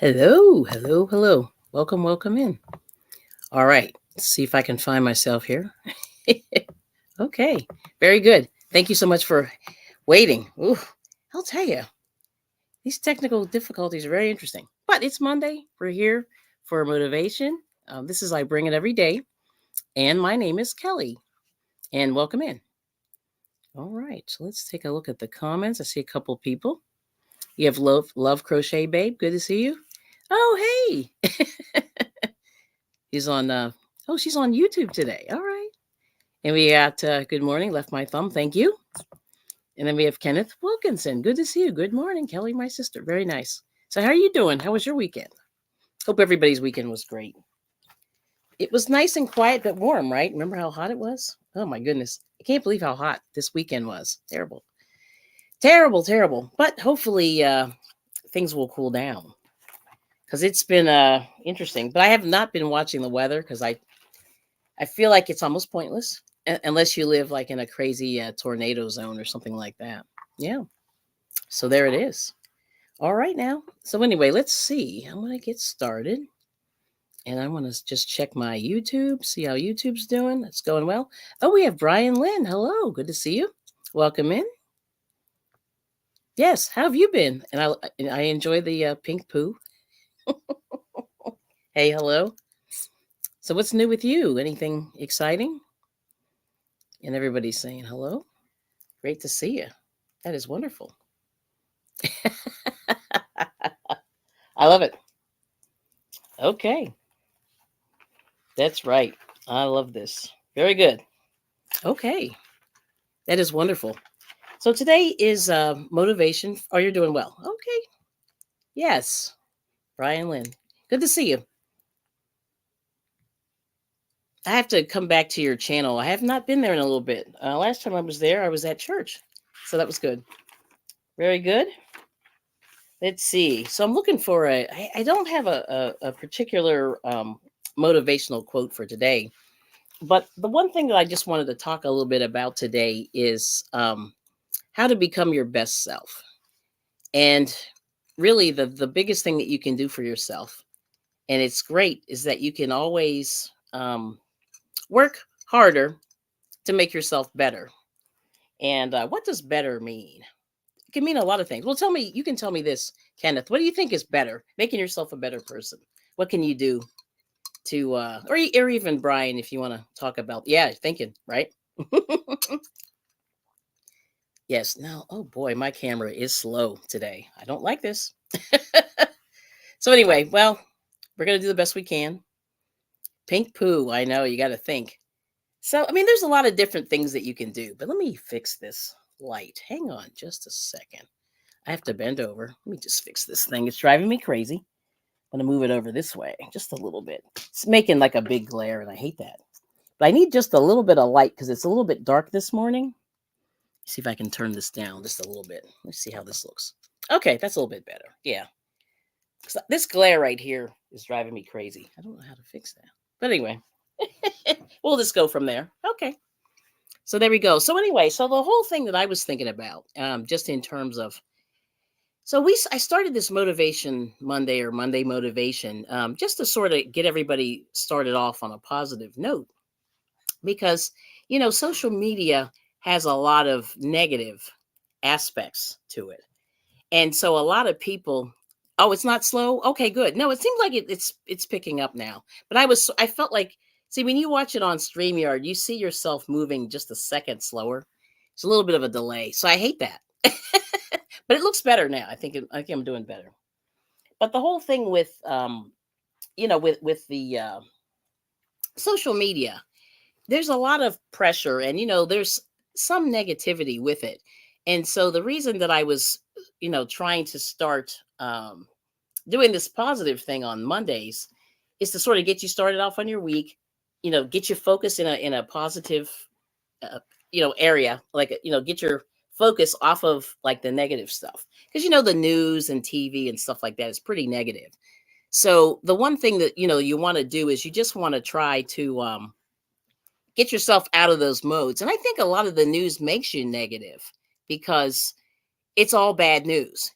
Hello, hello, hello. Welcome, welcome in. All right, let's see if I can find myself here. Okay, very good. Thank you so much for waiting. Ooh, I'll tell you, these technical difficulties are very interesting. But it's Monday. We're here for motivation. This is I Bring It Every Day. And my name is Kelly. And welcome in. All right, so let's take a look at the comments. I see a couple people. You have Love Crochet Babe. Good to see you. Oh, hey. He's on she's on YouTube today. All right. And we got good morning, left my thumb, thank you. And then we have Kenneth Wilkinson. Good to see you. Good morning, Kelly, my sister. Very nice. So how are you doing? How was your weekend? Hope everybody's weekend was great. It was nice and quiet but warm, right? Remember how hot it was? Oh my goodness. I can't believe how hot this weekend was. Terrible. Terrible, terrible. But hopefully things will cool down. Because it's been interesting. But I have not been watching the weather because I feel like it's almost pointless unless you live like in a crazy tornado zone or something like that. Yeah. So there it is. All right now. So anyway, let's see. I'm going to get started. And I want to just check my YouTube, see how YouTube's doing. It's going well. Oh, we have Brian Lynn. Hello. Good to see you. Welcome in. Yes. How have you been? And I enjoy the pink poo. Hey, hello. So what's new with you? Anything exciting? And everybody's saying hello. Great to see you. That is wonderful. I love it. Okay. That's right. I love this. Very good. Okay. That is wonderful. So today is motivation. Oh, you're doing well. Okay. Yes. Brian Lynn. Good to see you. I have to come back to your channel. I have not been there in a little bit. Last time I was there, I was at church. So that was good. Very good. Let's see. So I'm looking for I don't have a particular motivational quote for today. But the one thing that I just wanted to talk a little bit about today is how to become your best self. And really, the biggest thing that you can do for yourself, and it's great, is that you can always work harder to make yourself better. And what does better mean? It can mean a lot of things. Well, you can tell me this, Kenneth. What do you think is better? Making yourself a better person. What can you do to, or even Brian, if you want to talk about, yeah, thinking, right? Yes. Now, oh boy, my camera is slow today. I don't like this. So anyway, well, we're gonna do the best we can. Pink poo. I know you got to think. So I mean, there's a lot of different things that you can do, but let me fix this light. Hang on, just a second. I have to bend over. Let me just fix this thing. It's driving me crazy. I'm gonna move it over this way just a little bit. It's making like a big glare, and I hate that. But I need just a little bit of light because it's a little bit dark this morning. See if I can turn this down just a little bit. Let's see how this looks. Okay, that's a little bit better. Yeah. This glare right here is driving me crazy. I don't know how to fix that. But anyway, we'll just go from there. Okay. So there we go. So anyway, so the whole thing that I was thinking about, just in terms of, I started this motivation Monday or Monday motivation, just to sort of get everybody started off on a positive note, because social media has a lot of negative aspects to it. And so a lot of people, oh, it's not slow. Okay, good. No, it seems like it's picking up now. But I felt like, see, when you watch it on StreamYard, you see yourself moving just a second slower. It's a little bit of a delay. So I hate that. But it looks better now. I think I'm doing better. But the whole thing with with the social media, there's a lot of pressure, and there's some negativity with it. And so the reason that I was trying to start doing this positive thing on Mondays is to sort of get you started off on your week, get you focused in a positive area, like get your focus off of like the negative stuff, because the news and TV and stuff like that is pretty negative. So the one thing that you want to do is you just want to try to get yourself out of those modes. And I think a lot of the news makes you negative because it's all bad news,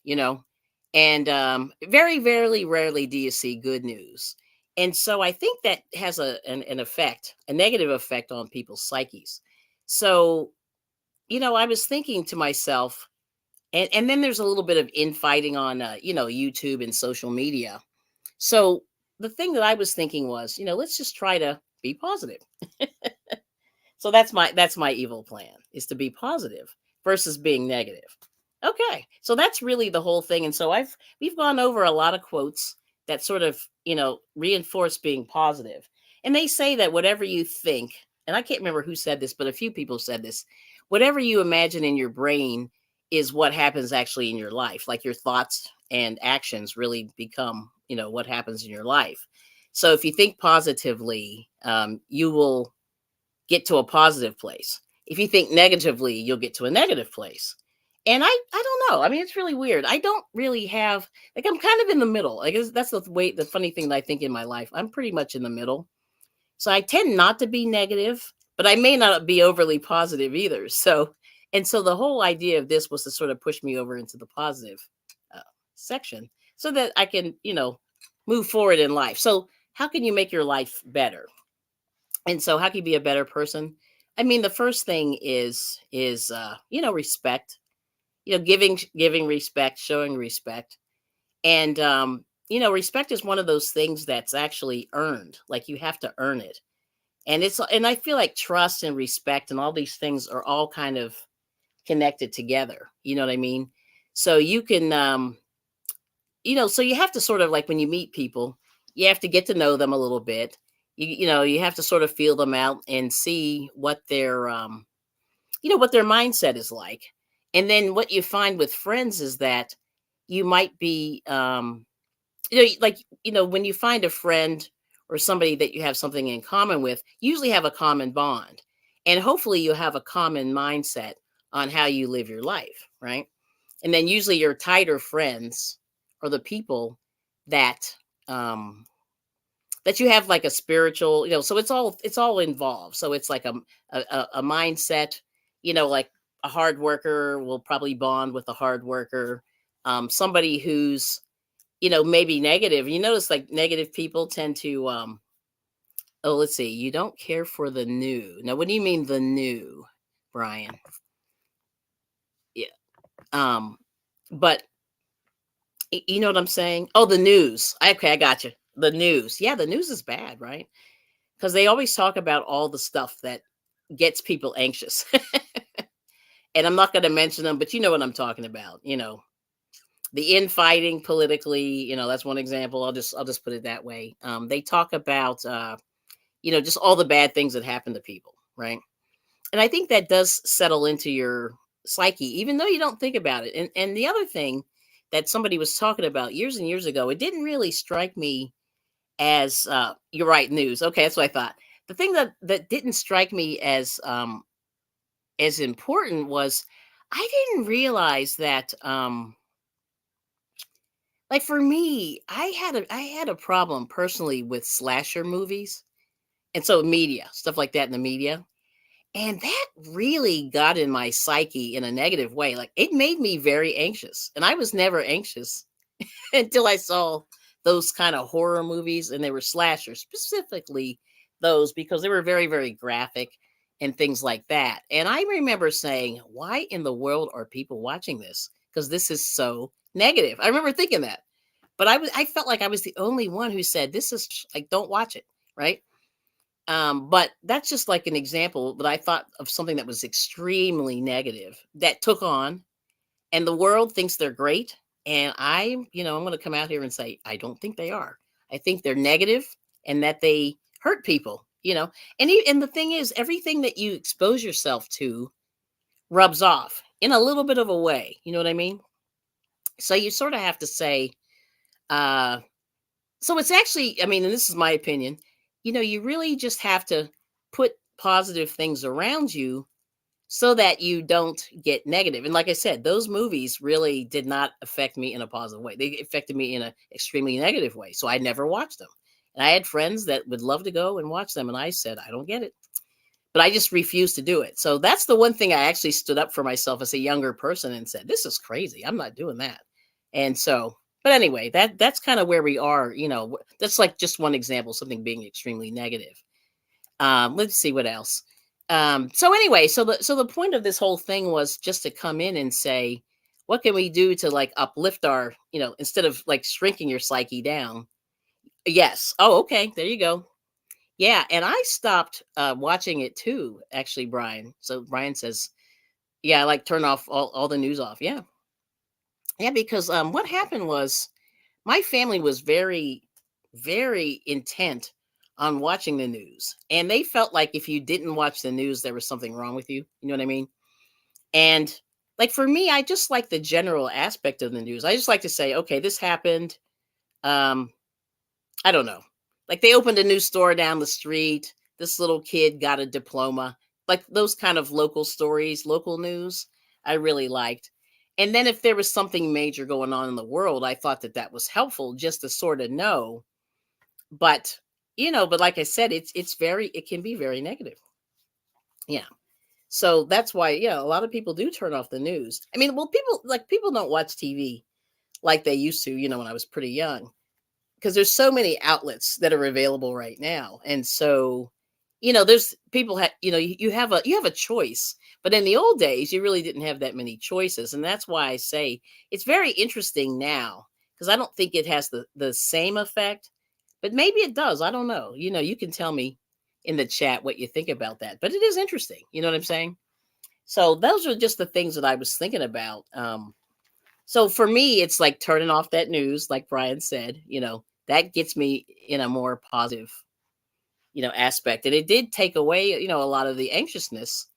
And very, very rarely do you see good news. And so I think that has an effect, a negative effect on people's psyches. So, I was thinking to myself, and then there's a little bit of infighting on, YouTube and social media. So the thing that I was thinking was, let's just try to be positive. So that's my evil plan, is to be positive versus being negative. Okay. So that's really the whole thing. And so we've gone over a lot of quotes that sort of, reinforce being positive. And they say that whatever you think, and I can't remember who said this, but a few people said this, whatever you imagine in your brain is what happens actually in your life. Like your thoughts and actions really become, what happens in your life. So if you think positively, you will get to a positive place. If you think negatively, you'll get to a negative place. And I don't know. I mean, it's really weird. I don't really have, like, I'm kind of in the middle. Like, that's the funny thing that I think in my life. I'm pretty much in the middle. So I tend not to be negative, but I may not be overly positive either. So the whole idea of this was to sort of push me over into the positive uh, section so that I can, move forward in life. So how can you make your life better? And so how can you be a better person? I mean, the first thing is respect. Giving respect, showing respect. And respect is one of those things that's actually earned. Like, you have to earn it. And I feel like trust and respect and all these things are all kind of connected together. You know what I mean? So you can so you have to sort of, like, when you meet people, you have to get to know them a little bit. You have to sort of feel them out and see what their mindset is like. And then what you find with friends is that you might be when you find a friend or somebody that you have something in common with, you usually have a common bond. And hopefully you have a common mindset on how you live your life, right? And then usually your tighter friends are the people that um that you have, like, a spiritual, so it's all involved. So it's like a mindset, like a hard worker will probably bond with a hard worker. Somebody who's, maybe negative. You notice, like, negative people tend to oh, let's see, you don't care for the new. Now, what do you mean the new, Brian? Yeah. Um, but you know what I'm saying? Oh, the news. Okay, I got you. The news. Yeah, the news is bad, right? Because they always talk about all the stuff that gets people anxious. And I'm not going to mention them, but you know what I'm talking about. The infighting politically. That's one example. I'll just put it that way. They talk about just all the bad things that happen to people, right? And I think that does settle into your psyche, even though you don't think about it. And the other thing that somebody was talking about years and years ago, it didn't really strike me as you're right, news. Okay, that's what I thought. The thing that didn't strike me as important was, I didn't realize that like, for me, I had a problem personally with slasher movies. And so media, stuff like that in the media. And that really got in my psyche in a negative way. Like, it made me very anxious. And I was never anxious until I saw those kind of horror movies, and they were slashers, specifically those, because they were very, very graphic and things like that. And I remember saying, why in the world are people watching this? Because this is so negative. I remember thinking that. But I felt like I was the only one who said, this is like, don't watch it, right? But that's just like an example. But I thought of something that was extremely negative that took on, and the world thinks they're great. And I'm going to come out here and say, I don't think they are. I think they're negative, and that they hurt people. And the thing is, everything that you expose yourself to rubs off in a little bit of a way. You know what I mean? So you sort of have to say, uh, so it's actually, I mean, and this is my opinion, you really just have to put positive things around you so that you don't get negative. And like I said, those movies really did not affect me in a positive way. They affected me in an extremely negative way. So I never watched them. And I had friends that would love to go and watch them. And I said, I don't get it. But I just refused to do it. So that's the one thing I actually stood up for myself as a younger person and said, this is crazy. I'm not doing that. And so, but anyway, that's kind of where we are. That's like just one example, something being extremely negative. Let's see what else. So anyway, so the point of this whole thing was just to come in and say, what can we do to like uplift our, instead of like shrinking your psyche down. Yes. Oh, okay. There you go. Yeah, and I stopped watching it too, actually, Brian. So Brian says, yeah, I like turn off all the news off. Yeah. Yeah, because what happened was my family was very, very intent on watching the news. And they felt like if you didn't watch the news, there was something wrong with you. You know what I mean? And like for me, I just like the general aspect of the news. I just like to say, okay, this happened. Um, I don't know. Like they opened a new store down the street. This little kid got a diploma. Like those kind of local stories, local news, I really liked. And then if there was something major going on in the world, I thought that that was helpful just to sort of know. But but like I said, it can be very negative. Yeah. So that's why, yeah, a lot of people do turn off the news. I mean, well, people don't watch TV like they used to, when I was pretty young, because there's so many outlets that are available right now. And so, there's people you have a choice. But in the old days, you really didn't have that many choices. And that's why I say it's very interesting now, because I don't think it has the same effect, but maybe it does. I don't know. You can tell me in the chat what you think about that. But it is interesting. You know what I'm saying? So those are just the things that I was thinking about. So for me, it's like turning off that news, like Brian said, that gets me in a more positive, aspect. And it did take away, a lot of the anxiousness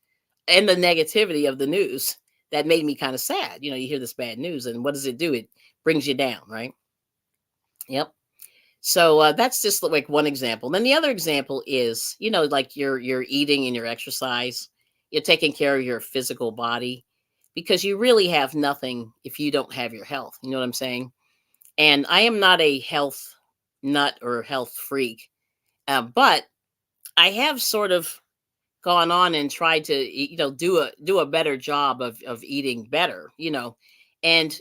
and the negativity of the news that made me kind of sad. You hear this bad news, and what does it do? It brings you down, right? Yep. So that's just like one example. Then the other example is, like you're eating and your exercise, you're taking care of your physical body, because you really have nothing if you don't have your health. You know what I'm saying? And I am not a health nut or health freak, but I have sort of gone on and tried to do a better job of eating better, and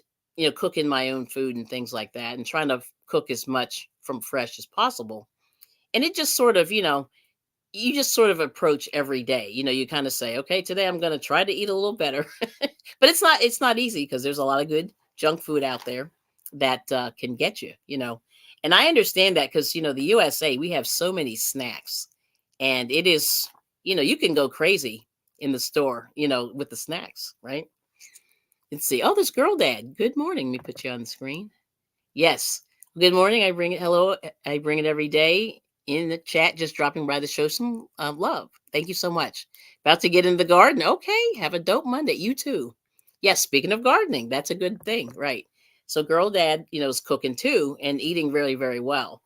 cooking my own food and things like that, and trying to cook as much from fresh as possible. And it just sort of, you just sort of approach every day. You kind of say, okay, today I'm going to try to eat a little better. But it's not easy, because there's a lot of good junk food out there that can get you, and I understand that, because the USA, we have so many snacks, and it is, you can go crazy in the store, with the snacks, right? Let's see. Oh, this girl dad, good morning. Let me put you on the screen. Yes. Good morning. I bring it. Hello. I bring it every day in the chat, just dropping by to show some love. Thank you so much. About to get in the garden. Okay. Have a dope Monday. You too. Yes. Speaking of gardening, that's a good thing. Right. So girl dad, is cooking too and eating very, very well.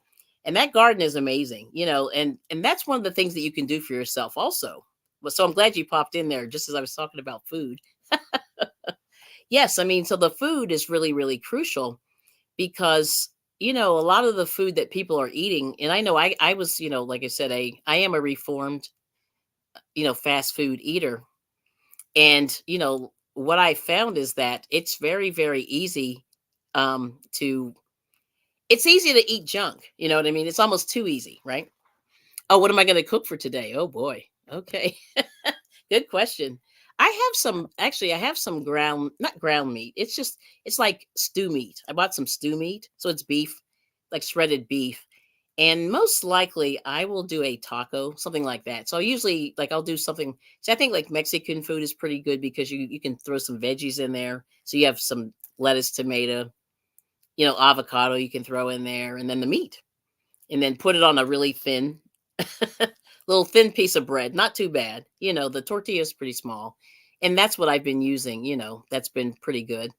And that garden is amazing, and that's one of the things that you can do for yourself also. Well, so I'm glad you popped in there just as I was talking about food. Yes. I mean, so the food is really, really crucial, because a lot of the food that people are eating, and I know I was, like I said, I am a reformed, fast food eater. And what I found is that it's very, very easy, to it's easy to eat junk. You know what I mean? It's almost too easy, right? Oh, what am I going to cook for today? Oh boy. Okay. Good question. I have some ground, not ground meat. It's like stew meat. I bought some stew meat. So it's beef, like shredded beef. And most likely I will do a taco, something like that. So usually like I'll do something. So I think like Mexican food is pretty good, because you can throw some veggies in there. So you have some lettuce, tomato, avocado you can throw in there, and then the meat. And then put it on a really thin little thin piece of bread, not too bad. The tortilla is pretty small. And that's what I've been using, that's been pretty good.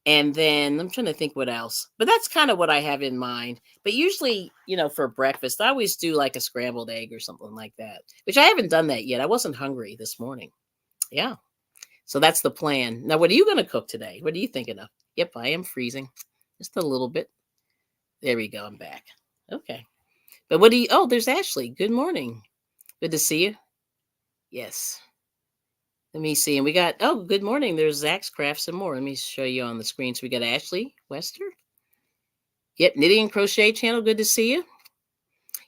And then I'm trying to think what else. But that's kind of what I have in mind. But usually, for breakfast, I always do like a scrambled egg or something like that, which I haven't done that yet. I wasn't hungry this morning. Yeah. So that's the plan. Now, what are you going to cook today? What are you thinking of? Yep, I am freezing just a little bit. There we go. I'm back. Okay. But what do oh, there's Ashley. Good morning. Good to see you. Yes. Let me see. And we got, oh, good morning. There's Zach's Crafts and More. Let me show you on the screen. So we got Ashley Wester. Yep, Knitting and Crochet Channel. Good to see you.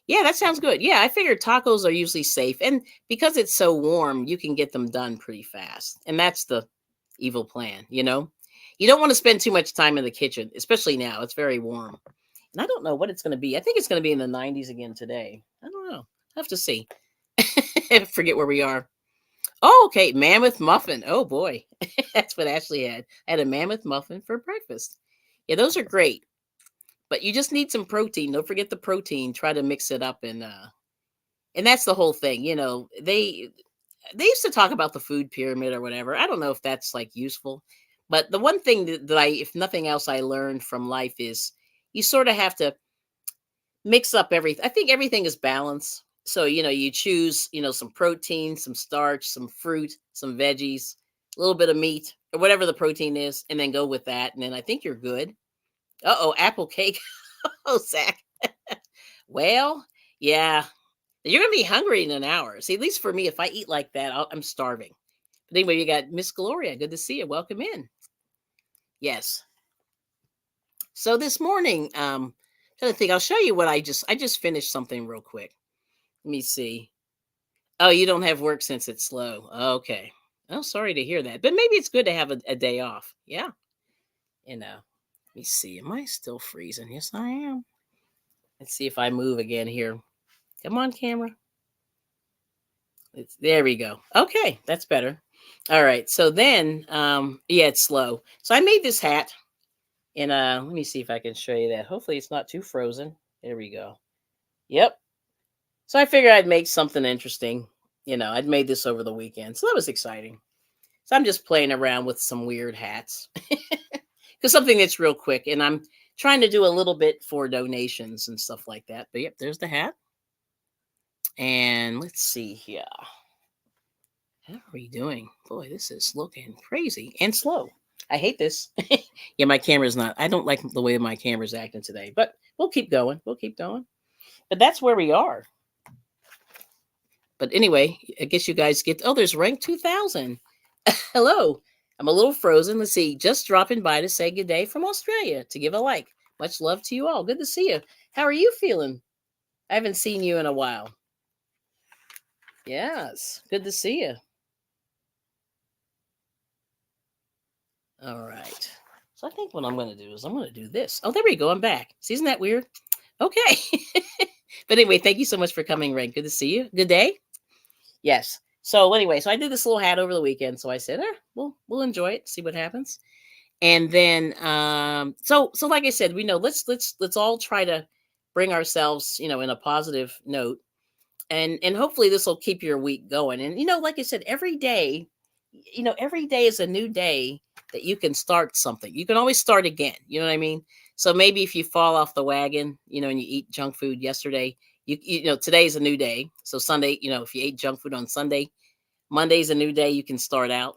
Yeah, that sounds good. Yeah, I figured tacos are usually safe. And because it's so warm, you can get them done pretty fast. And that's the evil plan, you know? You don't want to spend too much time in the kitchen, especially now. It's very warm. And I don't know what it's going to be. I think it's going to be in the 90s again today. I don't know. I have to see. Forget where we are. Oh, okay. Mammoth muffin. Oh, boy. That's what Ashley had. I had a mammoth muffin for breakfast. Yeah, those are great. But you just need some protein. Don't forget the protein. Try to mix it up and that's the whole thing. You know, they used to talk about the food pyramid or whatever. I don't know if that's like useful. But the one thing that I, if nothing else, I learned from life is you sort of have to mix up everything. I think everything is balance. So, you know, you choose, you know, some protein, some starch, some fruit, some veggies, a little bit of meat, or whatever the protein is, and then go with that. And then I think you're good. Uh-oh, apple cake. Oh, Zach. Well, yeah. You're going to be hungry in an hour. See, at least for me, if I eat like that, I'm starving. But anyway, you got Miss Gloria. Good to see you. Welcome in. Yes. So this morning, trying to think, I'll show you what I just finished something real quick. Let me see. Oh, you don't have work since it's slow. Okay. Oh, sorry to hear that. But maybe it's good to have a day off. Yeah. You know. Let me see. Am I still freezing? Yes, I am. Let's see if I move again here. Come on, camera. There we go. Okay, that's better. All right. So then, yeah, it's slow. So I made this hat, and let me see if I can show you that. Hopefully, it's not too frozen. There we go. Yep. So I figured I'd make something interesting. You know, I'd made this over the weekend, so that was exciting. So I'm just playing around with some weird hats because something that's real quick, and I'm trying to do a little bit for donations and stuff like that. But yep, there's the hat. And let's see here. How are we doing? Boy, this is looking crazy and slow. I hate this. Yeah, my camera's not. I don't like the way my camera's acting today, but we'll keep going. We'll keep going. But that's where we are. But anyway, I guess you guys get. Oh, there's rank 2000. Hello. I'm a little frozen. Let's see. Just dropping by to say good day from Australia to give a like. Much love to you all. Good to see you. How are you feeling? I haven't seen you in a while. Yes. Good to see you. All right. So I think what I'm going to do is I'm going to do this. Oh, there we go. I'm back. See, isn't that weird? Okay. But anyway, thank you so much for coming, Ray. Good to see you. Good day. Yes. So anyway, so I did this little hat over the weekend. So I said, we'll enjoy it, see what happens. And then so like I said, we know let's all try to bring ourselves, you know, in a positive note. And hopefully this will keep your week going. And you know, like I said, every day, you know, every day is a new day that you can start something. You can always start again. You know what I mean? So maybe if you fall off the wagon, you know, and you eat junk food yesterday, you know, today's a new day. So Sunday, you know, if you ate junk food on Sunday, Monday's a new day you can start out.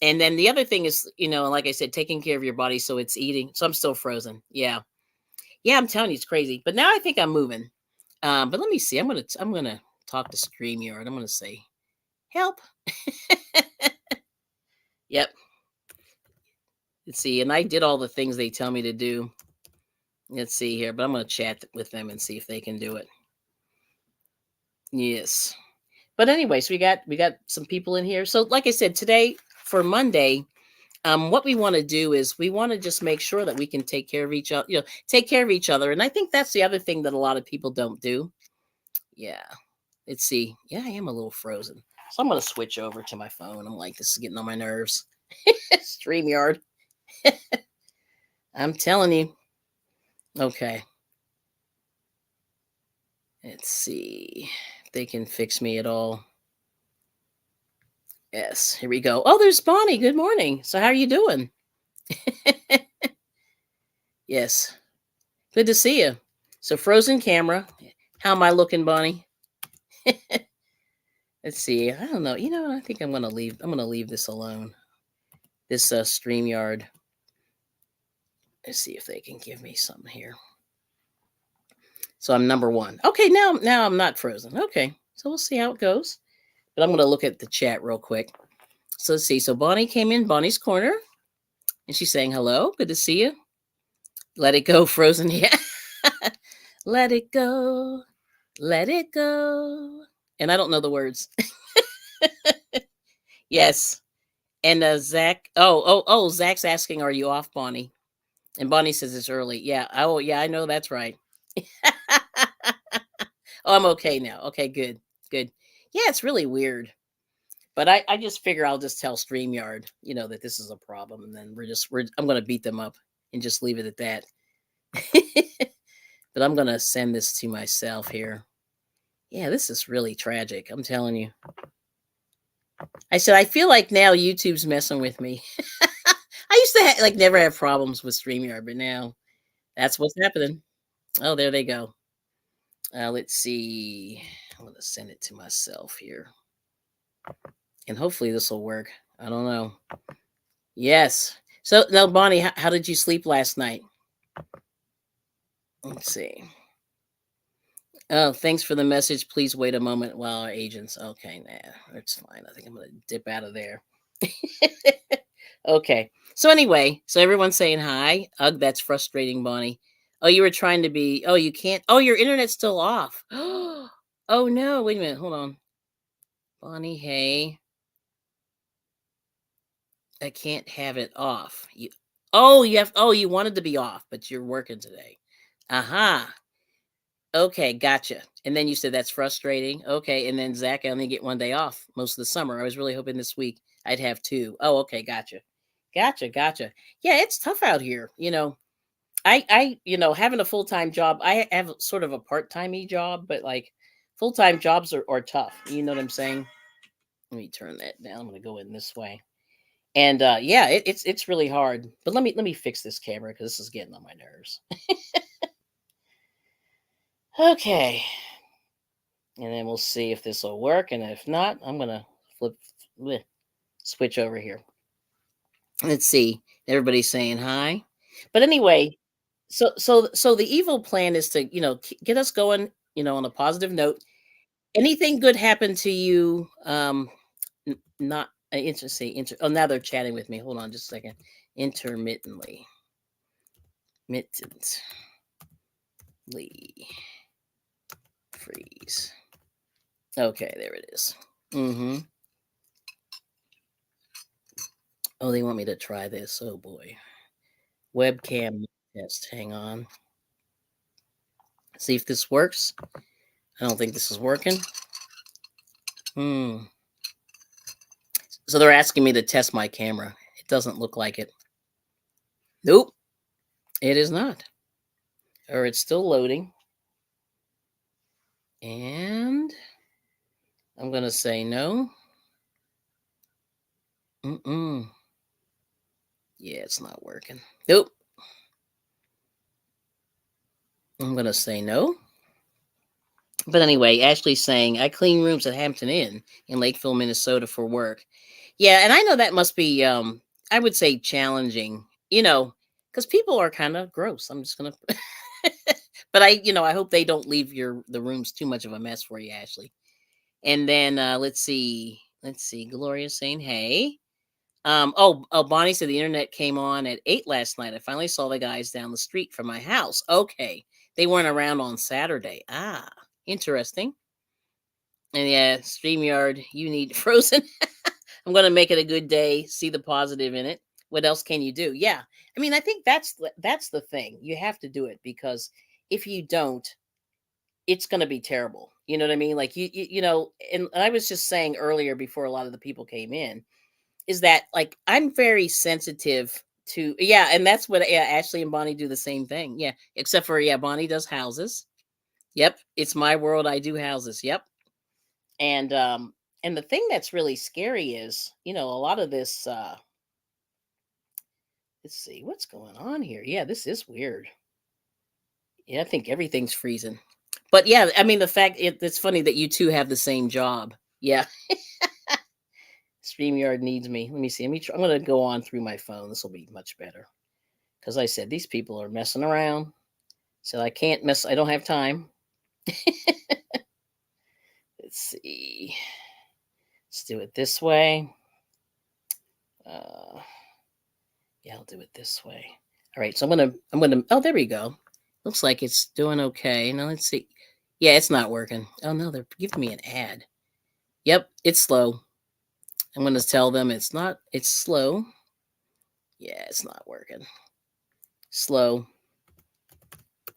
And then the other thing is, you know, like I said, taking care of your body so it's eating. So I'm still frozen. Yeah. Yeah, I'm telling you, it's crazy. But now I think I'm moving. But let me see. I'm gonna talk to StreamYard. I'm gonna say, help. Yep. Let's see. And I did all the things they tell me to do. Let's see here, but I'm gonna chat with them and see if they can do it. Yes. But anyway, so we got some people in here. So like I said, today for Monday, what we want to do is we want to just make sure that we can take care of each other, you know, take care of each other. And I think that's the other thing that a lot of people don't do. Yeah. Let's see. Yeah, I am a little frozen. So I'm going to switch over to my phone. I'm like, this is getting on my nerves. StreamYard. I'm telling you. Okay. Let's see if they can fix me at all. Yes, here we go. Oh, there's Bonnie. Good morning. So how are you doing? Yes. Good to see you. So frozen camera. How am I looking, Bonnie? Let's see. I don't know. You know, I think I'm gonna leave this alone. This StreamYard. Let's see if they can give me something here. So I'm number one. Okay, now I'm not frozen. Okay. So we'll see how it goes. But I'm gonna look at the chat real quick. So let's see. So Bonnie came in Bonnie's corner and she's saying hello. Good to see you. Let it go, Frozen. Yeah. Let it go. Let it go. And I don't know the words. Yes. And Zach. Zach's asking, "Are you off, Bonnie?" And Bonnie says it's early. Yeah. Oh, yeah. I know that's right. Oh, I'm okay now. Okay, good, good. Yeah, it's really weird. But I just figure I'll just tell StreamYard, that this is a problem, and then I'm gonna beat them up and just leave it at that. But I'm gonna send this to myself here. Yeah, this is really tragic. I'm telling you. I said I feel like now YouTube's messing with me. I used to never have problems with StreamYard, but now that's what's happening. Oh, there they go. Let's see. I'm gonna send it to myself here, and hopefully this will work. I don't know. Yes. So now, Bonnie, how did you sleep last night? Let's see. Oh, thanks for the message. Please wait a moment while our agents. Okay, nah, that's fine. I think I'm gonna dip out of there. Okay. So anyway, so everyone's saying hi. Ugh, that's frustrating, Bonnie. Oh, you were trying to be. Oh, you can't. Oh, your internet's still off. Oh no! Wait a minute. Hold on, Bonnie. Hey, I can't have it off. You. Oh, you have. Oh, you wanted to be off, but you're working today. Aha. Okay, gotcha. And then you said that's frustrating. Okay, and then Zach, I only get 1 day off most of the summer. I was really hoping this week I'd have two. Oh, okay, gotcha, gotcha. Yeah, it's tough out here. Having a full time job. I have sort of a part timey job, but like full time jobs are tough. You know what I'm saying? Let me turn that down. I'm gonna go in this way. And yeah, it's really hard. But let me fix this camera because this is getting on my nerves. Okay. And then we'll see if this will work. And if not, I'm gonna flip bleh, switch over here. Let's see. Everybody's saying hi. But anyway, so the evil plan is to get us going on a positive note. Anything good happen to you? Not interesting. Oh, now they're chatting with me. Hold on, just a second. Intermittently, mittently freeze. Okay, there it is. Mm-hmm. Oh, they want me to try this. Oh boy. Webcam test. Hang on. See if this works. I don't think this is working. Hmm. So they're asking me to test my camera. It doesn't look like it. Nope, it is not. Or it's still loading. And I'm going to say no. Mm-mm. Yeah, it's not working. Nope. I'm going to say no. But anyway, Ashley's saying, I clean rooms at Hampton Inn in Lakeville, Minnesota for work. Yeah, and I know that must be, I would say, challenging, because people are kind of gross. I'm just going to, but I hope they don't leave the rooms too much of a mess for you, Ashley. And then let's see. Gloria saying, hey. Bonnie said the internet came on at 8 last night. I finally saw the guys down the street from my house. Okay. They weren't around on Saturday. Ah, interesting. And yeah, StreamYard, you need Frozen. I'm going to make it a good day, see the positive in it. What else can you do? Yeah. I mean, I think that's the thing. You have to do it because if you don't, it's going to be terrible. You know what I mean? Like and I was just saying earlier before a lot of the people came in is that like I'm very sensitive to and that's what Ashley and Bonnie do the same thing. Yeah, except for Bonnie does houses. Yep, it's my world. I do houses. Yep. And the thing that's really scary is, a lot of this let's see what's going on here. Yeah, this is weird. Yeah, I think everything's freezing. But yeah, I mean the fact it's funny that you two have the same job. Yeah. StreamYard needs me. Let me see. I'm going to go on through my phone. This will be much better. Because I said these people are messing around. So I can't mess. I don't have time. Let's see. Let's do it this way. Uh, yeah, I'll do it this way. All right, so I'm gonna. Oh, there we go. Looks like it's doing okay. Now let's see. Yeah, it's not working. Oh no, they're giving me an ad. Yep, it's slow. I'm gonna tell them it's not. It's slow. Yeah, it's not working. Slow,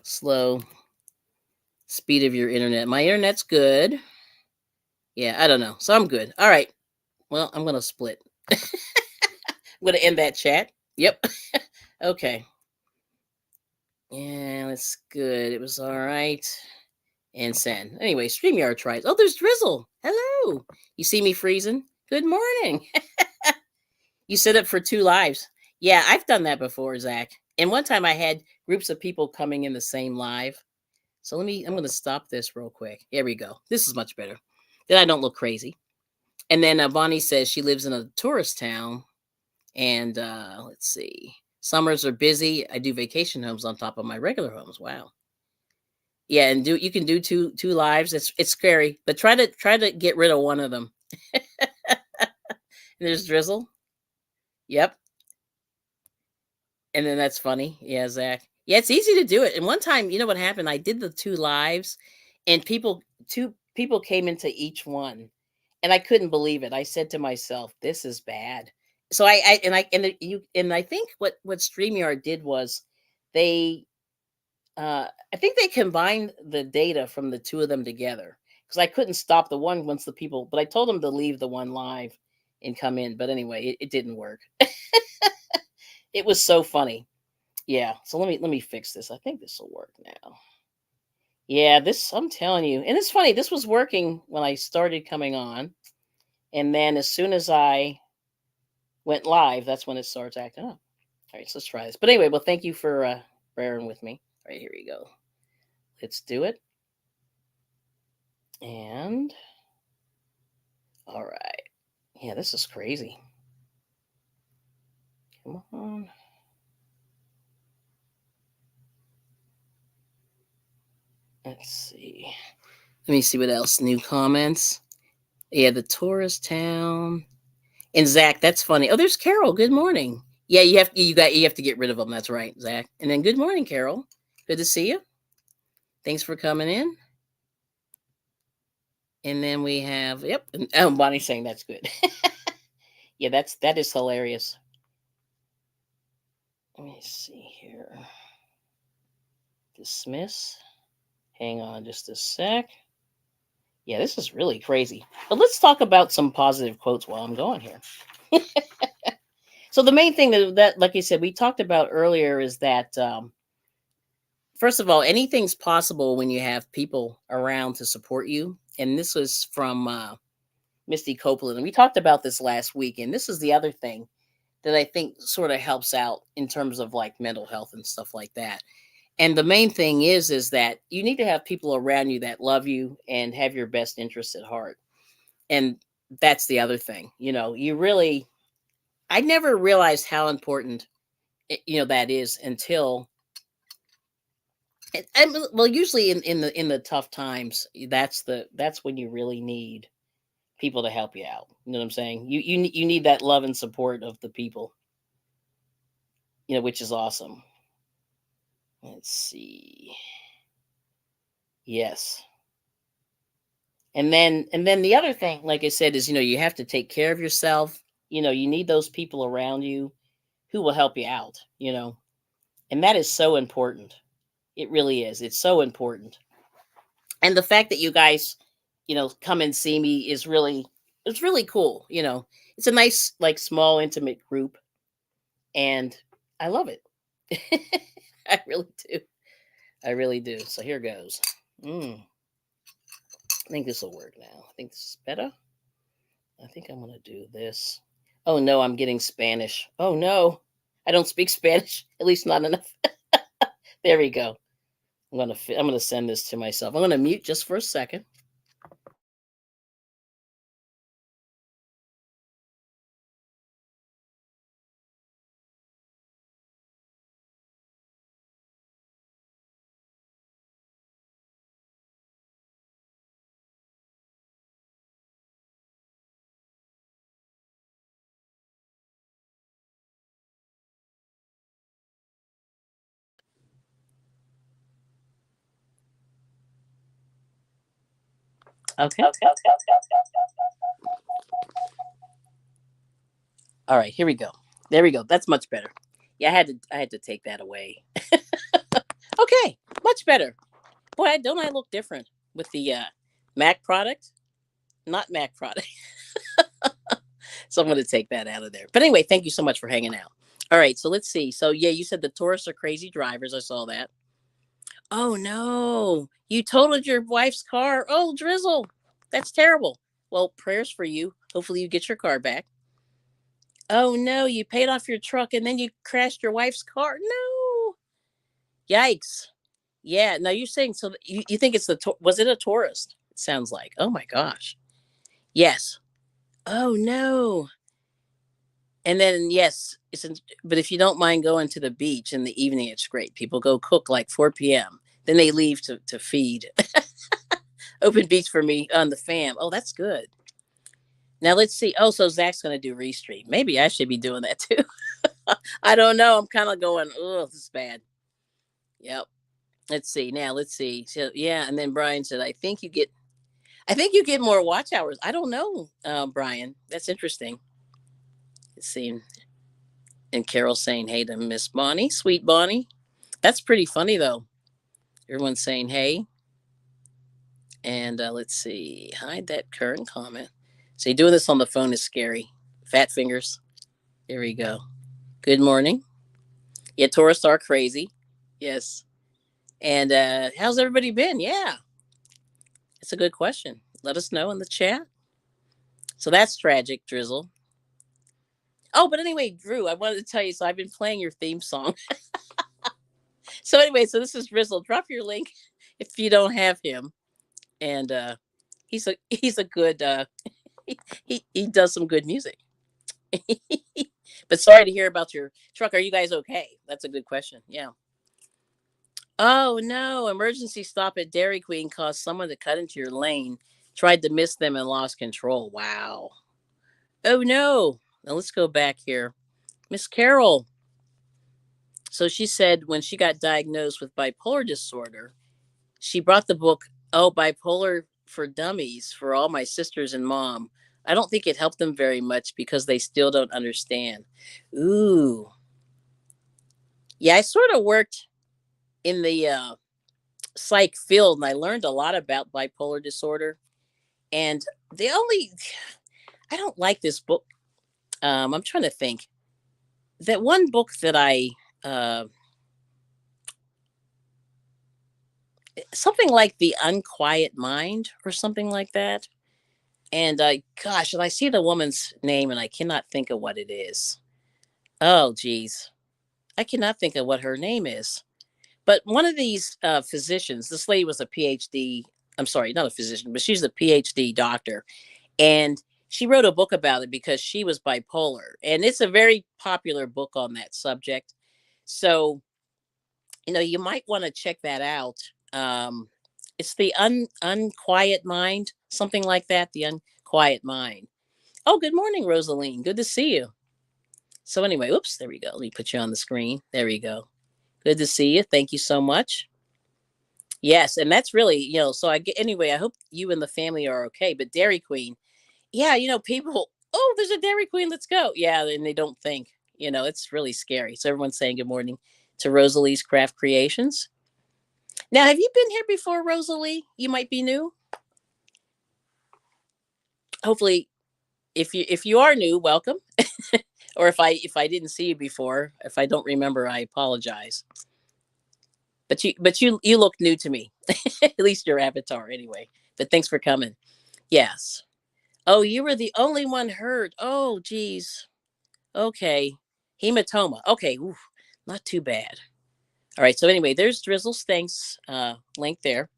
slow. Speed of your internet. My internet's good. Yeah, I don't know. So I'm good. All right. Well, I'm gonna split. I'm gonna end that chat. Yep. Okay. Yeah, that's good. It was all right. And send. Anyway, StreamYard tries. Oh, there's Drizzle. Hello. You see me freezing? Good morning. You set up for 2 lives. Yeah, I've done that before, Zach. And one time I had groups of people coming in the same live. So I'm going to stop this real quick. Here we go. This is much better. Then I don't look crazy. And then Bonnie says she lives in a tourist town. And let's see. Summers are busy. I do vacation homes on top of my regular homes. Wow. Yeah, and you can do two lives. It's scary, but try to get rid of one of them. There's Drizzle. Yep. And then that's funny. Yeah, Zach. Yeah, it's easy to do it. And one time, you know what happened? I did the 2 lives, and two people came into each one, and I couldn't believe it. I said to myself, "This is bad." So I think what Streamyard did was they I think they combined the data from the two of them together because I couldn't stop the one once the people, but I told them to leave the one live and come in. But anyway, it didn't work. It was so funny. Yeah. So let me fix this. I think this will work now. Yeah, this I'm telling you, and it's funny. This was working when I started coming on, and then as soon as I went live, that's when it starts acting up. All right, so let's try this. But anyway, well, thank you for bearing with me. All right, here we go. Let's do it. And all right. Yeah, this is crazy. Come on. Let's see. Let me see what else. New comments. Yeah, the tourist town. And Zach, that's funny. Oh, there's Carol. Good morning. Yeah, you have to get rid of them. That's right, Zach. And then good morning, Carol. Good to see you. Thanks for coming in. And then we have and, oh, Bonnie's saying that's good. Yeah, that is hilarious. Let me see here. Dismiss. Hang on just a sec. Yeah, this is really crazy. But let's talk about some positive quotes while I'm going here. So the main thing that like you said, we talked about earlier is that first of all, anything's possible when you have people around to support you. And this was from Misty Copeland. And we talked about this last week. And this is the other thing that I think sort of helps out in terms of like mental health and stuff like that. And the main thing is that you need to have people around you that love you and have your best interests at heart. And that's the other thing. I never realized how important that is until well, usually in the tough times, that's when you really need people to help you out. You know what I'm saying? You need that love and support of the people, which is awesome. Let's see. Yes. And then the other thing, like I said, is you have to take care of yourself. You need those people around you who will help you out, and that is so important. It really is. It's so important. And the fact that you guys, come and see me it's really cool. It's a nice, like, small, intimate group, and I love it. I really do. I really do. So here goes. I think this will work now. I think this is better. I think I'm gonna do this. Oh no, I'm getting Spanish. Oh no, I don't speak Spanish. At least not enough. There we go. I'm gonna send this to myself. I'm gonna mute just for a second. Okay. All right, here we go. There we go. That's much better. Yeah, I had to take that away. Okay, much better. Boy, don't I look different with the Mac product? Not Mac product. So I'm going to take that out of there. But anyway, thank you so much for hanging out. All right, so let's see. So yeah, you said the tourists are crazy drivers. I saw that. Oh no, you totaled your wife's car. Oh, drizzle. That's terrible. Well, prayers for you. Hopefully you get your car back. Oh no, you paid off your truck and then you crashed your wife's car. No. Yikes. Yeah, now you're saying so you think it's was it a tourist? It sounds like. Oh my gosh. Yes. Oh no. And then yes, but if you don't mind going to the beach in the evening, it's great. People go cook like 4 p.m. Then they leave to feed. Open beach for me on the fam. Oh, that's good. Now let's see. Oh, so Zach's gonna do restream. Maybe I should be doing that too. I don't know. I'm kind of going, oh, this is bad. Yep. Let's see. Now let's see. So yeah, and then Brian said, I think you get more watch hours. I don't know, Brian. That's interesting. Let's see. And Carol saying hey to Miss Bonnie, sweet Bonnie. That's pretty funny though. Everyone's saying hey. And let's see. Hide that current comment. See, doing this on the phone is scary. Fat fingers. Here we go. Good morning. Yeah, tourists are crazy. Yes. And how's everybody been? Yeah, it's a good question. Let us know in the chat. So that's tragic, Drizzle. Oh, but anyway, Drew, I wanted to tell you. So I've been playing your theme song. So anyway, so this is Drizzle. Drop your link if you don't have him. And he's a good he does some good music. But sorry to hear about your truck. Are you guys okay? That's a good question. Yeah. Oh no, emergency stop at Dairy Queen caused someone to cut into your lane, tried to miss them and lost control. Wow. Oh no. Now let's go back here. Miss Carol. So she said when she got diagnosed with bipolar disorder, she brought the book, Oh, Bipolar for Dummies for all my sisters and mom. I don't think it helped them very much because they still don't understand. Ooh. Yeah, I sort of worked in the psych field and I learned a lot about bipolar disorder. And the only, I don't like this book. I'm trying to think. That one book that uh, something like The Unquiet Mind or something like that. And gosh, and I see the woman's name and I cannot think of what it is. Oh, geez. I cannot think of what her name is. But one of these physicians, this lady was a PhD. I'm sorry, not a physician, but she's a PhD doctor. And she wrote a book about it because she was bipolar. And it's a very popular book on that subject. So, you might want to check that out. It's the unquiet mind, something like that. The unquiet mind. Oh, good morning, Rosaline. Good to see you. So anyway, oops, there we go. Let me put you on the screen. There we go. Good to see you. Thank you so much. Yes, and that's really, so I get anyway, I hope you and the family are okay. But Dairy Queen, yeah, people, oh, there's a Dairy Queen, let's go. Yeah, and they don't think, it's really scary. So everyone's saying good morning to Rosalie's Craft Creations. Now, have you been here before, Rosalie? You might be new. Hopefully, if you are new, welcome. Or if I didn't see you before, if I don't remember, I apologize. But you look new to me. At least your avatar anyway. But thanks for coming. Yes. Oh, you were the only one heard. Oh, geez. Okay. Hematoma. Okay. Oof, not too bad. All right. So anyway, there's Drizzle's thanks link there.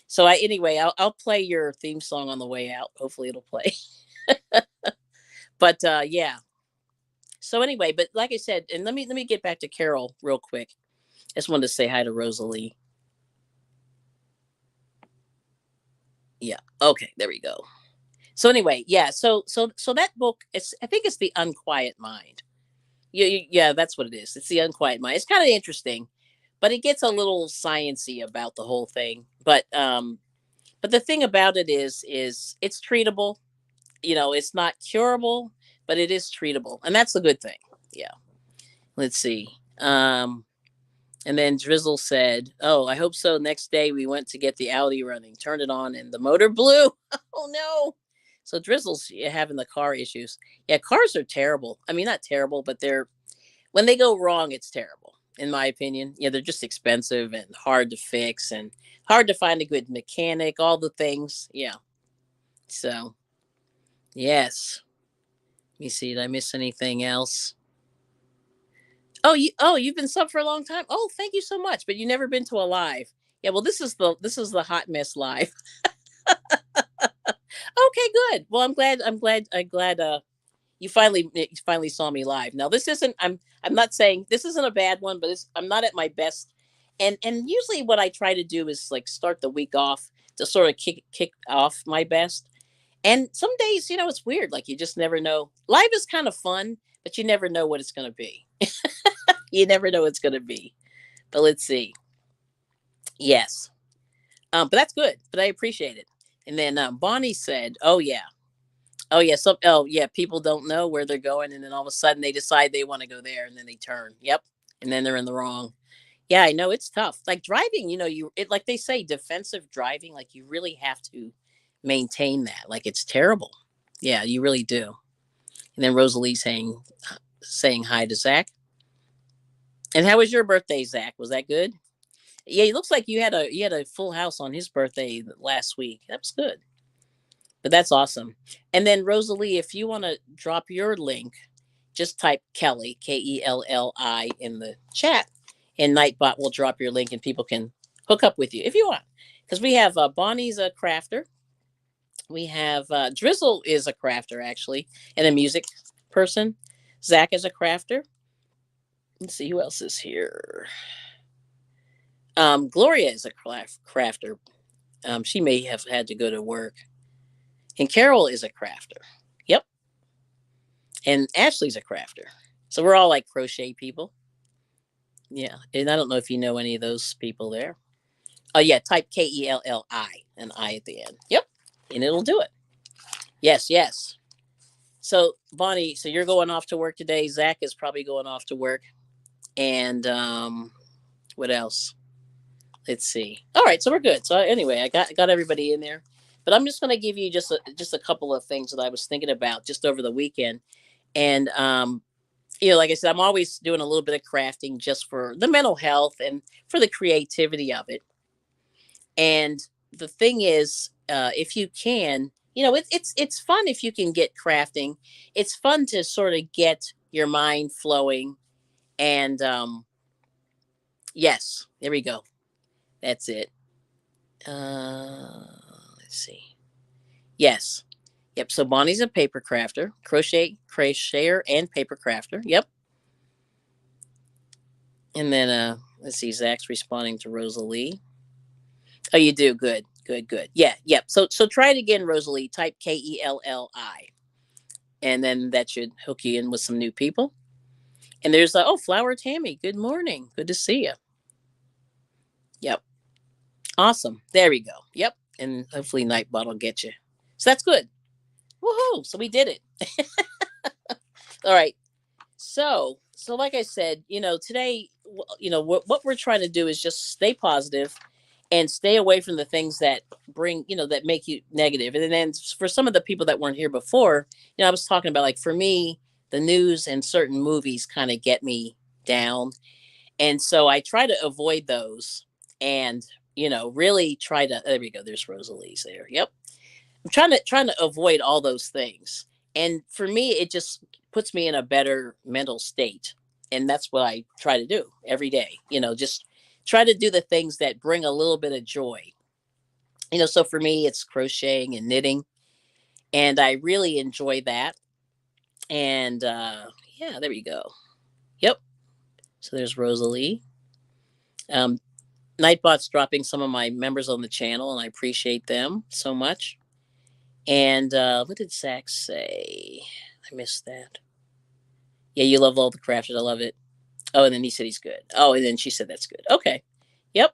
So I'll play your theme song on the way out. Hopefully it'll play. But yeah. So anyway, but like I said, and let me get back to Carol real quick. I just wanted to say hi to Rosalie. Yeah. Okay. There we go. So anyway, yeah. So that book, I think it's The Unquiet Mind. Yeah, that's what it is. It's The Unquiet Mind. It's kind of interesting, but it gets a little sciency about the whole thing. But the thing about it is it's treatable. It's not curable, but it is treatable, and that's a good thing. Yeah. Let's see. And then Drizzle said, "Oh, I hope so. Next day we went to get the Audi running, turned it on, and the motor blew. Oh no!" So Drizzle's having the car issues. Yeah, cars are terrible. I mean, not terrible, but they're when they go wrong, it's terrible, in my opinion. Yeah, they're just expensive and hard to fix and hard to find a good mechanic. All the things. Yeah. So yes. Let me see. Did I miss anything else? You've been sub for a long time. Oh, thank you so much. But you never been to a live. Yeah, well, this is the hot mess live. Okay, good. Well, I'm glad. You finally saw me live. Now, this isn't. I'm not saying this isn't a bad one, but I'm not at my best. And usually, what I try to do is like start the week off to sort of kick off my best. And some days, it's weird. Like you just never know. Live is kind of fun, but you never know what it's going to be. You never know what it's going to be. But let's see. Yes. But that's good. But I appreciate it. And then Bonnie said, "Oh yeah, oh yeah, oh yeah, people don't know where they're going, and then all of a sudden they decide they want to go there, and then they turn. Yep, and then they're in the wrong. Yeah, I know it's tough. Like driving, like they say, defensive driving. Like you really have to maintain that. Like it's terrible. Yeah, you really do. And then Rosalie's saying hi to Zach. And how was your birthday, Zach? Was that good? Yeah, it looks like you had a full house on his birthday last week. That was good. But that's awesome. And then Rosalie, if you want to drop your link, just type Kelly Kelli in the chat, and Nightbot will drop your link, and people can hook up with you if you want. Because we have Bonnie's a crafter. We have Drizzle is a crafter actually, and a music person. Zach is a crafter. Let's see who else is here. Gloria is a crafter. She may have had to go to work. And Carol is a crafter. Yep. And Ashley's a crafter. So we're all like crochet people. Yeah. And I don't know if you know any of those people there. Oh, yeah. Type Kelli, an I at the end. Yep. And it'll do it. Yes, yes. So, Bonnie, so you're going off to work today. Zach is probably going off to work. And what else? Let's see. All right, so we're good. So anyway, I got everybody in there, but I'm just going to give you just a couple of things that I was thinking about just over the weekend, and like I said, I'm always doing a little bit of crafting just for the mental health and for the creativity of it. And the thing is, if you can, it's fun if you can get crafting. It's fun to sort of get your mind flowing, and yes, there we go. That's it. Let's see. Yes. Yep. So Bonnie's a paper crafter, crocheter, and paper crafter. Yep. And then let's see. Zach's responding to Rosalie. Oh, you do good. Good. Good. Yeah. Yep. So try it again, Rosalie. Type Kelli, and then that should hook you in with some new people. And there's Flower Tammy. Good morning. Good to see you. Yep. Awesome. There we go. Yep. And hopefully Nightbot will get you. So that's good. Woohoo! So we did it. All right. So like I said, today, what we're trying to do is just stay positive and stay away from the things that that make you negative. And then for some of the people that weren't here before, I was talking about, like, for me, the news and certain movies kind of get me down. And so I try to avoid those and, really try to, there we go. There's Rosalie's there. Yep. I'm trying to avoid all those things. And for me, it just puts me in a better mental state. And that's what I try to do every day. Just try to do the things that bring a little bit of joy. So for me, it's crocheting and knitting. And I really enjoy that. And yeah, there we go. Yep. So there's Rosalie. Um, Nightbot's dropping some of my members on the channel, and I appreciate them so much. And what did Zach say? I missed that. Yeah, you love all the crafters. I love it. Oh, and then he said he's good. Oh, and then she said that's good. Okay. Yep.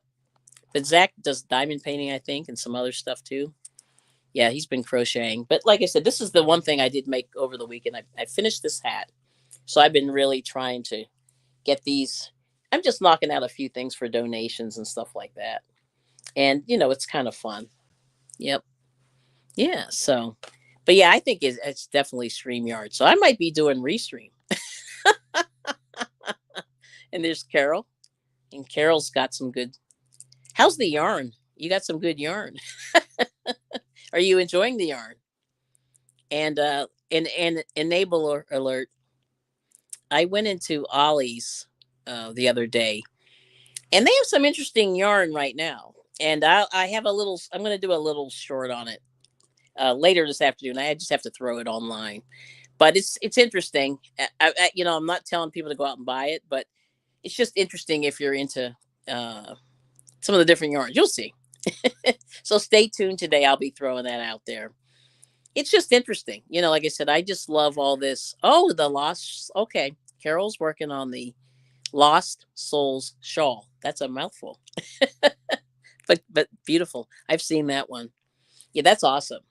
But Zach does diamond painting, I think, and some other stuff too. Yeah, he's been crocheting. But like I said, this is the one thing I did make over the weekend. I finished this hat. So I've been really trying to get these. I'm just knocking out a few things for donations and stuff like that. And, it's kind of fun. Yep. Yeah. So, but yeah, I think it's definitely StreamYard. So I might be doing Restream. And there's Carol. And Carol's got some good. How's the yarn? You got some good yarn. Are you enjoying the yarn? And enabler alert. I went into Ollie's the other day, and they have some interesting yarn right now. And I have a little. I'm going to do a little short on it later this afternoon. I just have to throw it online, but it's interesting. I'm not telling people to go out and buy it, but it's just interesting if you're into some of the different yarns. You'll see. So stay tuned today. I'll be throwing that out there. It's just interesting. Like I said, I just love all this. Oh, the lost. Okay. Carol's working on the Lost Souls shawl. That's a mouthful. but beautiful. I've seen that one. Yeah, that's awesome.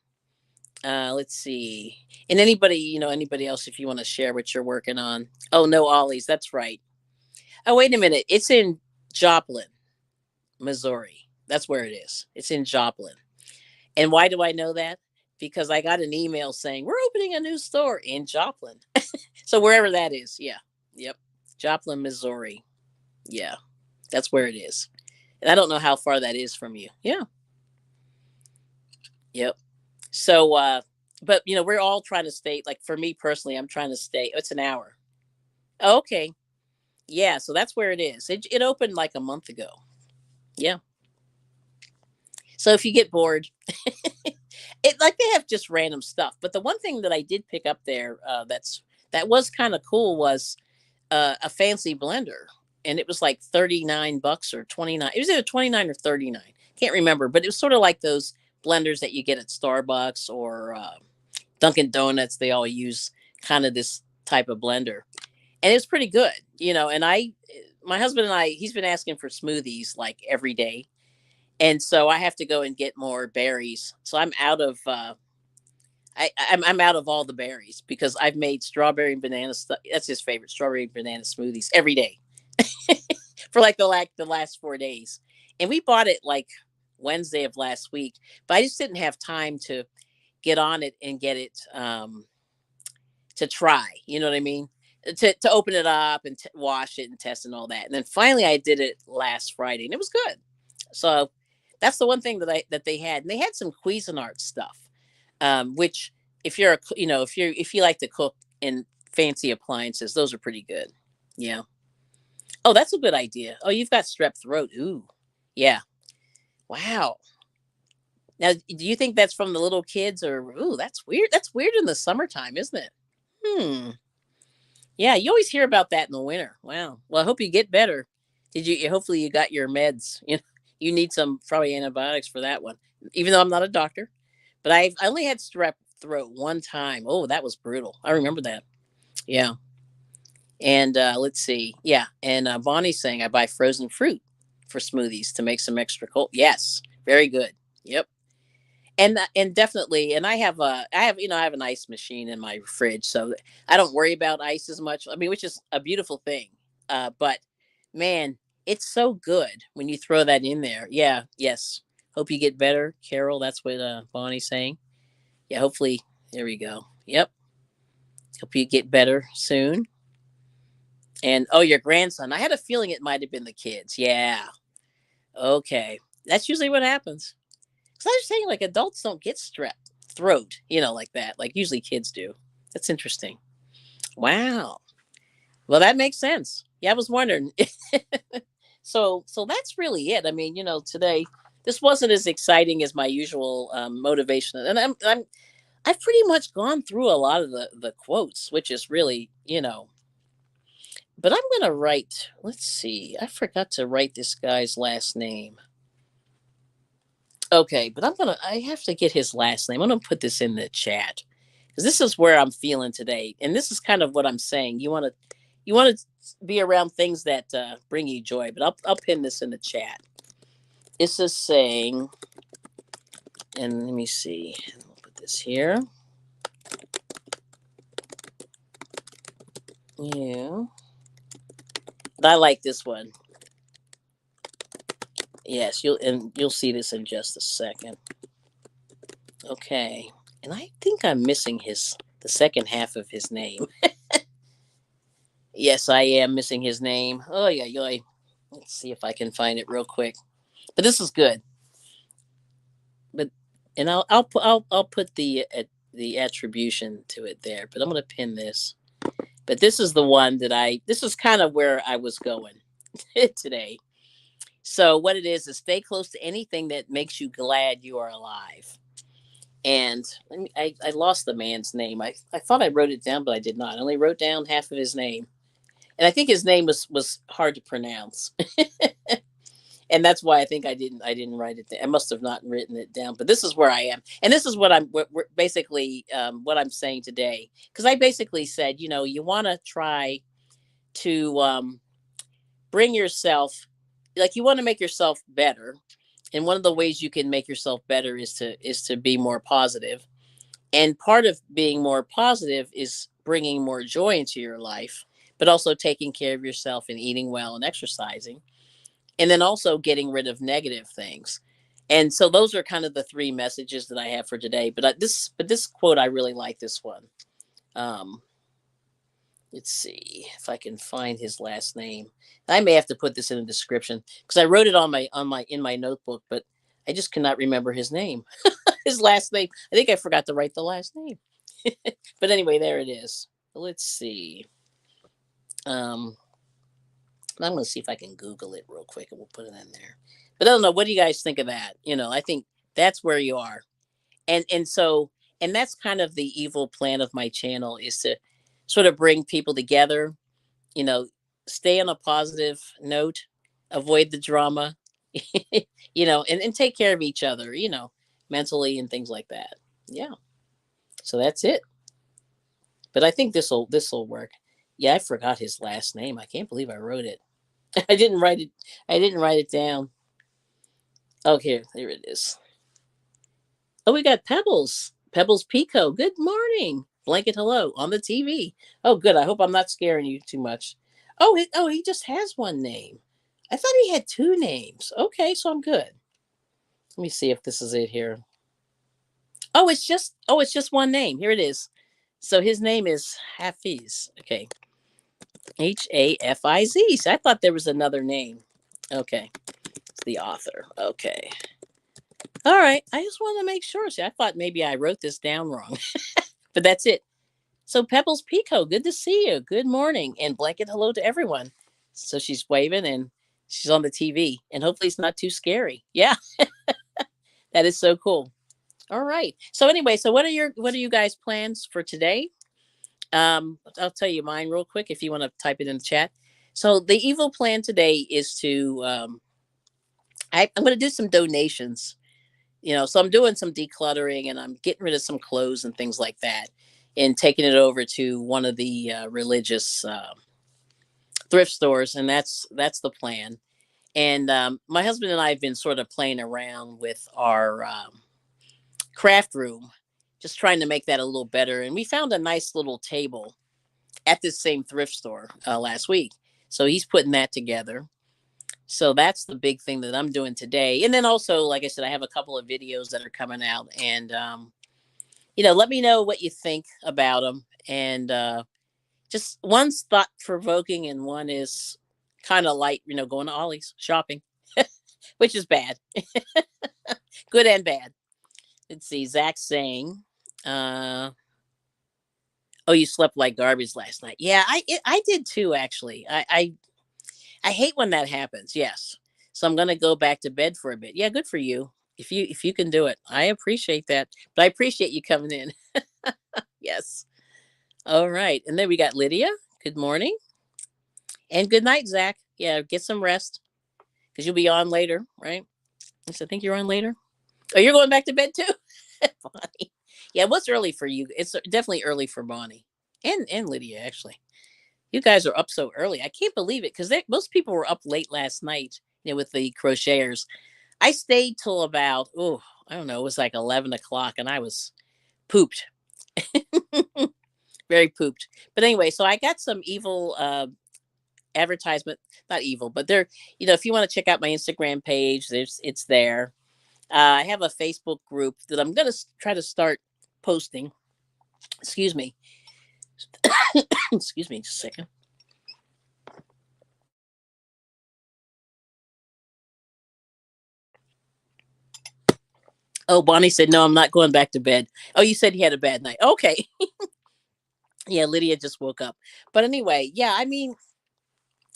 Let's see. And anybody else, if you want to share what you're working on. Oh, no, Ollie's. That's right. Oh, wait a minute. It's in Joplin, Missouri. That's where it is. It's in Joplin. And why do I know that? Because I got an email saying we're opening a new store in Joplin. So wherever that is. Yeah. Yep. Joplin, Missouri. Yeah. That's where it is. And I don't know how far that is from you. Yeah. Yep. So but we're all trying to stay, like, for me personally, I'm trying to stay. It's an hour. Okay. Yeah, so that's where it is. It opened like a month ago. Yeah. So if you get bored, it, like, they have just random stuff. But the one thing that I did pick up there, that was kind of cool, was a fancy blender, and it was like $39 or 29. It was either 29 or 39. Can't remember, but it was sort of like those blenders that you get at Starbucks or Dunkin' Donuts. They all use kind of this type of blender, and it's pretty good, And my husband and I, he's been asking for smoothies like every day, and so I have to go and get more berries. So I'm out of I'm out of all the berries because I've made strawberry and banana stuff. That's his favorite, strawberry and banana smoothies every day for like the last 4 days. And we bought it like Wednesday of last week, but I just didn't have time to get on it and get it to try. You know what I mean? To open it up and wash it and test and all that. And then finally, I did it last Friday, and it was good. So that's the one thing that they had, and they had some Cuisinart stuff, which, if you're if you like to cook in fancy appliances, those are pretty good. Yeah. Oh, that's a good idea. Oh, you've got strep throat. Ooh, yeah. Wow. Now, do you think that's from the little kids, or ooh, that's weird? That's weird in the summertime, isn't it? Hmm. Yeah, you always hear about that in the winter. Wow. Well, I hope you get better. Did you? Hopefully, you got your meds. You need some probably antibiotics for that one. Even though I'm not a doctor, but I only had strep throat one time. Oh, that was brutal. I remember that. Yeah. And let's see. Yeah. And Bonnie's saying I buy frozen fruit for smoothies to make some extra cold. Yes. Very good. Yep. And definitely, and I have an ice machine in my fridge, so I don't worry about ice as much. I mean, which is a beautiful thing. But man, it's so good when you throw that in there. Yeah, yes. Hope you get better, Carol. That's what Bonnie's saying. Yeah, hopefully. There we go. Yep. Hope you get better soon. And oh, your grandson. I had a feeling it might have been the kids. Yeah. Okay. That's usually what happens. So I was saying, like, adults don't get strep throat, like that. Like, usually kids do. That's interesting. Wow. Well, that makes sense. Yeah, I was wondering. So that's really it. I mean, today this wasn't as exciting as my usual motivation, and I've pretty much gone through a lot of the quotes, which is really. But I'm gonna write. Let's see. I forgot to write this guy's last name. Okay, but I have to get his last name. I'm gonna put this in the chat because this is where I'm feeling today, and this is kind of what I'm saying. You want to be around things that bring you joy, but I'll pin this in the chat. It's a saying, and let me see. We'll put this here. Yeah. I like this one. Yes, you'll see this in just a second. Okay. And I think I'm missing the second half of his name. Yes, I am missing his name. Oh yeah, yeah. Let's see if I can find it real quick. But this is good. But and I'll put the attribution to it there. But I'm gonna pin this. But this is the one that this is kind of where I was going today. So what it is stay close to anything that makes you glad you are alive. And I lost the man's name. I thought I wrote it down, but I did not. I only wrote down half of his name. And I think his name was hard to pronounce. And that's why I think I didn't write it down. I must have not written it down. But this is where I am. And this is what basically what I'm saying today. Because I basically said, you want to try to bring yourself, like, you want to make yourself better. And one of the ways you can make yourself better is to be more positive. And part of being more positive is bringing more joy into your life, but also taking care of yourself and eating well and exercising. And then also getting rid of negative things. And so those are kind of the three messages that I have for today. But this quote, I really like this one. Um, let's see if I can find his last name. I may have to put this in the description because I wrote it in my notebook, but I just cannot remember his name. His last name. I think I forgot to write the last name. But anyway, there it is. Let's see. I'm going to see if I can Google it real quick and we'll put it in there. But I don't know. What do you guys think of that? I think that's where you are. And that's kind of the evil plan of my channel, is to sort of bring people together, you know, stay on a positive note, avoid the drama, and take care of each other, mentally and things like that. Yeah. So that's it. But I think this will work. Yeah, I forgot his last name. I can't believe I wrote it. I didn't write it. I didn't write it down. Oh, there it is. Oh, we got Pebbles. Pebbles Pico. Good morning. Blanket hello on the TV. Oh, good. I hope I'm not scaring you too much. Oh, he just has one name. I thought he had two names. Okay, so I'm good. Let me see if this is it here. Oh, it's just one name. Here it is. So his name is Hafiz. Okay. Hafiz. So I thought there was another name. Okay. It's the author. Okay. All right. I just want to make sure. See, I thought maybe I wrote this down wrong, but that's it. So Pebbles Pico, good to see you. Good morning, and blanket hello to everyone. So she's waving and she's on the TV, and hopefully it's not too scary. Yeah, that is so cool. All right. So anyway, so what are you guys plans for today? I'll tell you mine real quick if you want to type it in the chat. So the evil plan today is to I'm going to do some donations. So I'm doing some decluttering and I'm getting rid of some clothes and things like that, and taking it over to one of the religious thrift stores, and that's the plan. And my husband and I have been sort of playing around with our craft room, just trying to make that a little better. And we found a nice little table at this same thrift store last week, so he's putting that together. So that's the big thing that I'm doing today. And then also, like I said, I have a couple of videos that are coming out, and let me know what you think about them. And just one's thought provoking, and one is kind of light. Going to Ollie's shopping, which is bad, good and bad. Let's see, Zach saying, uh, "Oh, you slept like garbage last night." Yeah, I did too. Actually, I hate when that happens. Yes. So I'm going to go back to bed for a bit. Yeah, good for you. If you can do it. I appreciate that. But I appreciate you coming in. Yes. All right. And then we got Lydia. Good morning. And good night, Zach. Yeah, get some rest because you'll be on later, right? Yes, I think you're on later. Oh, you're going back to bed too? Bonnie. Yeah, what's early for you? It's definitely early for Bonnie and Lydia, actually. You guys are up so early. I can't believe it because most people were up late last night, with the crocheters. I stayed till about, oh, I don't know, it was like 11 o'clock and I was pooped. Very pooped. But anyway, so I got some evil advertisement, not evil, but they're, if you want to check out my Instagram page, it's there. I have a Facebook group that I'm going to try to start posting. Excuse me. Excuse me just a second. Oh, Bonnie said, no, I'm not going back to bed. Oh, you said he had a bad night. Okay. Yeah, Lydia just woke up. But anyway, yeah, I mean,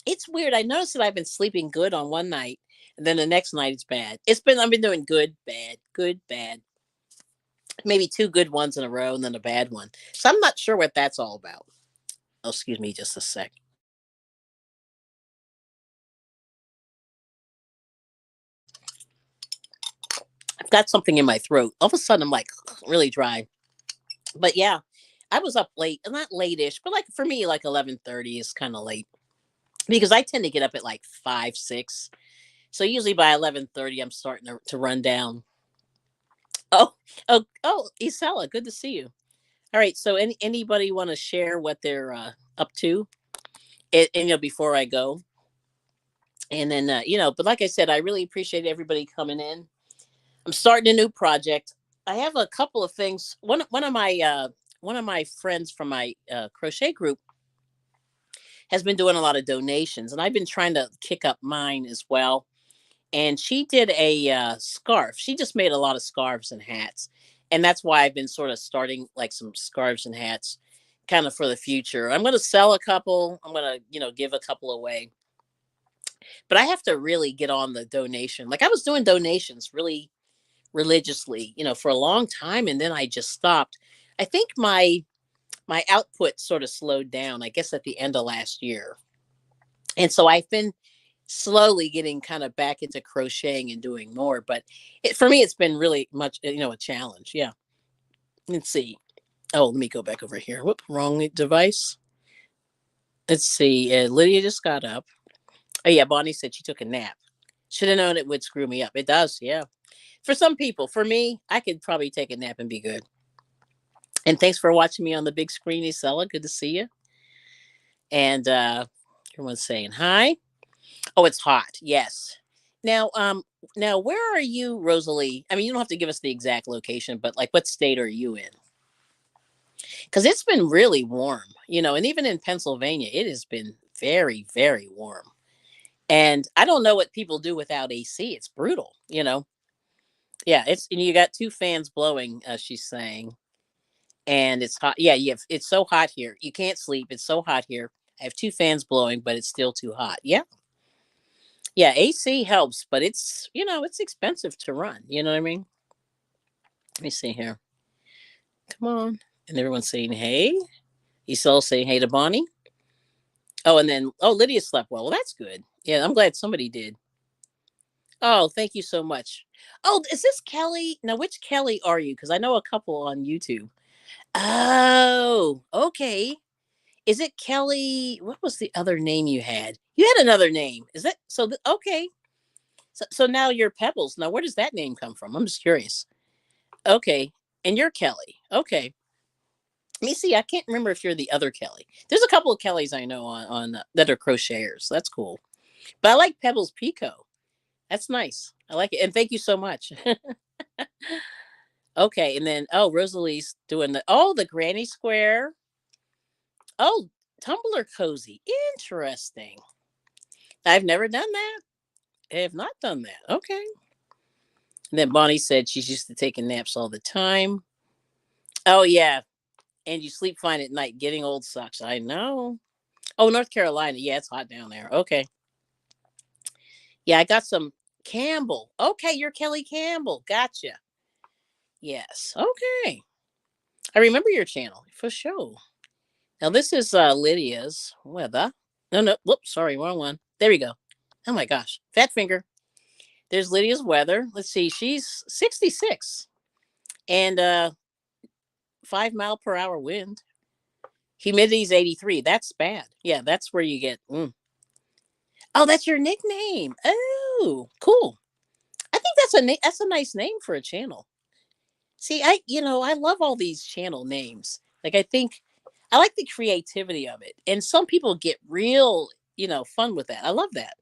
it's weird. I noticed that I've been sleeping good on one night, and then the next night it's bad. I've been doing good, bad, good, bad. Maybe two good ones in a row and then a bad one. So I'm not sure what that's all about. Oh, excuse me just a sec. I've got something in my throat. All of a sudden I'm like really dry. But yeah, I was up late, not late-ish, but like for me, like 11:30 is kind of late because I tend to get up at like 5, 6. So usually by 11:30, I'm starting to run down. Oh, Isella, good to see you. All right, so anybody want to share what they're up to? Before I go, and then but like I said, I really appreciate everybody coming in. I'm starting a new project. I have a couple of things. One of my friends from my crochet group has been doing a lot of donations, and I've been trying to kick up mine as well. And she did a scarf. She just made a lot of scarves and hats, and that's why I've been sort of starting like some scarves and hats, kind of for the future. I'm going to sell a couple. I'm going to give a couple away, but I have to really get on the donation. Like I was doing donations really religiously, for a long time, and then I just stopped. I think my output sort of slowed down. I guess at the end of last year, and so I've been slowly getting kind of back into crocheting and doing more. But for me, it's been really much, a challenge. Yeah. Let's see. Oh, let me go back over here. Whoop, wrong device. Let's see. Lydia just got up. Oh yeah, Bonnie said she took a nap. Should have known it would screw me up. It does. Yeah. For some people, for me, I could probably take a nap and be good. And thanks for watching me on the big screen, Isella. Good to see you. And everyone's saying hi. Oh, it's hot. Yes. Now, now where are you, Rosalie? I mean, you don't have to give us the exact location, but like, what state are you in? Because it's been really warm, and even in Pennsylvania, it has been very, very warm. And I don't know what people do without AC. It's brutal. Yeah, and you got two fans blowing, she's saying, and it's hot. Yeah, it's so hot here. You can't sleep. It's so hot here. I have two fans blowing, but it's still too hot. Yeah. Yeah, AC helps, but it's expensive to run. You know what I mean? Let me see here. Come on. And everyone's saying, hey. He's all saying hey to Bonnie. Oh, and then, Lydia slept well. Well, that's good. Yeah, I'm glad somebody did. Oh, thank you so much. Oh, is this Kelly? Now, which Kelly are you? Because I know a couple on YouTube. Oh, okay. Is it Kelly? What was the other name you had? You had another name. Is that so? Okay. So now you're Pebbles. Now, where does that name come from? I'm just curious. Okay. And you're Kelly. Okay. Let me see. I can't remember if you're the other Kelly. There's a couple of Kellys I know on that are crocheters. That's cool. But I like Pebbles Pico. That's nice. I like it. And thank you so much. Okay. And then, Rosalie's doing the granny square. Oh, Tumblr cozy. Interesting. I've never done that. I have not done that. Okay. And then Bonnie said she's used to taking naps all the time. Oh, yeah. And you sleep fine at night. Getting old sucks. I know. Oh, North Carolina. Yeah, it's hot down there. Okay. Yeah, I got some Campbell. Okay, you're Kelly Campbell. Gotcha. Yes. Okay. I remember your channel for sure. Now this is Lydia's weather. No, no. Whoops, sorry, wrong one. There we go. Oh my gosh. Fat finger. There's Lydia's weather. Let's see. She's 66 and 5 mile per hour wind. Humidity's 83. That's bad. Yeah, that's where you get. Oh, that's your nickname. Oh, cool. I think that's a nice name for a channel. See, I love all these channel names. Like, I think I like the creativity of it. And some people get real, fun with that. I love that.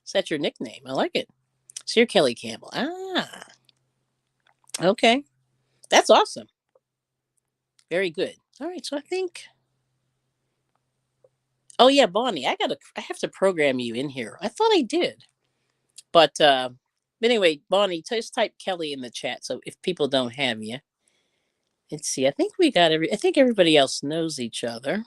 Is that your nickname? I like it. So you're Kelly Campbell. Ah, okay. That's awesome. Very good. All right. So I think, oh yeah, Bonnie, I have to program you in here. I thought I did. But anyway, Bonnie, just type Kelly in the chat. So if people don't have you, let's see. I think everybody else knows each other.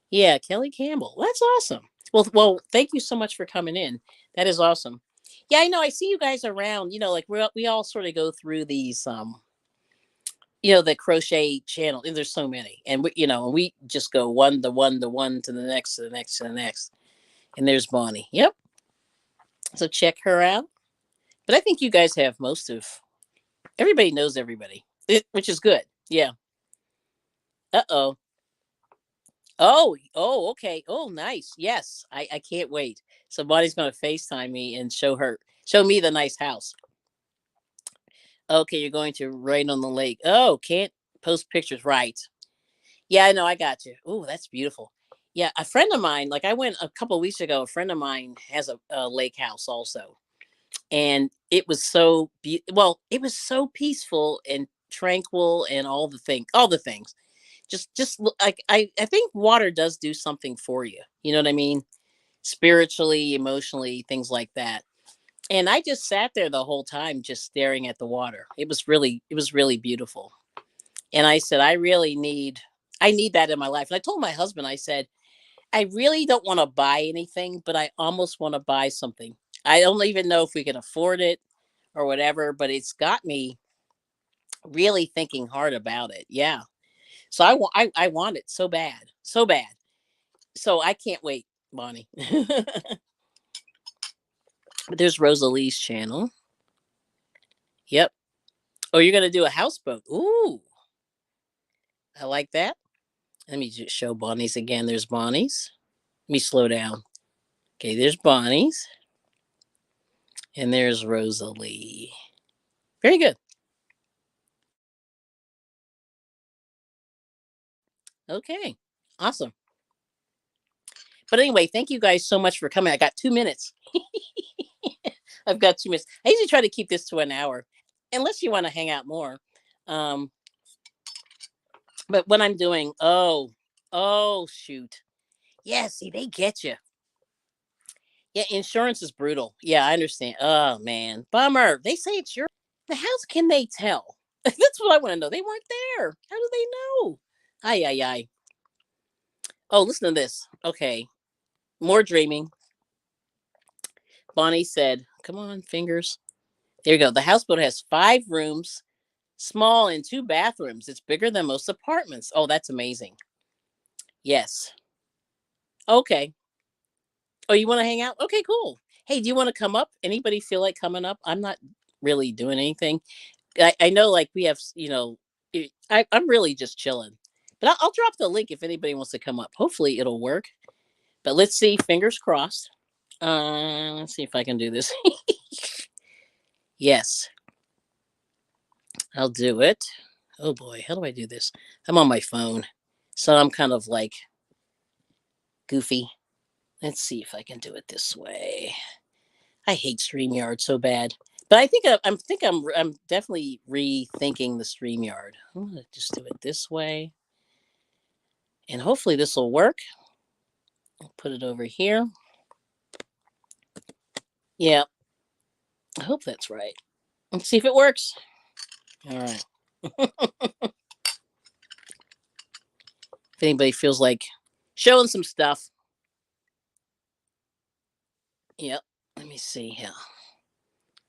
Yeah, Kelly Campbell. That's awesome. Well, thank you so much for coming in. That is awesome. Yeah, I know. I see you guys around. Like we all sort of go through these, the crochet channel. And there's so many, and we just go one to one to one to the next to the next to the next. And there's Bonnie. Yep. So check her out. But I think you guys have most of everybody knows everybody, which is good. Yeah. Uh-oh. Oh, okay. Oh, nice. Yes. I can't wait. So Bonnie's gonna FaceTime me and show me the nice house. Okay, you're going to right on the lake. Oh, can't post pictures. Right. Yeah, I know, I got you. Oh, that's beautiful. Yeah, a friend of mine, like I went a couple of weeks ago, a friend of mine has a lake house also. And it was it was so peaceful and tranquil and all the things. Like I think water does do something for you. You know what I mean? Spiritually, emotionally, things like that. And I just sat there the whole time just staring at the water. It was really beautiful. And I said, I need that in my life. And I told my husband, I said, I really don't want to buy anything, but I almost want to buy something. I don't even know if we can afford it or whatever, but it's got me really thinking hard about it. Yeah. So I want it so bad. So bad. So I can't wait, Bonnie. But there's Rosalie's channel. Yep. Oh, you're gonna do a houseboat. Ooh, I like that. Let me just show Bonnie's again. There's Bonnie's. Let me slow down. Okay, there's Bonnie's. And there's Rosalie. Very good. Okay. Awesome. But anyway, thank you guys so much for coming. I got 2 minutes. I've got 2 minutes. I usually try to keep this to an hour, unless you want to hang out more. Um, but when I'm doing, oh, shoot. Yeah, see, they get you. Yeah, insurance is brutal. Yeah, I understand. Oh, man. Bummer. They say it's your. Now, how can they tell? That's what I want to know. They weren't there. How do they know? Ay, ay, ay. Oh, listen to this. Okay. More dreaming. Bonnie said, come on, fingers. There you go. The houseboat has 5 rooms, small, and 2 bathrooms. It's bigger than most apartments. Oh, that's amazing. Yes. Okay. Oh, you want to hang out? Okay, cool. Hey, do you want to come up? Anybody feel like coming up? I'm not really doing anything. I know, like, we have, I'm really just chilling. But I'll drop the link if anybody wants to come up. Hopefully it'll work. But let's see. Fingers crossed. Let's see if I can do this. Yes, I'll do it. Oh boy, how do I do this? I'm on my phone, so I'm kind of like goofy. Let's see if I can do it this way. I hate StreamYard so bad, but I'm definitely rethinking the StreamYard. I'm gonna just do it this way, and hopefully this will work. I'll put it over here. Yeah, I hope that's right. Let's see if it works. All right. If anybody feels like showing some stuff, yep. Let me see here.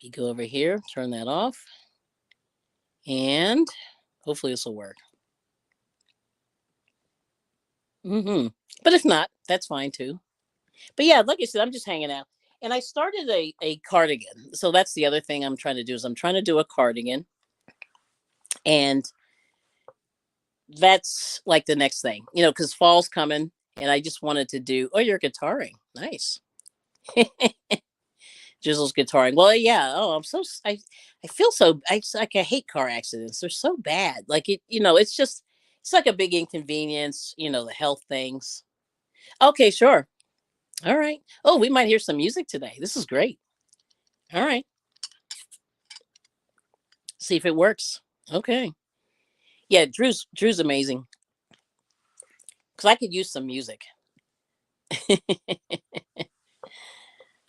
You go over here, turn that off, and hopefully this will work. But if not, that's fine too. But yeah, like I said, I'm just hanging out. And I started a cardigan. So that's the other thing I'm trying to do is I'm trying to do a cardigan. And that's like the next thing, because fall's coming. And I just wanted to do, oh, you're guitaring. Nice. Jizzle's guitaring. Well, yeah. Oh, I feel so. Like I hate car accidents. They're so bad. Like it. It's just. It's like a big inconvenience. The health things. Okay, sure. All right. Oh, we might hear some music today. This is great. All right. See if it works. Okay. Yeah, Drew's amazing. Because I could use some music.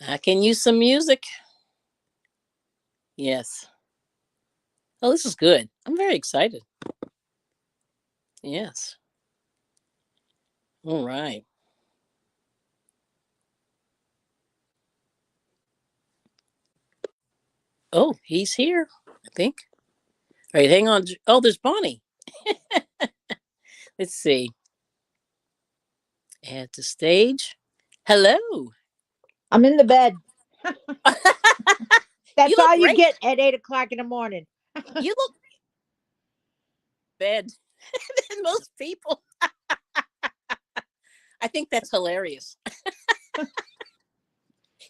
I can use some music. Yes. Oh, this is good. I'm very excited. Yes. All right. Oh, he's here, I think. All right, hang on. Oh, there's Bonnie. Let's see. Add to stage. Hello. I'm in the bed. You That's look all you great. get at 8 o'clock in the morning. You look bad than most people. I think that's hilarious.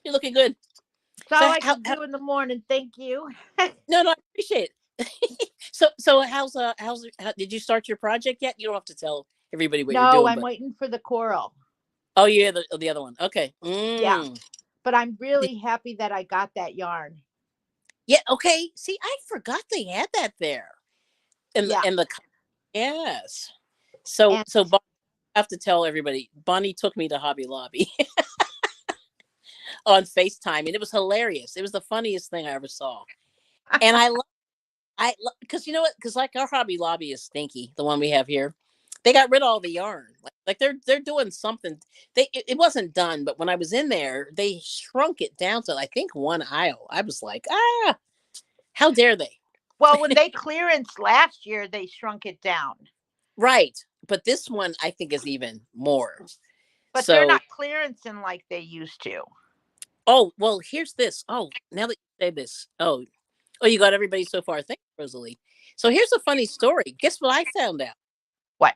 You're looking good. That's So all I can do in the morning. Thank you. no, I appreciate it. So did you start your project yet? You don't have to tell everybody what you're No, doing, I'm but waiting for the coral. oh yeah, the other one. Okay. Yeah, but I'm really happy that I got that yarn. Yeah. Okay. See, I forgot they had that there. Yeah, And the yes. So and so Bonnie, I have to tell everybody. Bonnie took me to Hobby Lobby on FaceTime, and it was hilarious. It was the funniest thing I ever saw, and because you know what? Because like our Hobby Lobby is stinky, the one we have here. They got rid of all the yarn. Like they're doing something. It wasn't done, but when I was in there, they shrunk it down to I think one aisle. I was like, how dare they? well, when they clearance last year, they shrunk it down. Right, but this one I think is even more. But they're So, not clearancing like they used to. oh well, here's this. Oh, now that you say this, oh, you got everybody so far. Thanks, Rosalie. So here's a funny story. Guess what I found out? What?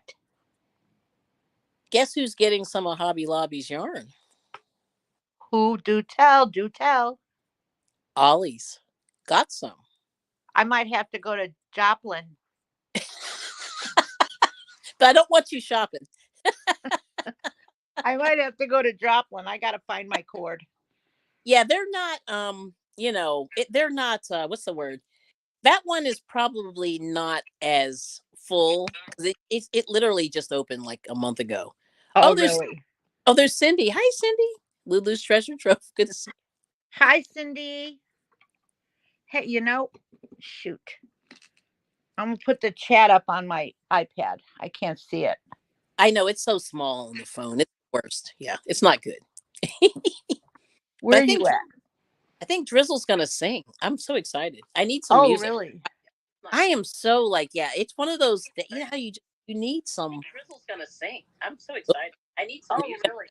Guess who's getting some of Hobby Lobby's yarn? Who? Do tell, do tell. Ollie's got some. I might have to go to Joplin. But I don't want you shopping. I might have to go to Joplin. I got to find my cord. Yeah, they're not. They're not. What's the word? That one is probably not as full because it literally just opened like a month ago. Oh, Oh, there's really? there's Cindy. Hi, Cindy. Lulu's treasure trove. Good to see you. Hi, Cindy. Hey, shoot. I'm going to put the chat up on my iPad. I can't see it. I know it's so small on the phone. It's the worst. Yeah, it's not good. Where But are you at? I think Drizzle's gonna sing. I'm so excited. I need some Oh, music. really? I am so like, yeah, it's one of those that you know how you need some. Drizzle's going to sing. I'm so excited. I need some music. Really?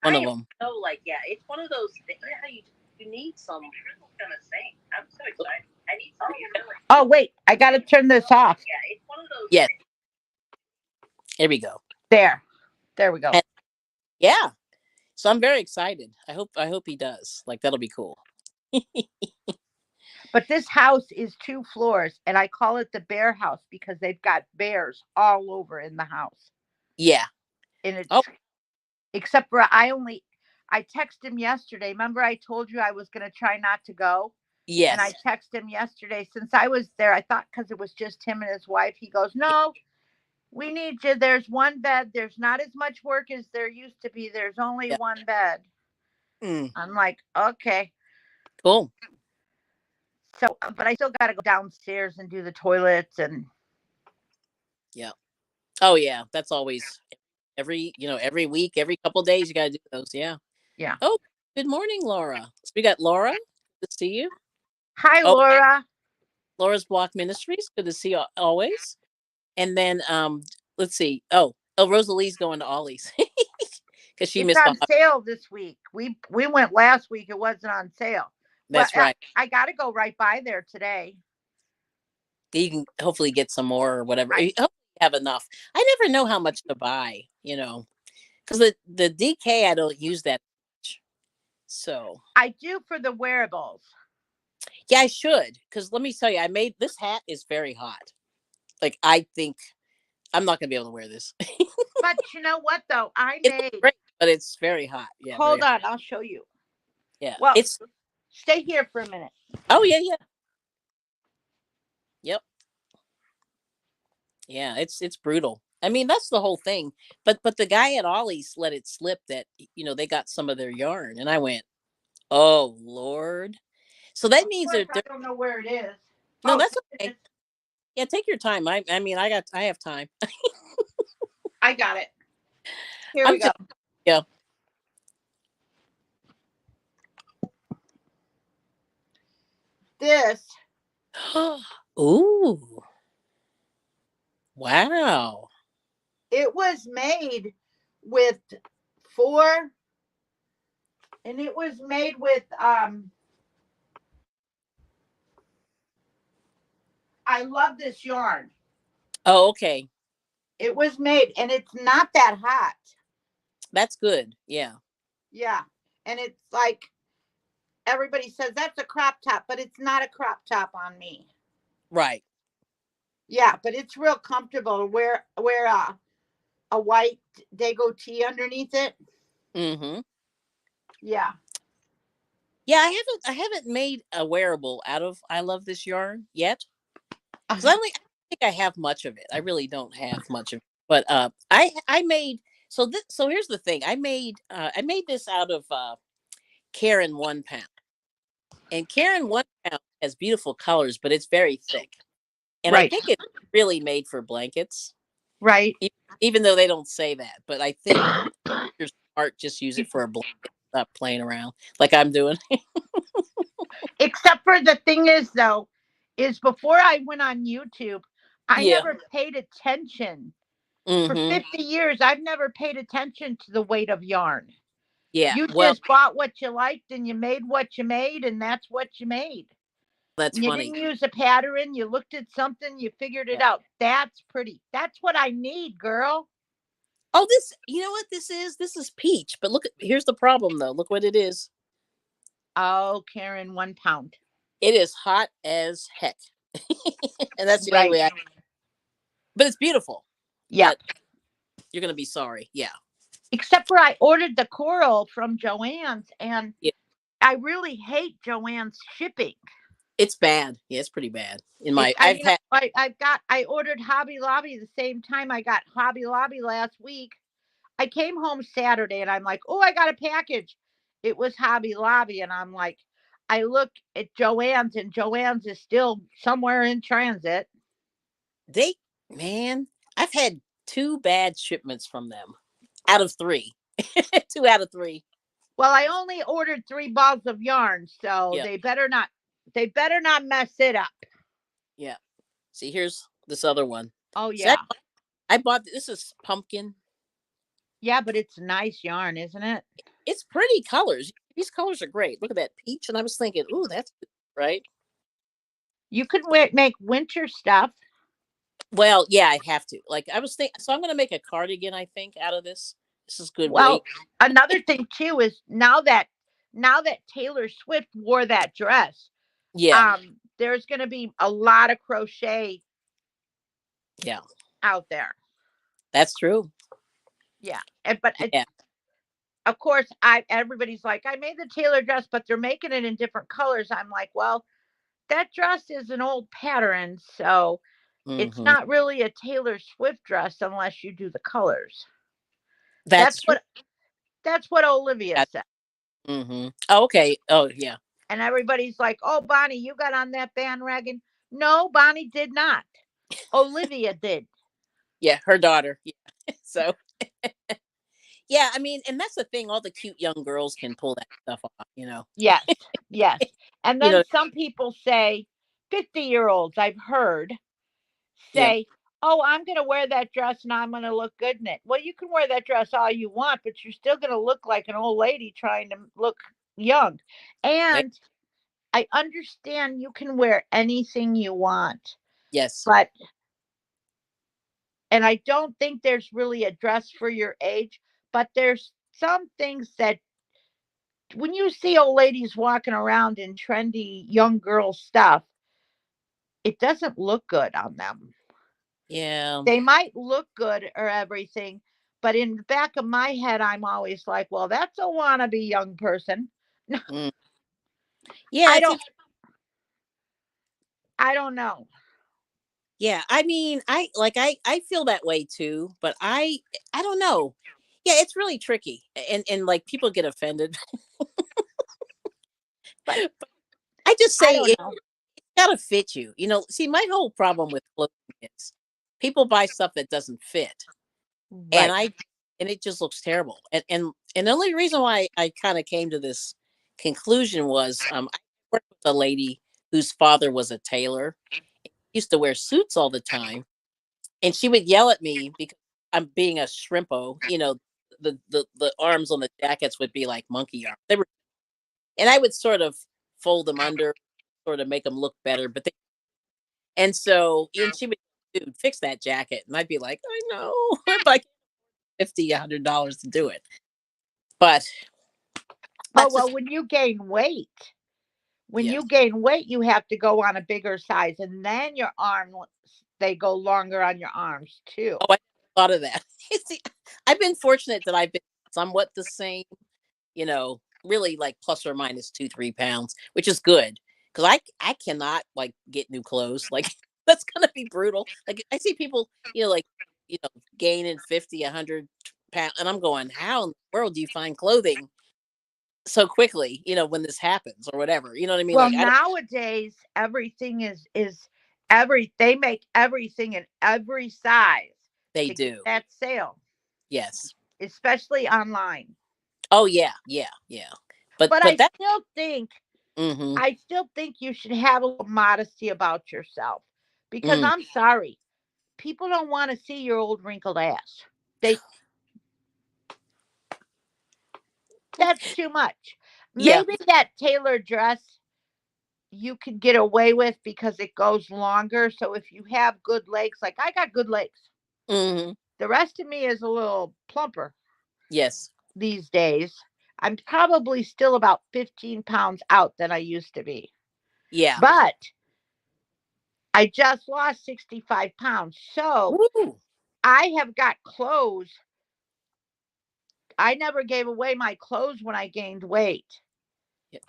One of them. So, yeah, it's one of those things. You know how you need some. Drizzle's going to sing. I'm so excited. I need some music. Oh, wait. I got to turn this off. Yeah, it's one of those. Yes. Here we go. There we go. And, yeah. So I'm very excited. I hope he does. Like that'll be cool. But this house is 2 floors, and I call it the bear house because they've got bears all over in the house. Yeah. And it's except for I texted him yesterday. Remember I told you I was going to try not to go? Yes. And I texted him yesterday since I was there. I thought because it was just him and his wife. He goes, no, we need you. There's one bed. There's not as much work as there used to be. There's only one bed. I'm like, okay. Cool. So, but I still got to go downstairs and do the toilets and. Yeah. Oh yeah. That's always every week, every couple of days you got to do those. Yeah. Yeah. Oh, good morning, Laura. So we got Laura. Good to see you. Hi, Laura. Laura's Block Ministries. Good to see you always. And then let's see. Oh, Rosalie's going to Ollie's because she missed on sale this week. We went last week. It wasn't on sale. That's right. I got to go right by there today. You can hopefully get some more or whatever. I hope you have enough. I never know how much to buy, because the DK I don't use that much. So I do for the wearables. yeah, I should, because let me tell you, I made this hat is very hot. Like I think I'm not gonna be able to wear this. But you know what though? I It looks made. great, but it's very hot. Yeah, very Hold hot. on, I'll show you. Yeah, Well, it's. stay here for a minute. Oh yeah, yeah, yep, yeah. It's brutal. I mean, that's the whole thing. But the guy at Ollie's let it slip that they got some of their yarn, and I went, oh Lord. So that Of means course, I they're don't know where it is. no, Oh, that's okay. Yeah, take your time. I mean, I have time. I got it. Here we I'm go. just yeah. This, Ooh, wow. it was made with four, and it was made with, I love this yarn. Oh, okay. It was made, and it's not that hot. That's good. Yeah. Yeah. And it's like, everybody says that's a crop top, but it's not a crop top on me. Right. Yeah, but it's real comfortable to wear a white Dago tee underneath it. Mm-hmm. Yeah. Yeah, I haven't made a wearable out of I love this yarn yet. Because I Uh-huh. don't think I have much of it. I really don't have much of it. But I made so here's the thing. I made this out of Karen 1 pound. And Karen 1 pound has beautiful colors, but it's very thick. And I Right. think it's really made for blankets, Right. e- even though they don't say that. But I think you're smart, just use it for a blanket. Stop playing around like I'm doing. Except for the thing is though, is before I went on YouTube, I Yeah. never paid attention. For Mm-hmm. 50 years, I've never paid attention to the weight of yarn. Yeah. You Well, just bought what you liked and you made what you made, and that's what you made. that's You funny. didn't use a pattern, you looked at something, you figured it Yeah. out. That's pretty. That's what I need, girl. Oh, this. You know what this is? This is peach. But look, here's the problem though. Look what it is. Oh, Karen, 1 pound. It is hot as heck, and that's the only Right. way. But it's beautiful. Yeah. But you're gonna be sorry. Yeah. Except for I ordered the coral from Joann's, and Yeah. I really hate Joann's shipping. It's bad. Yeah, it's pretty bad. In It's, my, I I've mean, had. I ordered Hobby Lobby the same time I got Hobby Lobby last week. I came home Saturday and I'm like, oh, I got a package. It was Hobby Lobby. And I'm like, I look at Joann's, and Joann's is still somewhere in transit. They man, I've had 2 bad shipments from them out of 3. 2 out of 3. Well, I only ordered 3 balls of yarn, so Yeah. they better not mess it up. Yeah. See, here's this other one. Oh See, yeah. I bought this is pumpkin. Yeah, but it's nice yarn, isn't it? It's pretty colors. These colors are great. Look at that peach. And I was thinking, ooh, that's good, right. You could make winter stuff. Well, yeah, I have to. Like I was thinking, so I'm going to make a cardigan. I think out of this. This is good weight. Well, another thing too is now that Taylor Swift wore that dress, Yeah, there's going to be a lot of crochet yeah, out there. that's true. Yeah, but Yeah, of course, I everybody's like, I made the Taylor dress, but they're making it in different colors. I'm like, well, that dress is an old pattern, so it's hmm, not really a Taylor Swift dress unless you do the colors. That's that's true. what Olivia said. Mm-hmm. Oh, okay. Oh, yeah, And everybody's like, "Oh, Bonnie, you got on that bandwagon." No, Bonnie did not. Olivia did. yeah. Her daughter. Yeah. So yeah, I mean, and that's the thing. All the cute young girls can pull that stuff off. Yes, yes. And You then know. some people say, 50-year-olds, I've heard, Yeah. say, "Oh, I'm going to wear that dress and I'm going to look good in it." Well, you can wear that dress all you want, but you're still going to look like an old lady trying to look young. Eh, And I understand you can wear anything you want, yes. but and I don't think there's really a dress for your age, but there's some things that when you see old ladies walking around in trendy young girl stuff, it doesn't look good on them. Yeah. They might look good or everything, but in the back of my head, I'm always like, well, that's a wannabe young person. Mm. Yeah, I it's don't, interesting. I don't know. Yeah, I mean, I feel that way too, but I don't know. Yeah, it's really tricky, and like people get offended. But I just I say don't it know. gotta fit you. See, my whole problem with clothing is people buy stuff that doesn't fit, and Right. I and it just looks terrible. And the only reason why I kind of came to this conclusion was I worked with a lady whose father was a tailor. He used to wear suits all the time, and she would yell at me because I'm being a shrimpo. The arms on the jackets would be like monkey arms. They were, and I would sort of fold them under, sort of make them look better. And so, and she would, dude, fix that jacket, and I'd be like, I know, but I can't $50, $100 to do it. But Oh, that's well, just, when yeah. you gain weight, you have to go on a bigger size, and then your arm, they go longer on your arms too. Oh, I never thought of that. You see, I've been fortunate that I've been somewhat the same, really like plus or minus 2, 3 pounds, which is good because I cannot like get new clothes. Like that's gonna be brutal. Like I see people, like gaining 50, 100 pounds, and I'm going, how in the world do you find clothing so quickly? When this happens or whatever. You know what I mean? Well, Like I don't. nowadays everything is every they make everything in every size They to get do. that sale, Yes. especially online. Oh yeah, yeah, yeah. But But but that. Hmm. I still think you should have a little modesty about yourself, because Mm, I'm sorry, people don't want to see your old wrinkled ass. They That's too much. yeah. Maybe that tailored dress you could get away with because it goes longer. So if you have good legs, like I got good legs, Hmm. the rest of me is a little plumper Yes. these days. I'm probably still about 15 pounds out than I used to be. Yeah. But I just lost 65 pounds. So Woo. I have got clothes. I never gave away my clothes when I gained weight. Yeah.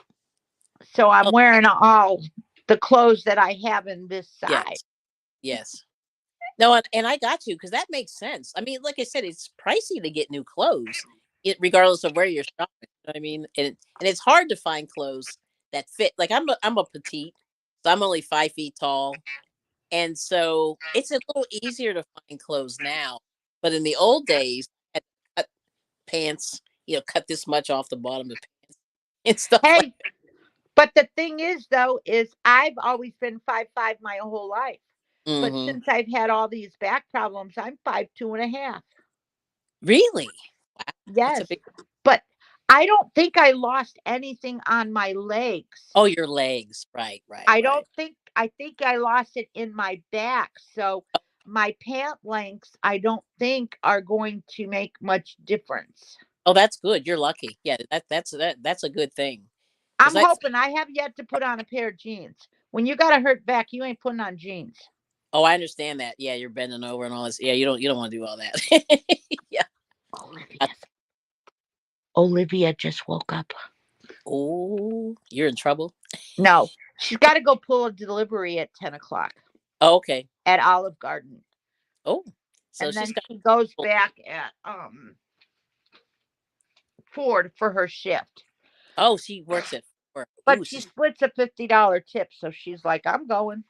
So I'm Oh, wearing all the clothes that I have in this yes. size. Yes. No, and I got you because that makes sense. I mean, like I said, it's pricey to get new clothes, regardless of where you're shopping. You know what I mean? And it's hard to find clothes that fit. Like I'm a petite, so I'm only 5 feet tall, and so it's a little easier to find clothes now. But in the old days, I had to cut pants, cut this much off the bottom of pants and stuff like Hey, but the thing is, though, is I've always been 5'5" my whole life. that. But Hmm. since I've had all these back problems, I'm 5'2.5". Really? Wow, that's a Yes, big. but I don't think I lost anything on my legs. Oh, your legs. Right, right, right. I think I lost it in my back. So my pant lengths, I don't think are going to make much difference. Oh, that's good. You're lucky. Yeah, that's a good thing. Because I'm that's. hoping. I have yet to put on a pair of jeans. When you got a hurt back, you ain't putting on jeans. Oh, I understand that. Yeah, you're bending over and all this. Yeah, you don't want to do all that. Yeah. Uh, Olivia, Olivia just woke up. oh, you're in trouble. No, she's got to go pull a delivery at 10 o'clock Oh, okay. at Olive Garden, Oh, so and she's then got. she goes back at 4 for her shift. Oh, she works at 4. But Ooh, so she she, splits a $50 tip, so she's like, "I'm going,"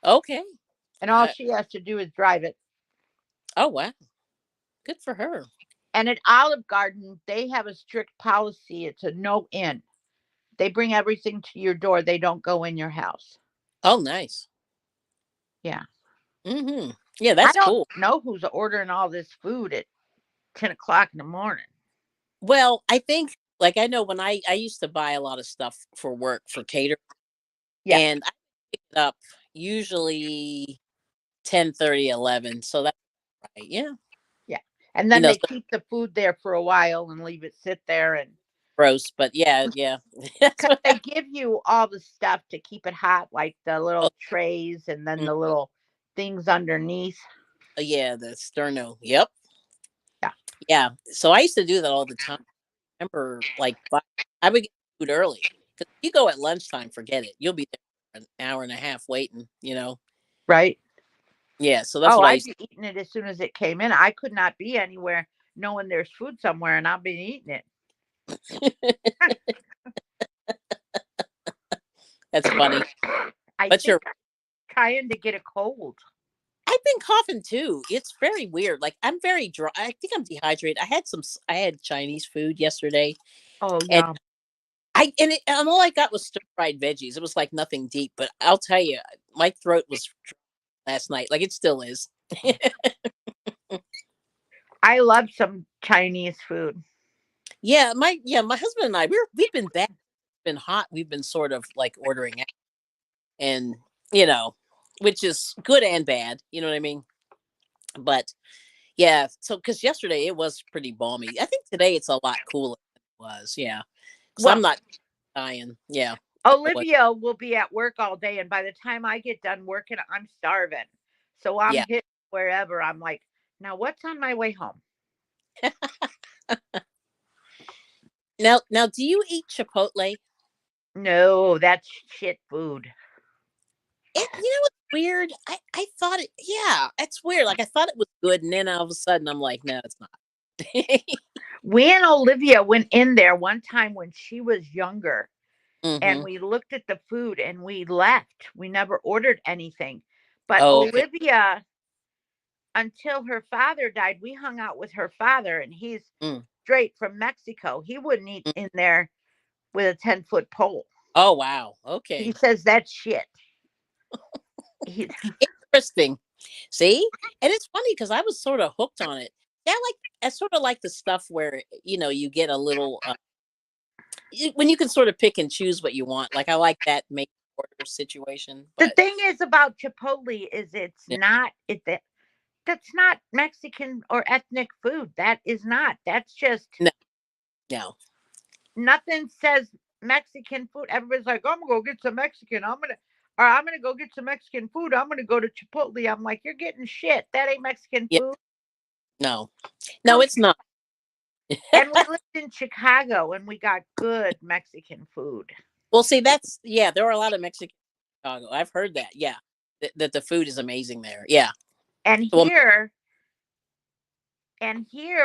okay. and all Uh, she has to do is drive it. oh wow, good for her. And at Olive Garden, they have a strict policy. It's a no in. They bring everything to your door. They don't go in your house. Oh, nice. Yeah. Mm-hmm. Yeah, I that's don't cool. know who's ordering all this food at 10 o'clock in the morning. Well, I think like I know when I used to buy a lot of stuff for work for cater, Yeah. and I pick it up usually 10:30, 11. So that's right. Yeah. Yeah. And then they So keep the food there for a while and leave it sit there. And gross, but yeah, yeah. That's Because what they give you all the stuff to keep it hot, like the little trays and then mm, the little things underneath. yeah, the sterno. Yep. Yeah. Yeah. So I used to do that all the time. Remember, like, I would get food early because you go at lunchtime, forget it. You'll be there for an hour and a half waiting, you know? Right. Yeah. So that's Oh, what I I'd used be eating it as soon as it came in. I could not be anywhere knowing there's food somewhere and I've been eating it. to. That's funny. I But think you're, I'm trying to get a cold. I've been coughing too. It's very weird. Like, I'm very dry. I think I'm dehydrated. I had Chinese food yesterday Oh, and yeah. and all I got was stir fried veggies. It was like nothing deep, but I'll tell you, my throat was dry last night. Like, it still is. I love some Chinese food. My husband and I we've been back. It's been hot. We've been sort of like ordering out and you know, which is good and bad. You know what I mean? But yeah, so because yesterday it was pretty balmy. I think today it's a lot cooler than it was. Yeah, because I'm Well, not dying. Yeah, I was. Olivia will be at work all day, and by the time I get done working, I'm starving. So I'm Yeah. hit wherever. I'm like, now what's on my way home? Now, do you eat Chipotle? No, that's shit food. It's weird. I thought it. Yeah, it's weird. Like, I thought it was good, and then all of a sudden I'm like, no, it's not. We and Olivia went in there one time when she was younger, and hmm we looked at the food and we left. We never ordered anything. But Oh, okay. Olivia, until her father died, we hung out with her father, and he's Mm. straight from Mexico. He wouldn't eat in there with a 10-foot pole. Oh, wow. He Okay. says that's shit. He, Interesting. See? And it's funny because I was sort of hooked on it. Yeah, I sort of like the stuff where, you get a little when you can sort of pick and choose what you want. Like, I like that make order situation, the but thing is about Chipotle is it's yeah. not that's not Mexican or ethnic food. That is not. That's just No, no. nothing says Mexican food. Everybody's like, I'm gonna go get some Mexican. I'm gonna go get some Mexican food. I'm gonna go to Chipotle. I'm like, you're getting shit. That ain't Mexican Yeah, food. no. No, Come. it's not. And we lived in Chicago and we got good Mexican food. Well, see, there are a lot of Mexican in Chicago. I've heard that. Yeah. That the food is amazing there. Yeah. And Well, here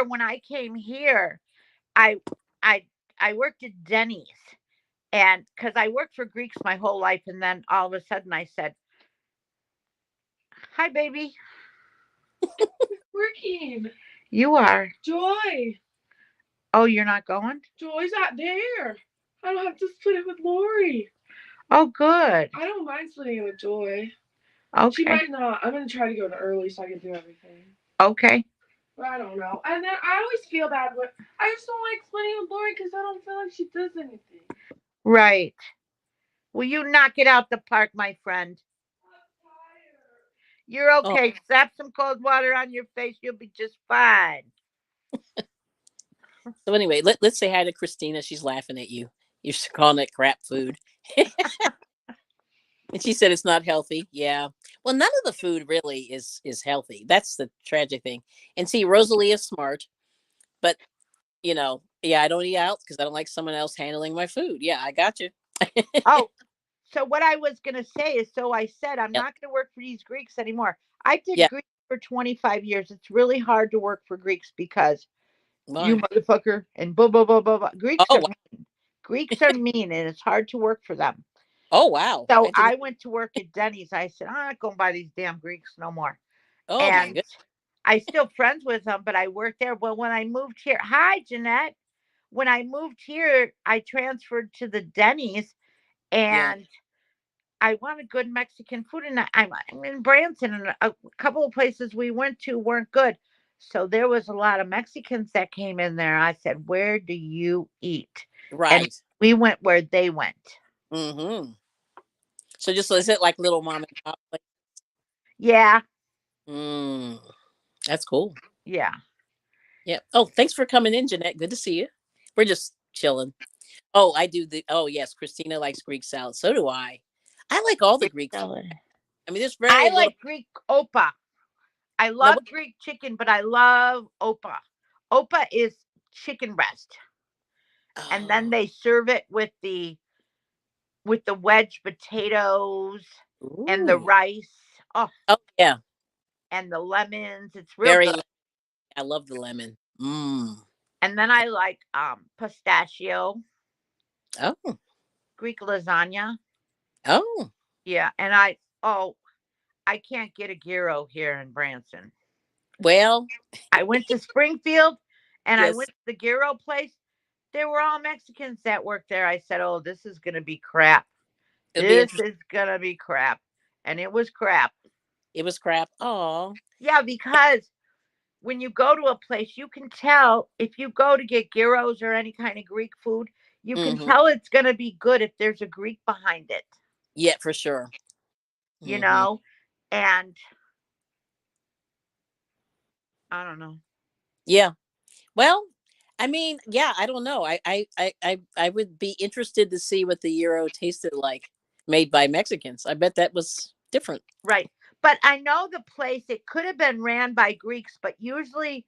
when I came here, I I I worked at Denny's, and because I worked for Greeks my whole life, and then all of a sudden I said, "Hi, baby." Working. You are. Joy. Oh, you're not going? Joy's not there. I don't have to split it with Lori. Oh, good. I don't mind splitting it with Joy. She Okay. might not. I'm gonna try to go to early so I can do everything. Okay. But I don't know. And then I always feel bad when I just don't like splitting with Lori because I don't feel like she does anything. Right. Will you knock it out the park, my friend? You're oh, okay. Slap some cold water on your face. You'll be just fine. so anyway, let's say hi to Christina. She's laughing at you. You're calling it crap food. And she said it's not healthy. Yeah. Well, none of the food really is healthy. That's the tragic thing. And see, Rosalie is smart, but yeah, I don't eat out because I don't like someone else handling my food. Yeah, I got you. Oh, so what I was going to say is so I said, I'm Yep. not going to work for these Greeks anymore. I did Yeah. Greeks for 25 years. It's really hard to work for Greeks because you Why? motherfucker and blah, blah, blah, blah, blah. Oh, wow. Greeks are mean and it's hard to work for them. Oh, wow. So I didn't. I went to work at Denny's. I said, I'm not going by these damn Greeks no more. Oh my And goodness. I still friends with them, but I worked there. Well, when I moved here, hi, Jeanette. When I moved here, I transferred to the Denny's Yeah. and I wanted good Mexican food. And I'm in Branson, and a couple of places we went to weren't good. So there was a lot of Mexicans that came in there. I said, where do you eat? And Right. we went where they went. Mm-hmm. So just is it like little mom and pop? Yeah. Mm, that's cool. Yeah. Yeah. Oh, thanks for coming in, Jeanette. Good to see you. We're just chilling. Oh, I do oh yes, Christina likes Greek salad. So do I. I like all the Greek food. Salad. I mean, there's I very little. like Greek opa. I Now, love Greek chicken, but I love opa. Opa is chicken breast, and then oh, they serve it with the wedge potatoes and the ooh. rice. Oh, Oh yeah, and the lemons. It's real very. good. I love the lemon. Mm. And then I like pistachio, Oh, Greek lasagna. oh. Yeah, and I can't get a gyro here in Branson. Well, I went to Springfield and I yes. went to the gyro place. They were all Mexicans that worked there. I said, "Oh, this is gonna be crap. It'll be This interesting. is gonna be crap," and it was crap. It was crap. Oh. Yeah, because when you go to a place, you can tell if you go to get gyros or any kind of Greek food, you can Mm-hmm. tell it's gonna be good if there's a Greek behind it. Yeah, for sure. You Mm-hmm. know, and I don't know. Yeah. Well, I mean, yeah, I don't know. I would be interested to see what the Euro tasted like made by Mexicans. I bet that was different. Right. But I know the place, it could have been ran by Greeks, but usually,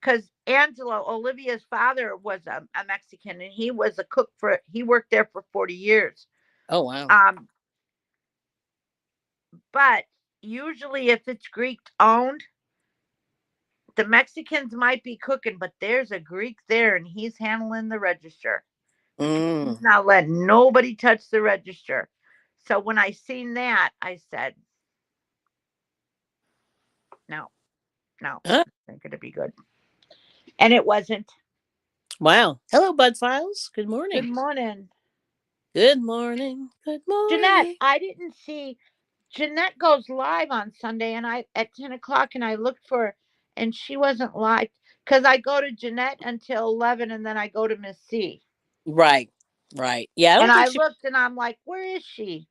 because Angelo, Olivia's father, was a Mexican and he was a cook he worked there for 40 years. Oh wow. Um, but usually, if it's Greek owned, the Mexicans might be cooking, but there's a Greek there and he's handling the register. He's Mm. not letting nobody touch the register. So when I seen that, I said, no, no, Huh? I think it'd be good. And it wasn't. Wow. Hello, Bud Files. Good Good morning. morning. Good morning. Good Jeanette, morning. I didn't see Jeanette goes live on Sunday and I at 10 o'clock and I looked for her and she wasn't live because I go to Jeanette until 11 and then I go to Miss C. Right. Right. Yeah, I And don't think I she. looked and I'm like, where is she?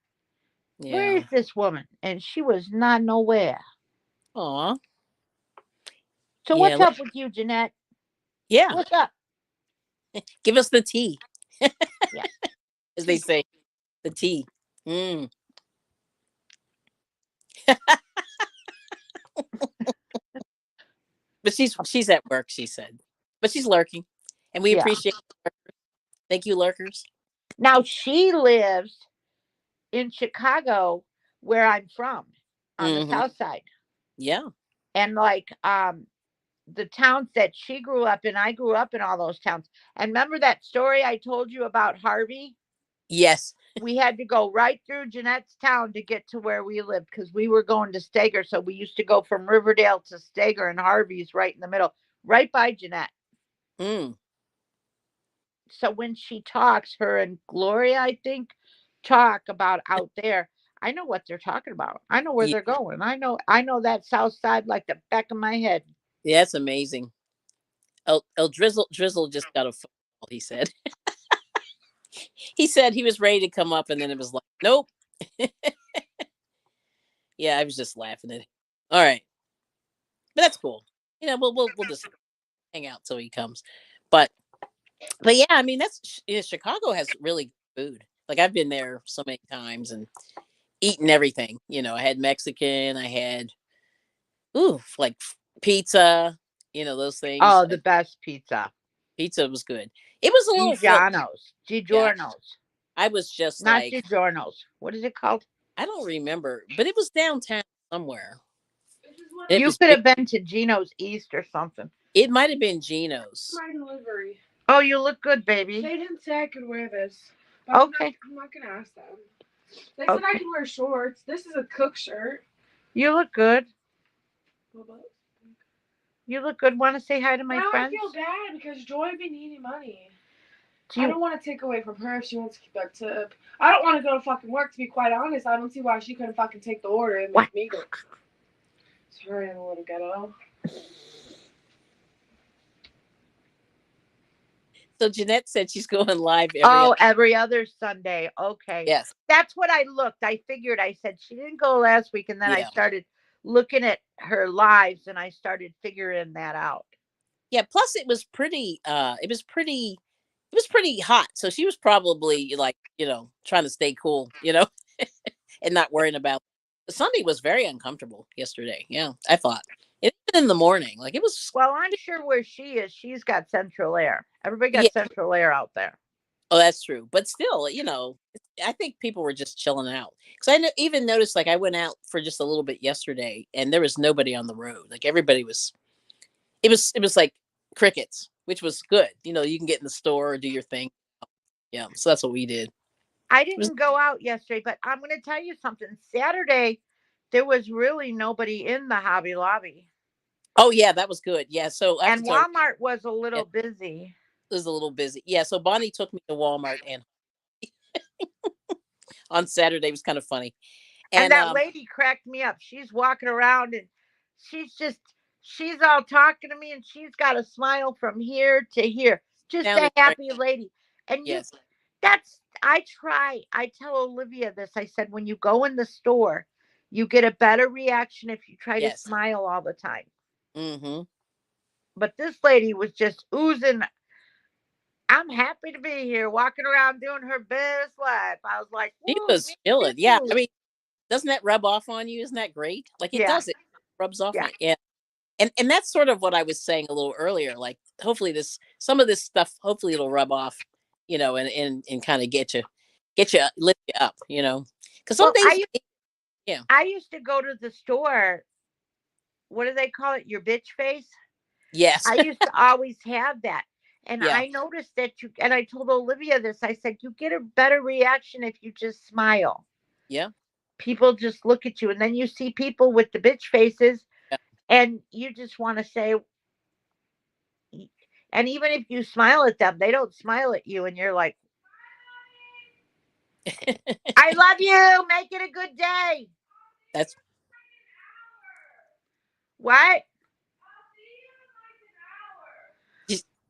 Where Yeah. is this woman? And she was not nowhere. Aw. So Yeah. what's up with you, Jeanette? Yeah. What's up? Give us the tea, Yeah. as they say. The tea. Mm. But she's at work, she said. But she's lurking. And we Yeah. appreciate it. Thank you, lurkers. Now she lives in Chicago where I'm from on the Mm-hmm. south side. Yeah. And like the towns that she grew up in, I grew up in all those towns. And remember that story I told you about Harvey? Yes. We had to go right through Jeanette's town to get to where we lived because we were going to Steger. So we used to go from Riverdale to Steger, and Harvey's right in the middle, right by Jeanette. Mm. So when she talks, her and Gloria, I think, talk about out there. I know what they're talking about. I know where Yeah. they're going. I know that south side like the back of my head. Yeah, that's amazing. El Drizzle just got a phone call, he said. He said he was ready to come up and then it was like, nope. Yeah, I was just laughing at it. All right. But that's cool. You know, we'll just hang out till he comes. But yeah, I mean Chicago has really good food. Like I've been there so many times and eaten everything. You know, I had Mexican, I had like pizza, those things. Oh, the best pizza. Pizza was good. It was a little filthy. Gigiano's. Yeah. Gigiorno's. I was just Not like, Gigiorno's. What is it called? I don't remember, but it was downtown somewhere. This is what It You was could big. have been to Gino's East or something. It might have been Gino's. my delivery. Oh, you look good, baby. They didn't say I could wear this. But Okay. I'm not gonna ask them. They said I Okay. could wear shorts. This is a cook shirt. You look good. Well, but You look good. Want to say hi to my now friends? I feel bad because Joy be needing money. Do I you, don't want to take away from her if she wants to keep that tip. I don't want to go to fucking work, to be quite honest. I don't see why she couldn't fucking take the order and What? make me go. Sorry, I'm a little ghetto. So Jeanette said she's going live every other Sunday. Okay. Yes. That's what I looked. I figured, I said she didn't go last week. And then I Yeah. started looking at her lives and I started figuring that out. Yeah. Plus it was pretty it was pretty hot, so she was probably like, trying to stay cool, and not worrying about. Sunday was very uncomfortable yesterday. Yeah, I thought. Even in the morning, like it was. Well, I'm sure where she is, she's got central air. Everybody Yeah. got central air out there. Oh, that's true. But still, I think people were just chilling out. Because even noticed, like, I went out for just a little bit yesterday, and there was nobody on the road. Like everybody was. It was like crickets, which was good. You can get in the store or do your thing. Yeah, so that's what we did. I It was. didn't go out yesterday, but I'm going to tell you something. Saturday, there was really nobody in the Hobby Lobby. Oh yeah, that was good. Yeah, so I have to And tell you, Walmart was a yeah, little busy. it was a little busy. Yeah, so Bonnie took me to Walmart and on Saturday. It was kind of funny. And And that lady cracked me up. She's walking around and she's just, she's all talking to me and she's got a smile from here to here. Just a sounded right. happy lady. And Yes. I tell Olivia this. I said, when you go in the store, you get a better reaction if you try to Yes. smile all the time. Mm-hmm. But this lady was just oozing. I'm happy to be here, walking around doing her best life. I was like, She woo, was me chilling. Yeah. too. I mean, doesn't that rub off on you? Isn't that great? Like it Yeah, does. It rubs off yeah, on you. Yeah. And that's sort of what I was saying a little earlier. Like hopefully some of this stuff, hopefully it'll rub off, and kind of get you lift you up, because some well, days, yeah. I used to go to the store. What do they call it? Your bitch face. Yes. I used to always have that. And Yeah. I noticed that and I told Olivia this. I said, you get a better reaction if you just smile. Yeah. People just look at you, and then you see people with the bitch faces, Yeah. and you just want to say, and even if you smile at them, they don't smile at you, and you're like, I love you. Make it a good day. That's What?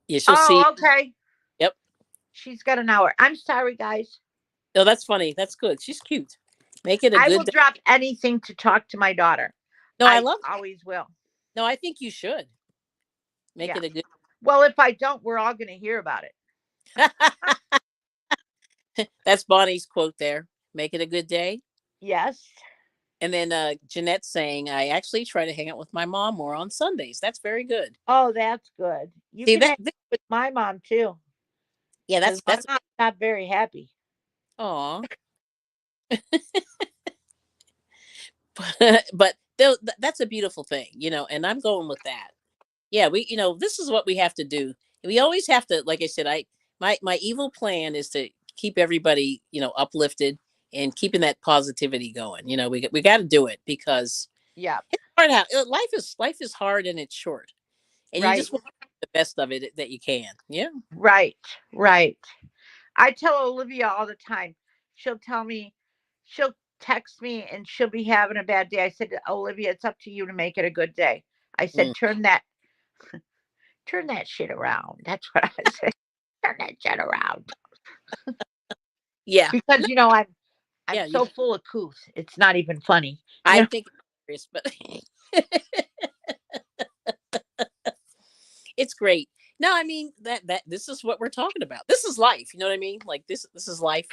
yeah. She'll see. Oh, okay. Yep. She's got an hour. I'm sorry, guys. No, that's funny. That's good. She's cute. Make it a I will good day. drop anything to talk to my daughter. No, I I love. always will. No, I think you should make Yeah. it a good. Well, if I don't, we're all going to hear about it. That's Bonnie's quote there. Make it a good day. Yes. And then Jeanette saying, I actually try to hang out with my mom more on Sundays. That's very good. Oh, that's good. You See can hang that? with my mom too, Yeah, because my mom's not very happy. aw. But that's a beautiful thing, and I'm going with that. Yeah, this is what we have to do. We always have to, like I said, my evil plan is to keep everybody, uplifted and keeping that positivity going. We got to do it because Yeah. it's hard out. Life is hard and it's short, and you Right. just want the best of it that you can. Yeah. Right. Right. I tell Olivia all the time. She'll tell me, she'll text me and she'll be having a bad day. I said, Olivia, it's up to you to make it a good day. I said, Mm. turn that shit around. That's what I said. Turn that shit around. Yeah. Because I'm Yeah. so full of couth. It's not even funny. I think it's hilarious, but it's great. No, I mean that this is what we're talking about. This is life. You know what I mean? Like this is life.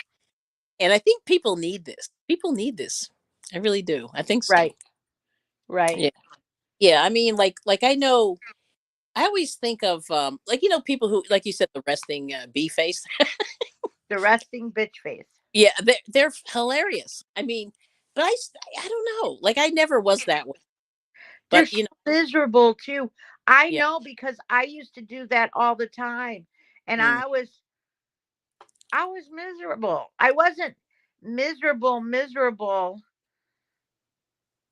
And I think people need this. People need this. I really do. I think so. Right. Right. Yeah. Yeah. I mean, like I know. I always think of like people who, like you said, the resting bee face. The resting bitch face. Yeah, they're hilarious. I mean, but I don't know. Like I never was that way. They're But so miserable too. I yeah. know because I used to do that all the time. And Mm, I was miserable. I wasn't miserable,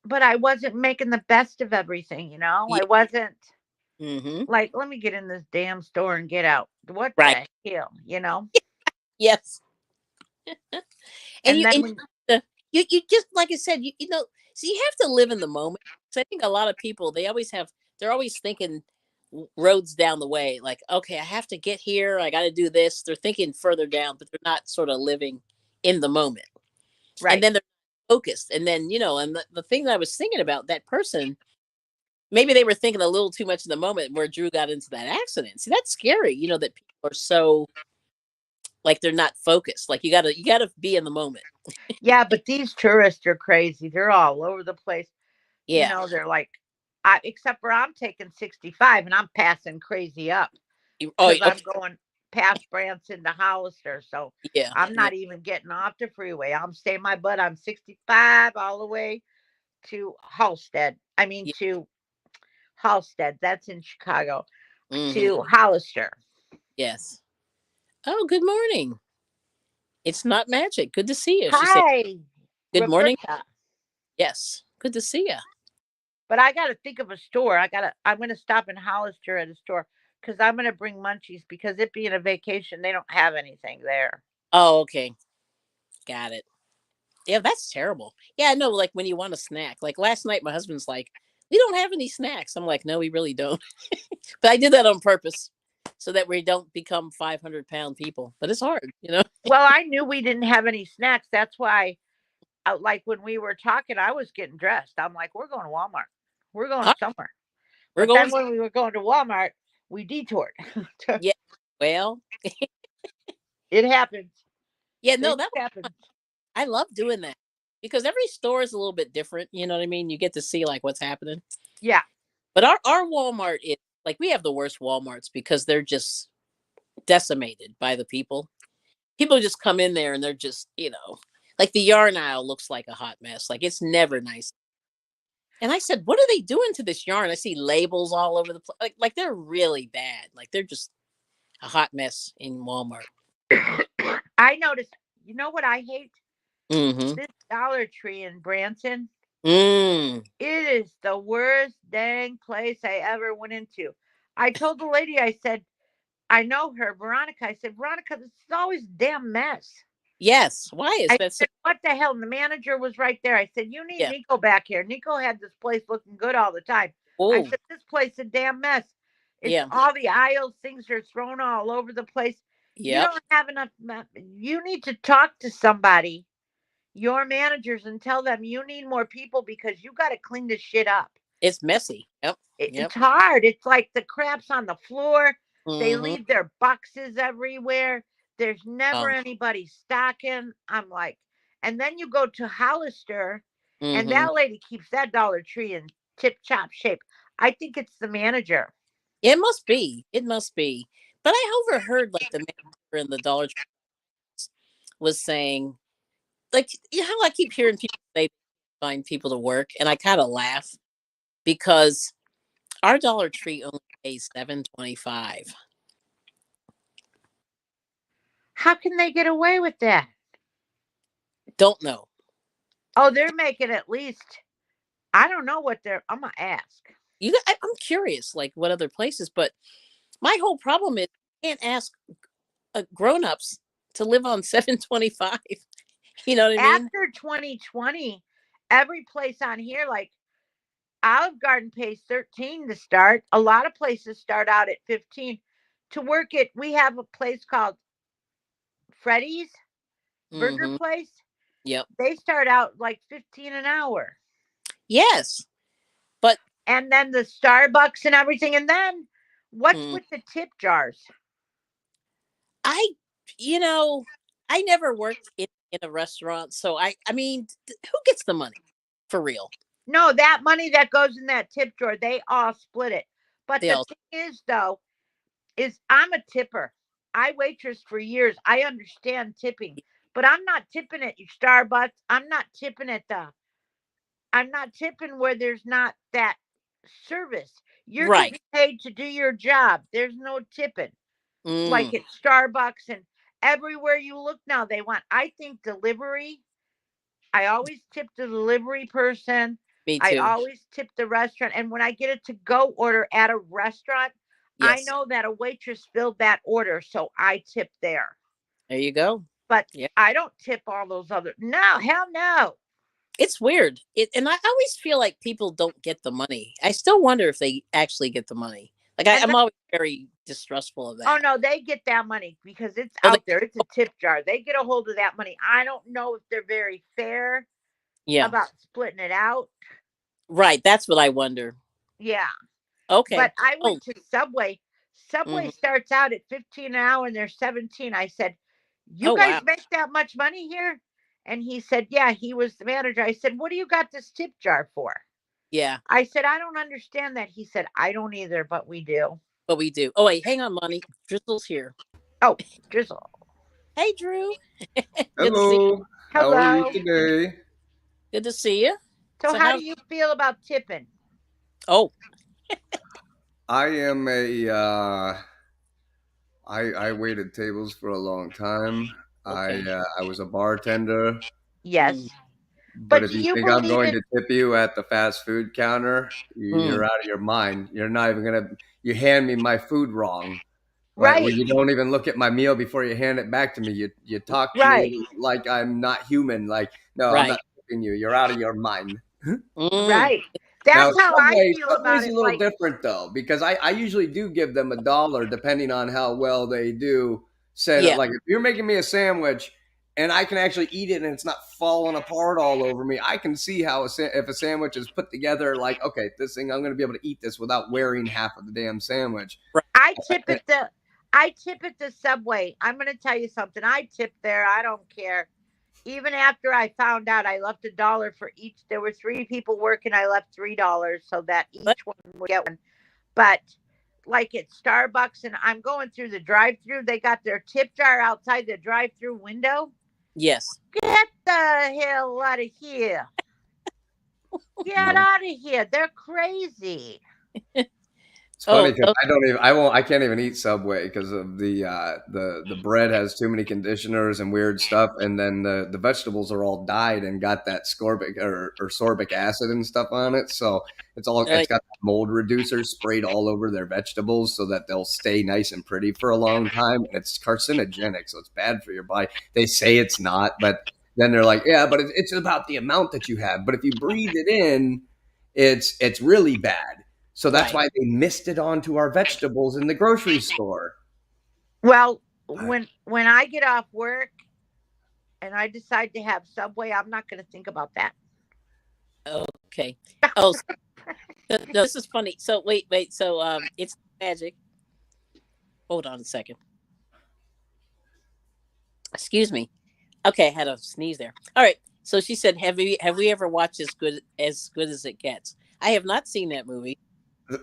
but I wasn't making the best of everything, yeah. I wasn't Mm-hmm. like, let me get in this damn store and get out. What Right. the hell? Yes. And And you then and when, you just like I said, so you have to live in the moment. So I think a lot of people they're always thinking roads down the way, like, okay, I have to get here, I got to do this. They're thinking further down, but they're not sort of living in the moment. And right, then they're focused. And then, and the thing that I was thinking about that person, maybe they were thinking a little too much in the moment where Drew got into that accident. See, that's scary, that people are so like they're not focused. Like you gotta be in the moment. Yeah, but these tourists are crazy. They're all over the place. You Yeah. know, they're like, except for I'm taking 65 and I'm passing crazy up Oh, because I'm okay. going past Branson to Hollister. So Yeah. I'm Yeah. not even getting off the freeway. I'm staying my butt. I'm 65 all the way to Halstead. I mean, Yeah. to Halstead. That's in Chicago. Hmm. To Hollister. Yes. Oh, good morning. It's not magic. Good to see you. She said, Hi, "Good morning." Roberta. Yes. Good to see you. But I got to think of a store. I'm going to stop in Hollister at a store because I'm going to bring munchies because it being a vacation, they don't have anything there. Oh, okay. Got it. Yeah, that's terrible. Yeah, I know. Like when you want a snack. Like last night, my husband's like, "We don't have any snacks." I'm like, "No, we really don't." But I did that on purpose so that we don't become 500-pound people. But it's hard, you know. Well, I knew we didn't have any snacks. That's why, like when we were talking, I was getting dressed. I'm like, we're going to Walmart. We're going All right, somewhere. we're But going. then when we were going to Walmart, we detoured. Yeah. Well, It happens. yeah. It No, that happens. I love doing that because every store is a little bit different. You know what I mean? You get to see like what's happening. Yeah. But our Walmart is like we have the worst Walmarts because they're just decimated by the people. People just come in there and they're just, like the yarn aisle looks like a hot mess. Like it's never nice. And I said, "What are they doing to this yarn?" I see labels all over the place. Like they're really bad. Like they're just a hot mess in Walmart. I noticed, you know what I hate? Mm-hmm. This Dollar Tree in Branson. Mm. It is the worst dang place I ever went into. I told the lady, I said, I know her, Veronica. I said, Veronica, this is always a damn mess. Yes. Why is I that so? said, what the hell? And the manager was right there. I said, you need Yeah. Nico back here. Nico had this place looking good all the time. I Oh, said, this place is a damn mess. It's yeah. all the aisles, things are thrown all over the place. You Yep. don't have enough. You need to talk to somebody, your managers, and tell them you need more people because you got to clean this shit up. It's messy. Yep. It's Yep. hard. It's like the crap's on the floor. They Mm-hmm. leave their boxes everywhere. There's never Oh. anybody stocking. I'm like, and then you go to Hollister, and Mm-hmm. that lady keeps that Dollar Tree in tip top shape. I think it's the manager. It must be. It must be. But I overheard like the manager in the Dollar Tree was saying, like, you know how I keep hearing people say they find people to work, and I kind of laugh because our Dollar Tree only pays $7.25. How can they get away with that? Don't know. Oh, they're making at least. I don't know what they're. I'm gonna ask. I'm curious, like what other places, but my whole problem is you can't ask grown-ups to live on 7.25. You know what I mean? After 2020, every place on here, like Olive Garden, pays 13 to start. A lot of places start out at 15. To work it, we have a place called Freddy's Burger Mm-hmm. Place. Yep. They start out like 15 an hour. Yes, but And then the Starbucks and everything. And then what's mm, with the tip jars? I, you know, I never worked in a restaurant, so I mean, who gets the money for real? No, that money that goes in that tip jar, they all split it. But They the all, thing is, though, is I'm a tipper. I waitress for years. I understand tipping, but I'm not tipping at your Starbucks. I'm not tipping where there's not that service. You're right. getting paid to do your job. There's no tipping. Like Mm, at Starbucks and everywhere you look now, they want, I think delivery. I always tip the delivery person. me I too. always tip the restaurant. And when I get a to go order at a restaurant, I Yes. know that a waitress filled that order. So I tip there. There you go. But Yeah. I don't tip all those other. No, hell no. It's weird. And I always feel like people don't get the money. I still wonder if they actually get the money. Like And I'm always very distrustful of oh that. no, they get that money because it's Oh, they, out there. It's a tip jar. They get a hold of that money. I don't know if they're very fair yeah. about splitting it out. Right. That's what I wonder. Yeah. Okay. But I Oh. went to Subway. Subway Hmm. starts out at 15 an hour and they're 17. I said, You Oh guys wow. make that much money here? And he said, yeah, he was the manager. I said, what do you got this tip jar for? Yeah, I said, I don't understand that. He said, I don't either, but we do. but we do. Oh wait, hang on, Monty. Drizzle's here. Oh, drizzle. Hey, Drew. Good to see. Hello, how are you Hello. today? Good to see you. So, So how how? do you feel about tipping? Oh, I am I waited tables for a long time. okay. I was a bartender, Mm, Yes. but But if do you you think I'm believe going in, to tip you at the fast food counter, mm, you're out of your mind. You're not even gonna. You hand me my food wrong. Like, well, right? you don't even look at my meal before you hand it back to me. You talk to Right. me like I'm not human. Like, no, I'm right. not tipping you. You're out of your mind. Mm, Right. Now That's how I feel about Subway's a it. little Like, different though, because I usually do give them $1 depending on how well they do set up. yeah. Like if you're making me a sandwich and I can actually eat it and it's not falling apart all over me, I can see how if a sandwich is put together like, okay, this thing I'm going to be able to eat this without wearing half of the damn sandwich. Right. I tip at the Subway. I'm going to tell you something. I tip there. I don't care. Even after I found out, I left $1 for each. There were 3 people working. I left $3 so that But each one would get one. But like at Starbucks, and I'm going through the drive-through, they got their tip jar outside the drive-through window. yes. Get the hell out of here! Get No. out of here! They're crazy. It's funny Oh, because oh, I can't even eat Subway because of the bread has too many conditioners and weird stuff, and then the vegetables are all dyed and got that scorbic or sorbic acid and stuff on it. So it's right. got mold reducers sprayed all over their vegetables so that they'll stay nice and pretty for a long time. And it's carcinogenic, so it's bad for your body. They say it's not, but then they're like, yeah, but it's about the amount that you have. But if you breathe it in, it's really bad. So that's Right. why they missed it onto our vegetables in the grocery store. Well, I- when I get off work and I decide to have Subway, I'm not going to think about that. Okay. Oh, no, this is funny. So wait. So it's magic. Hold on a second. Excuse me. Okay, I had a sneeze there. All right. So she said, have we ever watched as good as it gets?" I have not seen that movie,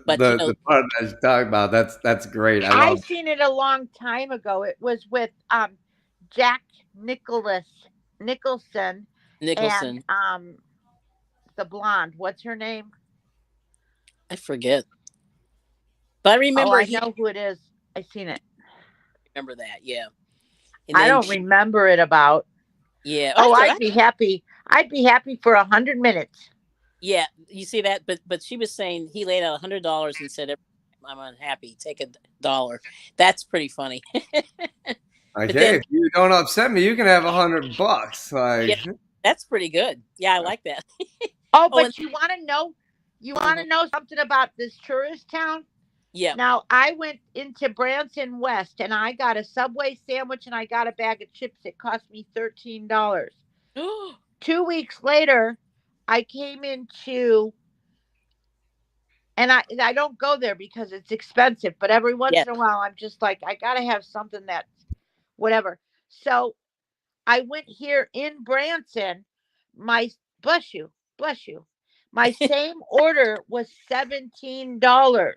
but you know, the part that you're talking about, that's great. I I love seen it a long time ago. It was with Jack Nicholson and Nicholson. the blonde. What's her name? I forget, but I Oh, remember I he know who it is. I seen it. remember that. Yeah, and I then don't remember it about. yeah. Oh, Actually, I'd be happy. I'd be happy for 100 minutes. yeah. You see that, but she was saying he laid out $100 and said, "I'm unhappy. Take $1." That's pretty funny. like, But hey, then if you don't upset me, you can have $100. yeah, Like, that's pretty good. Yeah, I like that. Oh, Oh, and but you want to know? You want mhm, to know something about this tourist town? yeah. Now, I went into Branson West and I got a Subway sandwich and I got a bag of chips. It cost me $13. 2 weeks later, I came into, and I don't go there because it's expensive, but every once Yes. in a while, I'm just like, I got to have something that's whatever. So I went here in Branson. My, bless you. My same order was $17.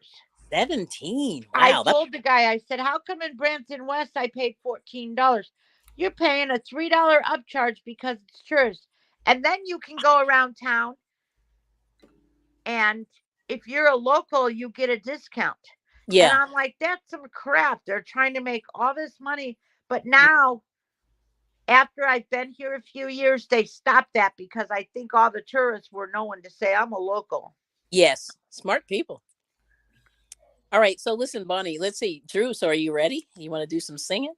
17. I Wow. told the guy, I said, how come in Branson West I paid $14? You're paying a $3 upcharge because it's tourist. And then you can go around town, and if you're a local, you get a discount. And Yeah. I'm like, that's some crap. They're trying to make all this money. But now, after I've been here a few years, they stopped that because I think all the tourists were knowing to say, I'm a local. Yes. Smart people. All right. So listen, Bonnie, let's see. Drew, so are you ready? You want to do some singing?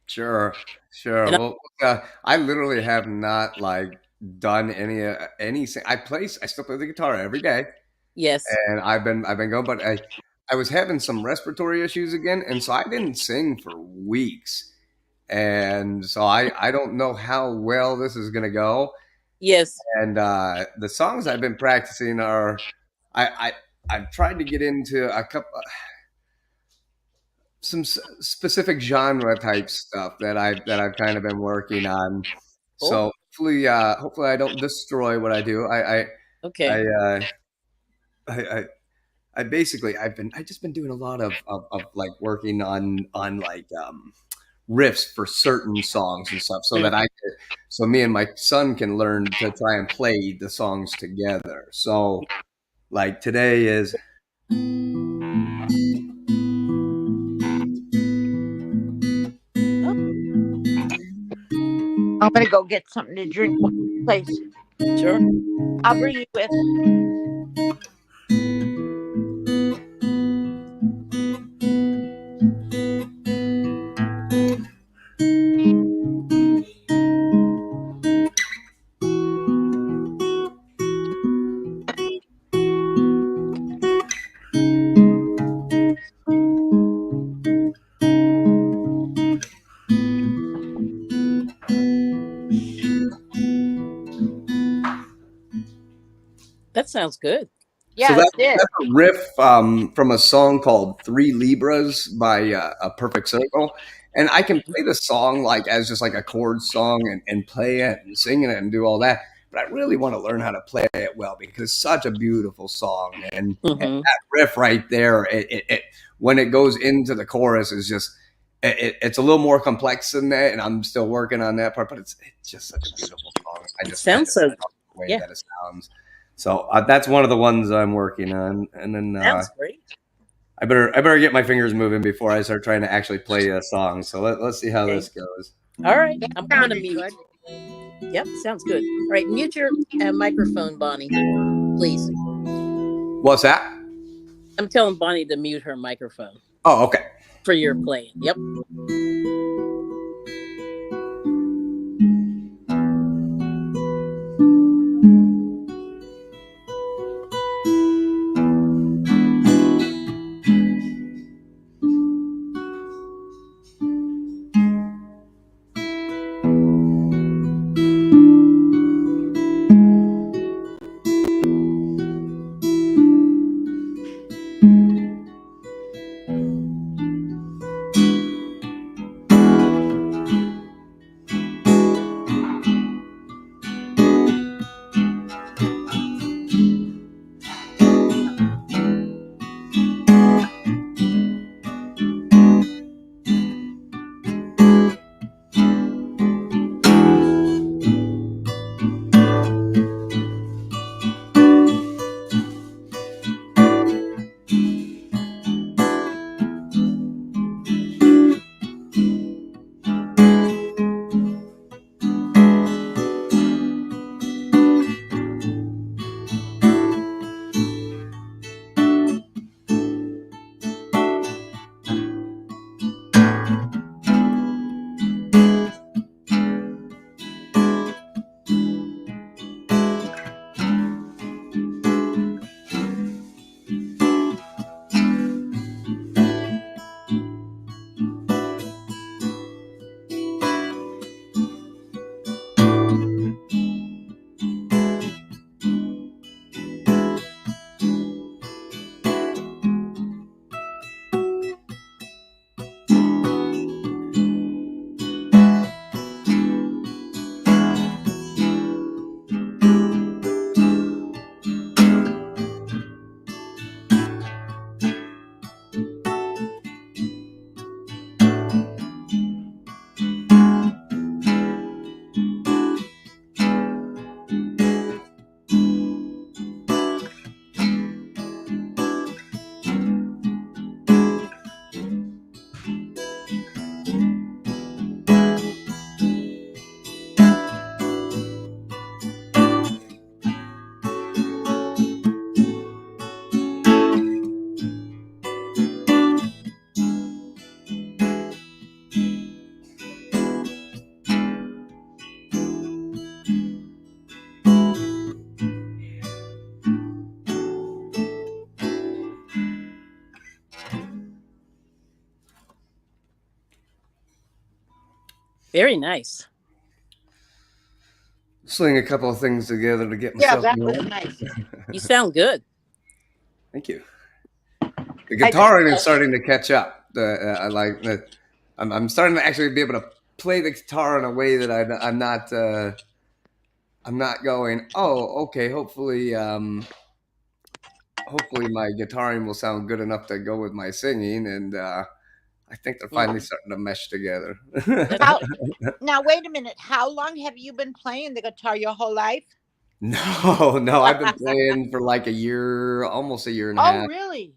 sure, sure. And Well, I literally have not like done I still play the guitar every day. yes. And I've been going, but I was having some respiratory issues again, and so I didn't sing for weeks, and so I don't know how well this is gonna go. Yes. And the songs I've been practicing are I I've tried to get into a couple. specific genre type stuff that I've kind of been working on. Cool. So hopefully I don't destroy what I do. Okay. I basically I've just been doing a lot of like working on like riffs for certain songs and stuff, so that so me and my son can learn to try and play the songs together. So like today is I'm gonna go get something to drink. Place. Sure. I'll bring you with. That sounds good. Yeah, so it did. that's a riff from a song called Three Libras by A Perfect Circle. And I can play the song like as just like a chord song and play it and sing it and do all that. But I really want to learn how to play it well because it's such a beautiful song. And that riff right there, it when it goes into the chorus is just, it's a little more complex than that. And I'm still working on that part, but it's just such a beautiful song. Sounds so. The way that it sounds. So that's one of the ones I'm working on, and then Sounds great. I better get my fingers moving before I start trying to actually play a song. So let's see how this goes. All right, I'm going to Sounded mute. good. Yep, sounds good. All right, mute your microphone, Bonnie, please. What's that? I'm telling Bonnie to mute her microphone Oh, okay. for your playing. Yep. Very nice. Sling a couple of things together to get Yeah, myself. that was nice. You sound good. Thank you. The guitar is starting to catch up. I like that. I'm starting to actually be able to play the guitar in a way that I'm not. I'm not going. Oh, okay. Hopefully my guitaring will sound good enough to go with my singing, and I think they're finally Mhm. starting to mesh together. That's How good. now? Wait a minute. How long have you been playing the guitar? Your whole life? No, I've been playing for like a year, almost a year and a Oh, half. really?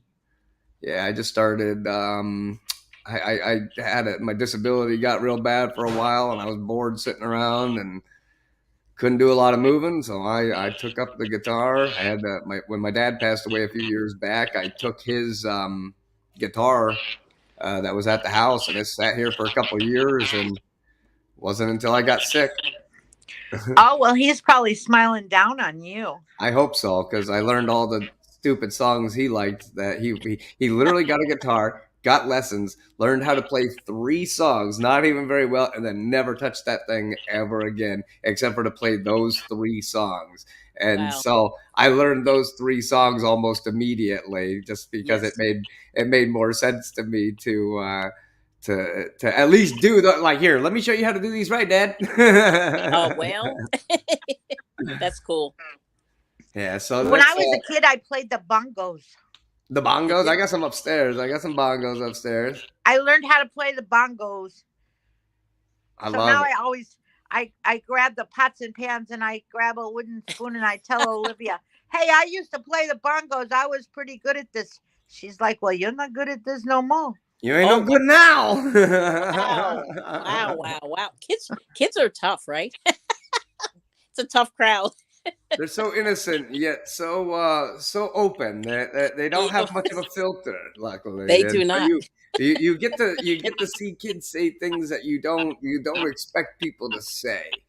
Yeah, I just started. I had my disability got real bad for a while, and I was bored sitting around and couldn't do a lot of moving. So I took up the guitar. I had when my dad passed away a few years back. I took his guitar that was at the house, and it sat here for a couple of years, and wasn't until I got sick. Oh, well, he's probably smiling down on you. I hope so, because I learned all the stupid songs he liked. That he literally got a guitar, got lessons, learned how to play 3 songs, not even very well, and then never touched that thing ever again, except for to play those 3 songs. And Wow. so I learned those 3 songs almost immediately, just because Yes. it made more sense to me to at least do the like. Here, let me show you how to do these right, Dad. Oh, well, that's cool. Yeah, so When I that's was a kid, I played the bongos. the bongos. I got some upstairs. I got some bongos upstairs. I learned how to play the bongos. I So love now it. I always I grab the pots and pans and I grab a wooden spoon and I tell Olivia, "Hey, I used to play the bongos. I was pretty good at this." She's like, "Well, you're not good at this no more." You ain't Oh, no good now. wow. Wow. Wow. Wow. Kids are tough, right? It's a tough crowd. They're so innocent yet so open. They don't have much of a filter, luckily, They and do so not. you get to see kids say things that you don't expect people to say.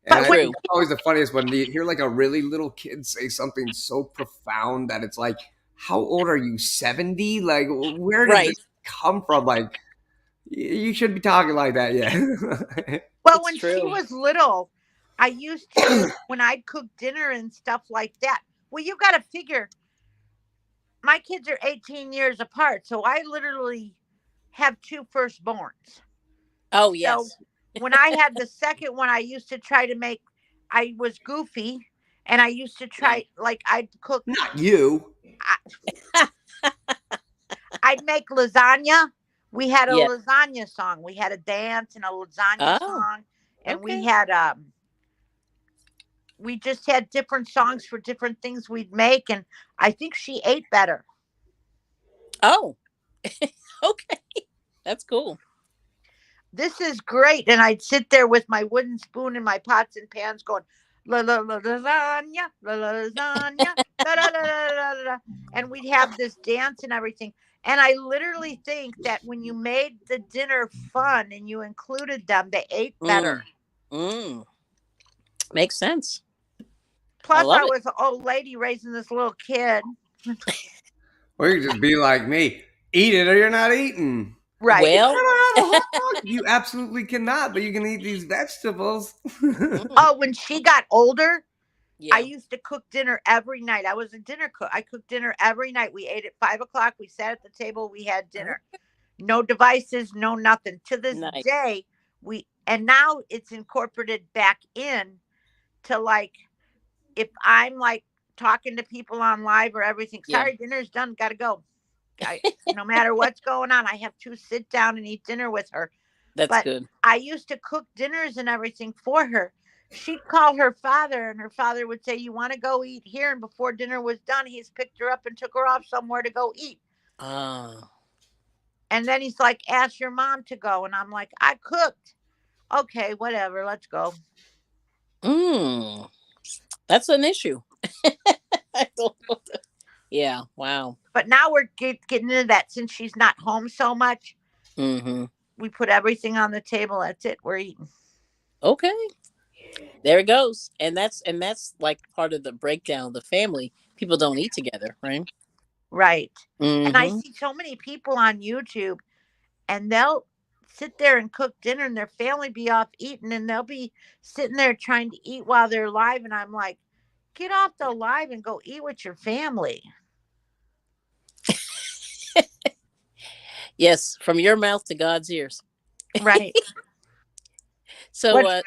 And But I when think True. that's always the funniest when you hear like a really little kid say something so profound that it's like, how old are you? 70? Like, where did Right. this come from? Like, you shouldn't be talking like that yet. well, It's when she true. was little, I used to when I'd cook dinner and stuff like that. Well, you got to figure my kids are 18 years apart, so I literally have 2 firstborns. Oh, So yes. when I had the second one, I used to try to make. I was goofy, and I used to Yeah. try like I'd cook. Not you. I'd make lasagna. We had a Yeah. lasagna song. We had a dance and a lasagna Oh, song, and we okay. had we just had different songs for different things we'd make, and I think she ate better. Oh, okay. That's cool. This is great. And I'd sit there with my wooden spoon and my pots and pans going, la la la lasagna, la la lasagna, la la la la la la. And we'd have this dance and everything. And I literally think that when you made the dinner fun and you included them, they ate Mm, better. mm. Makes sense. I Plus, love I it. was an old lady raising this little kid. Or you could just be like me. Eat it or you're not eating. Right. You Well, cannot have a hot dog. You absolutely cannot, but you can eat these vegetables. mm, Oh, when she got older, I yeah. used to cook dinner every night. I was a dinner cook. I cooked dinner every night. We ate at 5 o'clock. We sat at the table. We had Oh, dinner. No devices, no nothing. To this nice. day, and now it's incorporated back in to like if I'm like talking to people on live or everything. Yeah. Sorry, dinner's done. Got to go. No matter what's going on, I have to sit down and eat dinner with her. That's But good. I used to cook dinners and everything for her. She'd call her father, and her father would say, "You want to go eat here?" And before dinner was done, he's picked her up and took her off somewhere to go eat. Ah. And then he's like, "Ask your mom to go." And I'm like, "I cooked." Okay, whatever, let's go. Mm. That's an issue. I don't know. Yeah. Wow. But now we're getting into that since she's not home so much. Mm-hmm. We put everything on the table. That's it. We're eating. Okay. There it goes. And that's like part of the breakdown of the family. People don't eat together, right? Right. And I Mm-hmm. see so many people on YouTube and they'll sit there and cook dinner and their family be off eating and they'll be sitting there trying to eat while they're live. And I'm like, get off the live and go eat with your family. Yes, from your mouth to God's ears. Right. So, What?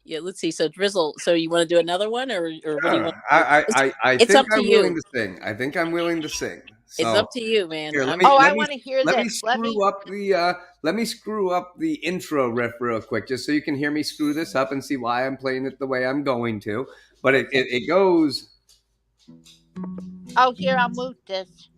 yeah, let's see. So, Drizzle. So, you want to do another one, or what do you want to do? I It's think up to I'm willing you. to sing. I think I'm willing to sing. It's So up to you, man. here, Oh, I want to hear let me this. let me screw up the intro riff real quick, just so you can hear me screw this up and see why I'm playing it the way I'm going to. But it goes. Oh, here, I'll mute this.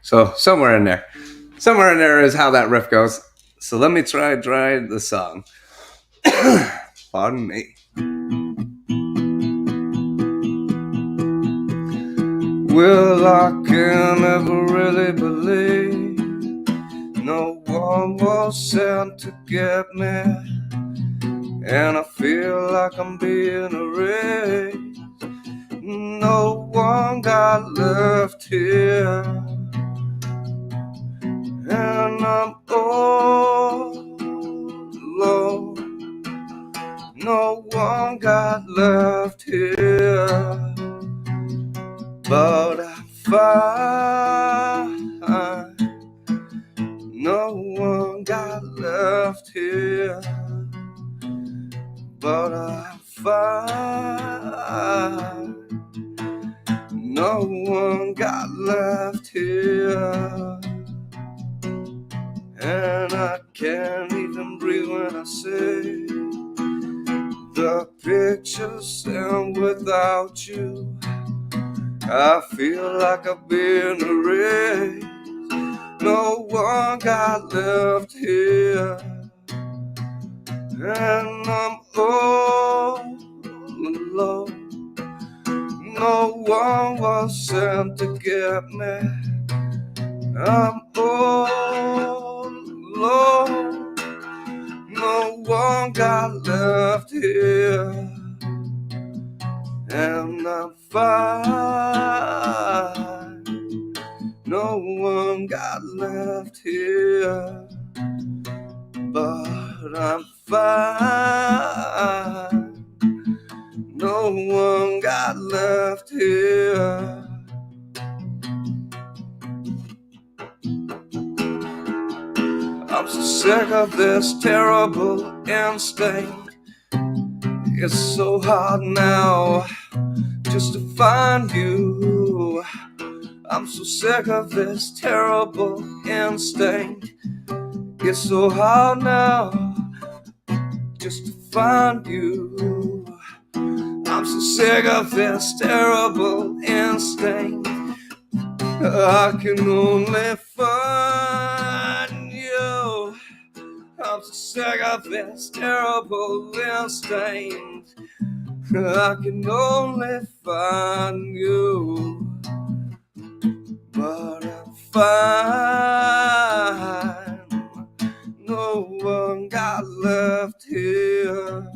So somewhere in there is how that riff goes. So let me try the song. Pardon me. Well, I can never really believe no one was sent to get me, and I feel like I'm being erased. No one got left here, and I'm all alone. No one got left here, but I'm fine. No one got left here, but I'm fine. No one got left here, and I can't even breathe when I say the pictures, and without you I feel like I've been erased. No one got left here, and I'm all alone. No one was sent to get me. I'm all alone. No one got left here, and I'm fine. No one got left here, but I'm fine. No one got left here. I'm so sick of this terrible instinct. It's so hard now just to find you. I'm so sick of this terrible instinct. It's so hard now just to find you. I'm so sick of this terrible instinct. I can only find you. I'm so sick of this terrible instinct. I can only find you, but I'm fine. No one got left here.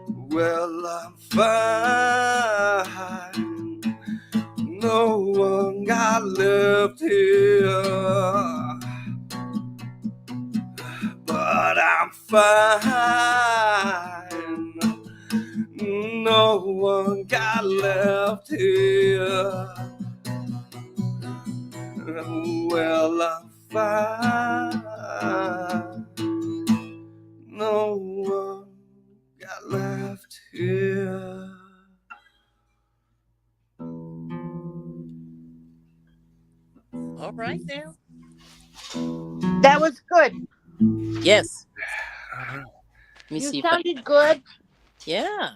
Well, I'm fine. No one got left here, but I'm fine. No one got left here. Well, I'm fine. No one got left here. All right now. That was good. Yes. Let me You see. sounded good. Yeah.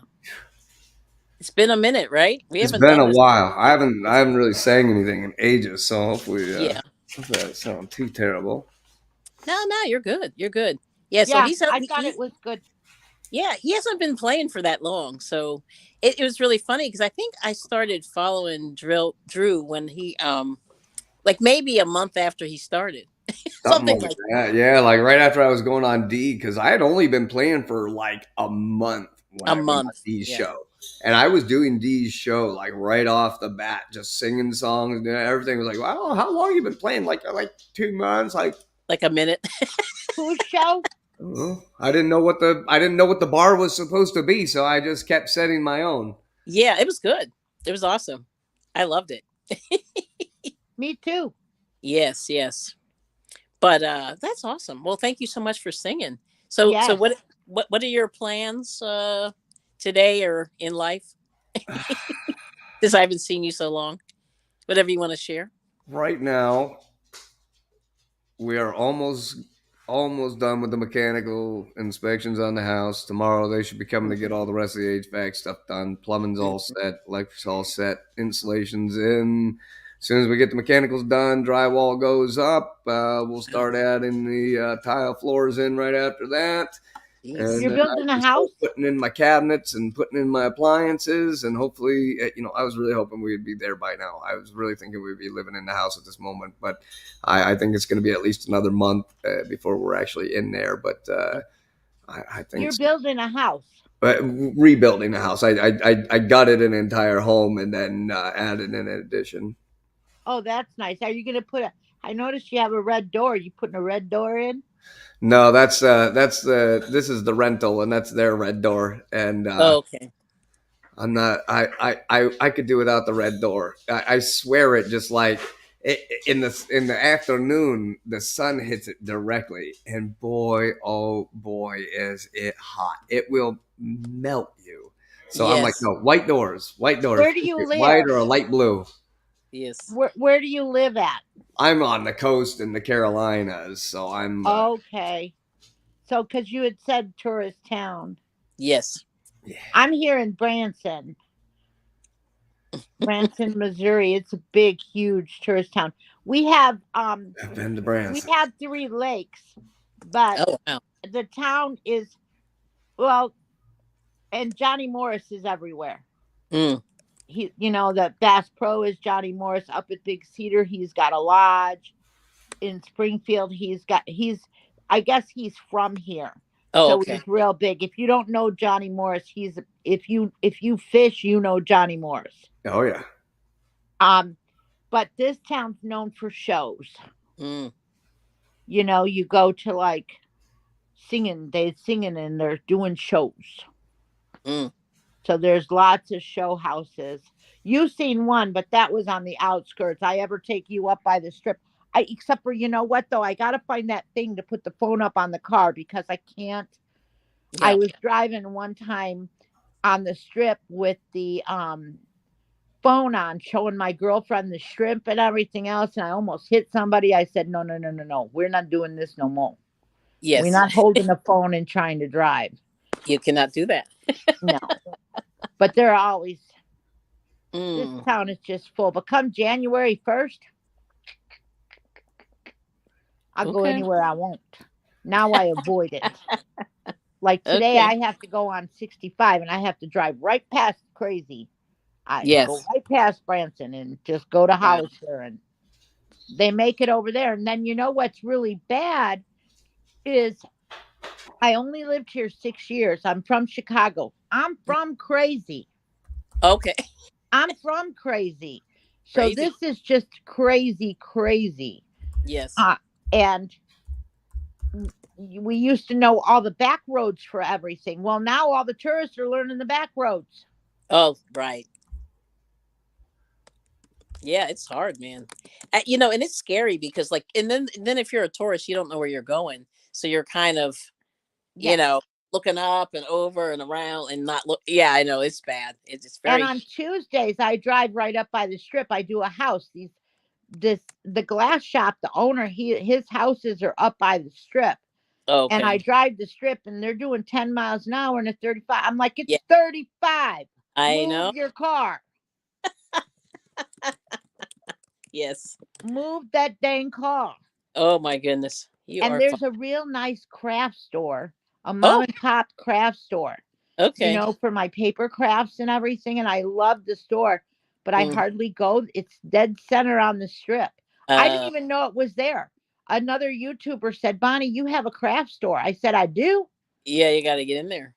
It's been a minute, right? We It's haven't been done a this. while. I haven't really sang anything in ages, so hopefully Yeah. that doesn't sound too terrible. No, you're good. You're good. Yeah. So Yeah, he's I thought it was good. Yeah, he hasn't been playing for that long, so it was really funny because I think I started following Drew when he like maybe a month after he started, something like that. Yeah, like right after I was going on D, because I had only been playing for like a month when I went on D's show. And I was doing Dee's show like right off the bat, just singing songs and everything. Was like, wow, how long you been playing? Like 2 months. Like a minute. Whose show? I didn't know what the bar was supposed to be, so I just kept setting my own. Yeah, it was good. It was awesome. I loved it. Me too. Yes, yes. But that's awesome. Well, thank you so much for singing. So Yes. so what are your plans today or in life? Since I haven't seen you so long. Whatever you want to share. Right now, we are almost done with the mechanical inspections on the house. Tomorrow they should be coming to get all the rest of the HVAC stuff done. Plumbing's all set, electric's all set, insulation's in. As soon as we get the mechanicals done, drywall goes up. We'll start adding the tile floors in right after that. And You're building a house? Putting in my cabinets and putting in my appliances, and hopefully, I was really hoping we'd be there by now. I was really thinking we'd be living in the house at this moment, but I think it's going to be at least another month before we're actually in there. But I think you're building a house. But rebuilding a house. I gutted an entire home and then added an addition. Oh, that's nice. Are you going to put I noticed you have a red door. You putting a red door in? No, this is the rental, and that's their red door. And okay. I'm not. I could do without the red door. I swear it. Just like in the afternoon, the sun hits it directly, and boy, oh boy, is it hot! It will melt you. So I'm like, no, white doors. Where do you live? White or a light blue. Yes. Where do you live at? I'm on the coast in the Carolinas, so I'm okay. So, because you had said tourist town. Yes. Yeah. I'm here in Branson, Missouri. It's a big, huge tourist town. We have I've been to Branson. We have 3 lakes, but the town is and Johnny Morris is everywhere. He, the Bass Pro is Johnny Morris up at Big Cedar. He's got a lodge in Springfield. I guess he's from here. Oh, so okay. He's real big. If you don't know Johnny Morris, if you fish, Johnny Morris. Oh yeah. But this town's known for shows. Mm. You go to like singing, and they're doing shows. Mm. So there's lots of show houses. You've seen one, but that was on the outskirts. I ever take you up by the strip. Except for, you know what, though? I got to find that thing to put the phone up on the car because I can't. Yeah. I was driving one time on the strip with the phone on, showing my girlfriend the shrimp and everything else, and I almost hit somebody. I said, no. We're not doing this no more. Yes. We're not holding the phone and trying to drive. You cannot do that. No. But they're always, this town is just full. But come January 1st, I'll go anywhere I want. Now I avoid it. Like today, I have to go on 65, and I have to drive right past Crazy. I go right past Branson and just go to Hollister, and they make it over there. And then what's really bad is I only lived here 6 years. I'm from Chicago. I'm from Crazy. Okay. I'm from Crazy. So this is just crazy. Yes. And we used to know all the back roads for everything. Well, now all the tourists are learning the back roads. Oh, right. Yeah, it's hard, man. And it's scary because and then if you're a tourist, you don't know where you're going. So you're kind of, looking up and over and around and not look. Yeah, I know it's bad. It's very. And on Tuesdays, I drive right up by the strip. I do a house. The glass shop, the owner, his houses are up by the strip. Okay. And I drive the strip, and they're doing 10 miles an hour and a 35. I'm like, it's 35. I know. Move your car. Yes. Move that dang car. Oh my goodness. There's a real nice craft store, a mom and pop craft store. Okay. For my paper crafts and everything. And I love the store, but I hardly go. It's dead center on the strip. I didn't even know it was there. Another YouTuber said, Bonnie, you have a craft store. I said, I do. Yeah, you got to get in there.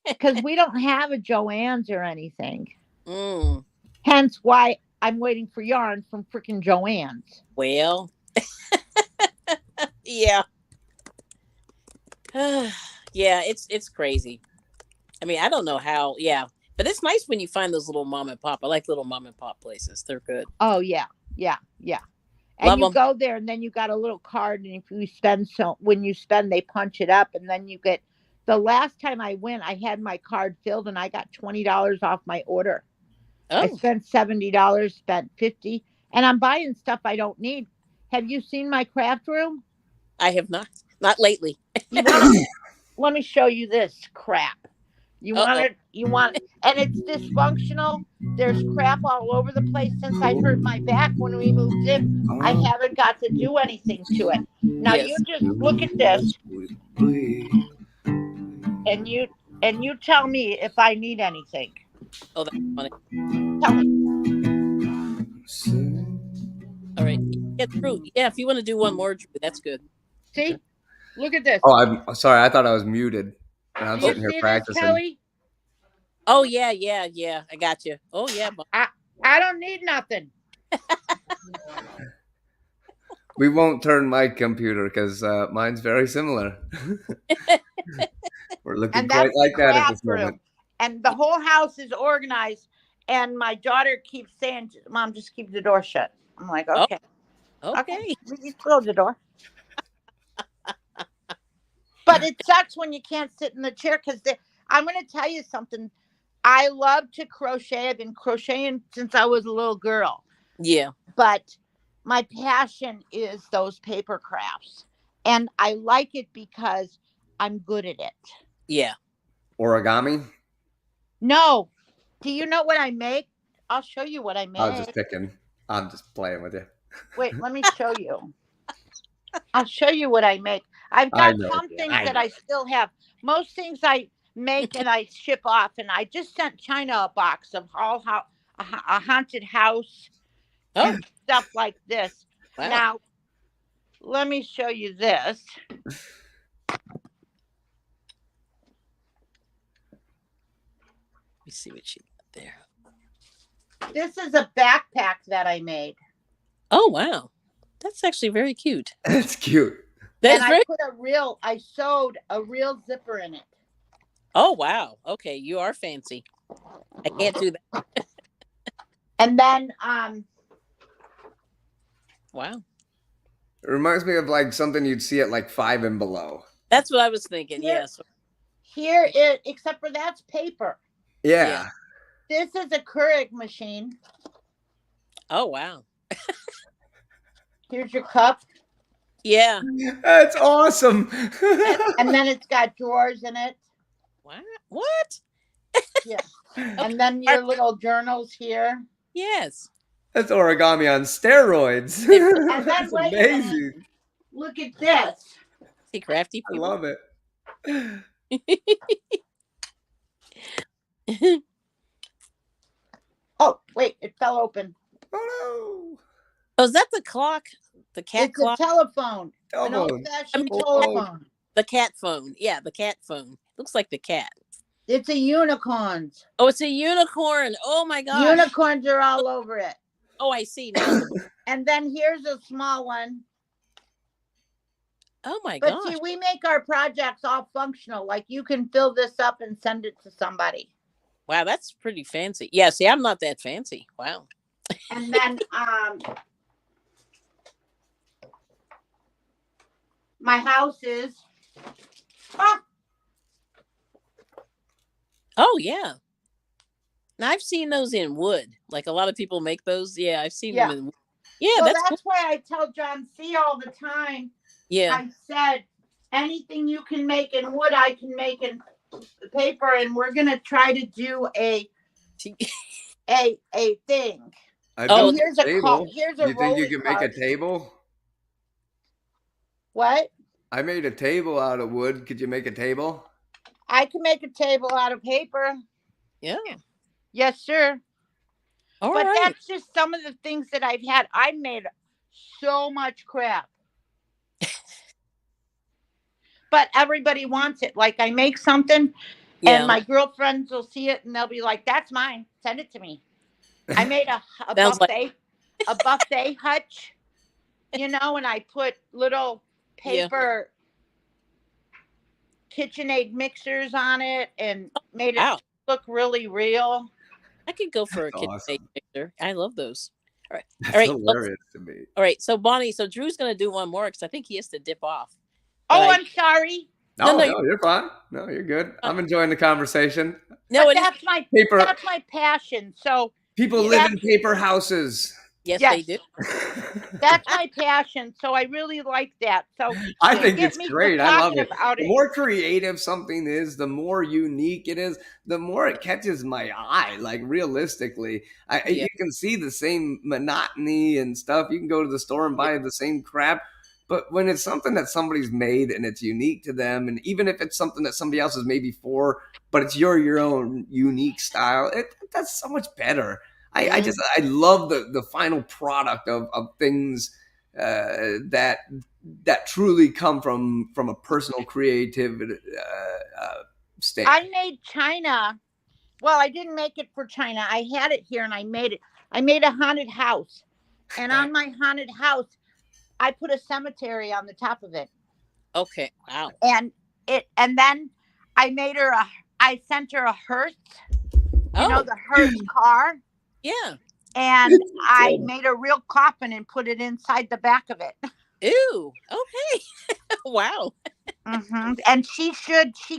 because we don't have a Joann's or anything. Mm, Hence why I'm waiting for yarn from freaking Joann's. well, yeah. Yeah, it's crazy. I mean, I don't know how. Yeah, but it's nice when you find those little mom and pop. I like little mom and pop places. They're good. Oh yeah, yeah, yeah. And Love you them. go there, and then you got a little card, and if you spend when you spend, they punch it up, and then you get. The last time I went, I had my card filled, and I got $20 off my order. I Oh, spent $70, spent 50, and I'm buying stuff I don't need. Have you seen my craft room? I have not lately. You want to? Let me show you this crap. You want Uh-oh. it? You want it? And it's dysfunctional. There's crap all over the place. Since I hurt my back when we moved in, I haven't got to do anything to it. Now Yes. you just look at this, and you tell me if I need anything. Oh, that's funny. Tell me. All right. Yeah, Drew. Yeah, if you want to do one more, Drew, that's good. See? Look at this. Oh, I'm sorry. I thought I was muted. And I'm Do you sitting here see this, practicing. Kelly? Oh yeah. I got you. Oh yeah. I don't need nothing. We won't turn my computer because mine's very similar. We're looking And quite that's like the that at craft this moment. room. And the whole house is organized. And my daughter keeps saying, "Mom, just keep the door shut." I'm like, Oh, okay. okay. You close the door. But it sucks when you can't sit in the chair because I'm going to tell you something. I love to crochet. I've been crocheting since I was a little girl. Yeah. But my passion is those paper crafts. And I like it because I'm good at it. Yeah. Origami? No. Do you know what I make? I'll show you what I make. I was just picking. I'm just playing with you. Wait, let me show you. I'll show you what I make. I've I got know, some yeah, things I that know. I still have. Most things I make and I ship off. And I just sent China a box of a haunted house Oh, and stuff like this. wow. Now, let me show you this. Let me see what you got there. This is a backpack that I made. Oh wow. That's actually very cute. That's cute. That's And very I sewed a real zipper in it. Oh wow. Okay, you are fancy. I can't do that. And then Wow. It reminds me of like something you'd see at like 5 and Below. That's what I was thinking. Here- Yes. here it except for that's paper. Yeah. This is a Keurig machine. Oh wow. Here's your cup. Yeah. That's awesome. And then it's got drawers in it. Wow. What? And then your little journals here. Yes. That's origami on steroids. then That's wait a minute. amazing. Look at this. See, crafty I people. love it. Oh, wait, it fell open. Oh Oh, is that the clock? The cat It's clock? a telephone. no. An Telephone. old-fashioned Oh. telephone. The cat phone. Yeah, the cat phone. Looks like the cat. It's a unicorns. Oh, it's a unicorn. Oh my gosh. Unicorns are all over it. Oh, I see now. And then here's a small one. Oh my But gosh. see, we make our projects all functional. Like you can fill this up and send it to somebody. Wow, that's pretty fancy. Yeah, see, I'm not that fancy. Wow. And then my house is Oh yeah. Now I've seen those in wood. Like a lot of people make those. Yeah, I've seen Yeah. them in wood. Yeah, well, that's cool. that's why I tell John C all the time. Yeah. I said anything you can make in wood, I can make in paper, and we're gonna try to do a thing. I Oh, built Here's a a table. call. Here's a You think you rolling can make a cart. table? What? I made a table out of wood. Could you make a table? I can make a table out of paper. Yeah. Yes, sir. All But right. that's just some of the things that I've had. I made so much crap. But everybody wants it. Like I make something And Yeah. my girlfriends will see it and they'll be like, "That's mine. Send it to me." I made a Sounds like buffet hutch, and I put little yeah. paper KitchenAid mixers on it and made it Wow. look really real. I could go for a That's KitchenAid awesome. mixer. I love those. All right. All That's right. hilarious to me. All right. So Bonnie, so Drew's gonna do one more because I think he has to dip off. Oh, But I'm sorry, no, No, no, no, you're fine. No, you're good. I'm enjoying the conversation. no, but it is Paper that's my passion. So people Yeah. live in paper houses. yes, yes, they do. that's my passion. So I really like that. So I you think get it's me to great. I love talking it. about The it. more creative something is, the more unique it is, the more it catches my eye. Like realistically, Yeah. you can see the same monotony and stuff. You can go to the store and buy the same crap. But when it's something that somebody's made and it's unique to them, and even if it's something that somebody else has made before, but it's your own unique style, that's so much better. I love the final product of things that truly come from a personal creative state. I made China. Well, I didn't make it for China. I had it here and I made it. I made a haunted house. And on my haunted house, I put a cemetery on the top of it. Okay. Wow. And then I sent her a hearse, Oh, the hearse car. yeah. And I made a real coffin and put it inside the back of it. Ew. Okay. Wow. And she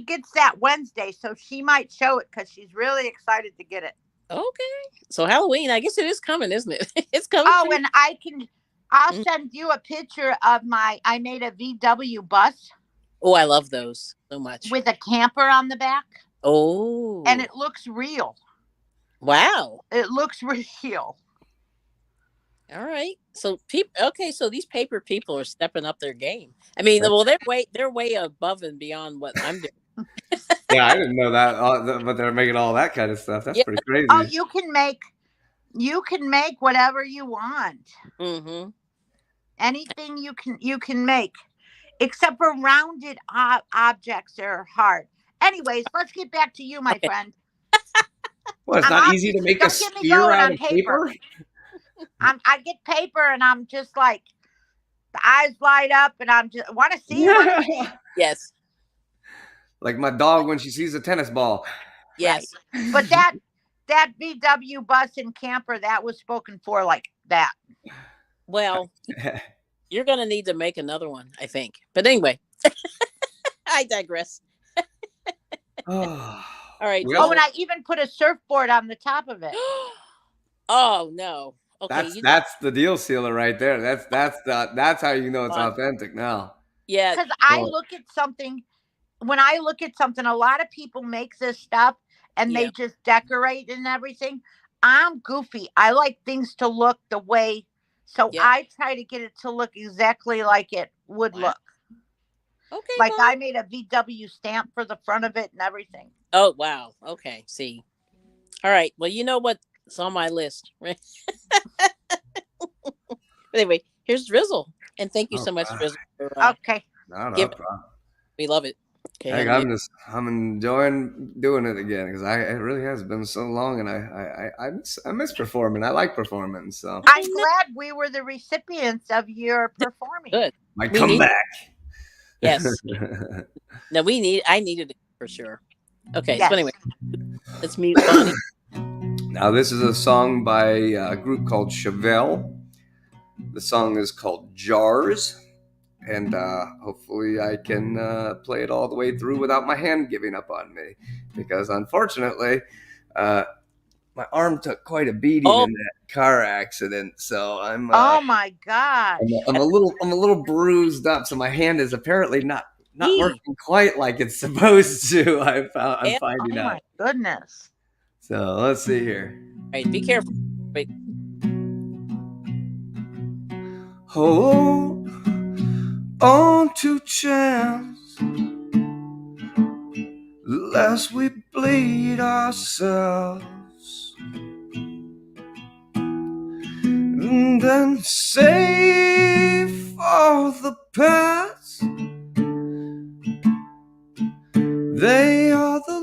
gets that Wednesday, so she might show it because she's really excited to get it. Okay. So Halloween, I guess it is coming, isn't it? It's coming. Oh, and I'll send you a picture of I made a VW bus. Oh, I love those so much. With a camper on the back. Oh. And it looks real. Wow. It looks real. All right. So so these paper people are stepping up their game. I mean, well, they're way above and beyond what I'm doing. Yeah, I didn't know that, but they're making all that kind of stuff. That's pretty crazy. Oh, you can make whatever you want. Mm-hmm. Anything you can make, except for rounded objects are hard. Anyways, let's get back to you, my friend. Well, it's not easy to make a sphere out of paper. I get paper and I'm just like, the eyes light up and I'm just want to see it. Yes. Like my dog when she sees a tennis ball. Yes. Right. But that VW bus and camper, that was spoken for like that. Well, you're going to need to make another one, I think. But anyway, I digress. All right. Oh, and I even put a surfboard on the top of it. Oh, no. Okay. That's the deal sealer right there. That's how you know it's authentic now. Yeah. Because when I look at something, a lot of people make this stuff and they just decorate and everything. I'm goofy. I like things to look the way. So I try to get it to look exactly like it would look. Okay. Like I made a VW stamp for the front of it and everything. Oh, wow. Okay. See. All right. Well, you know what's on my list, right? Anyway, here's Drizzle. And thank you so much, Drizzle. Okay. No problem. We love it. Okay, I'm enjoying doing it again because it really has been so long, and I miss performing. I like performing, so I'm glad we were the recipients of your performing. Good. My comeback. Yes. No, I needed it for sure. Okay. Yes. So anyway, let's mute Bonnie. Now this is a song by a group called Chevelle. The song is called Jars. And hopefully I can play it all the way through without my hand giving up on me, because unfortunately, my arm took quite a beating in that car accident. So I'm. Oh my gosh! I'm a little bruised up. So my hand is apparently not working quite like it's supposed to. I'm finding out. Oh my goodness! So let's see here. All right, be careful. Wait. Hold on to chance, lest we bleed ourselves, and then save for the past. They are the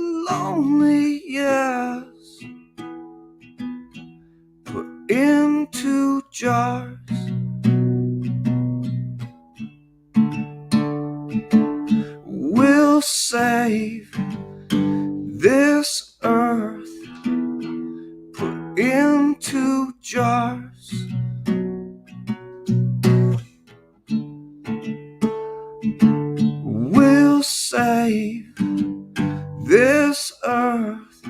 We'll save this earth, put into jars. We'll save this earth.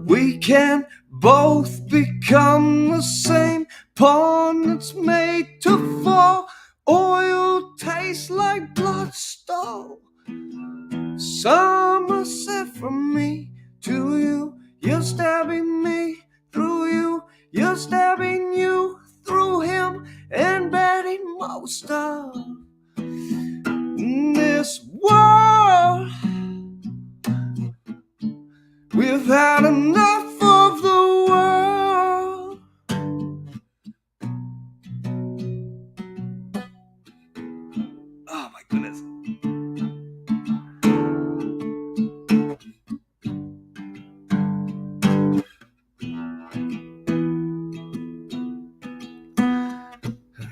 We can both become the same pawn that's made to fall. Oil tastes like blood stole. Somerset from me to you. You're stabbing me through you. You're stabbing you through him. And betting most of this world. We've had enough of the world. Oh my goodness.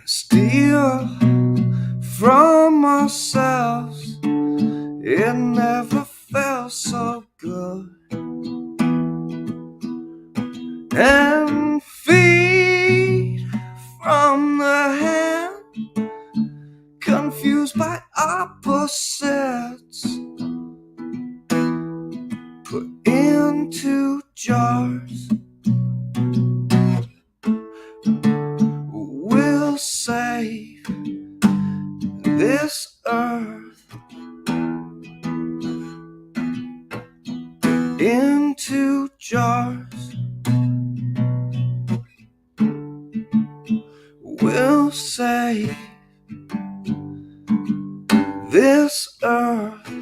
Steal from ourselves. It never felt so good. And feed from the hand, confused by opposites, put into jars. We'll save this earth into jars. We'll save this earth.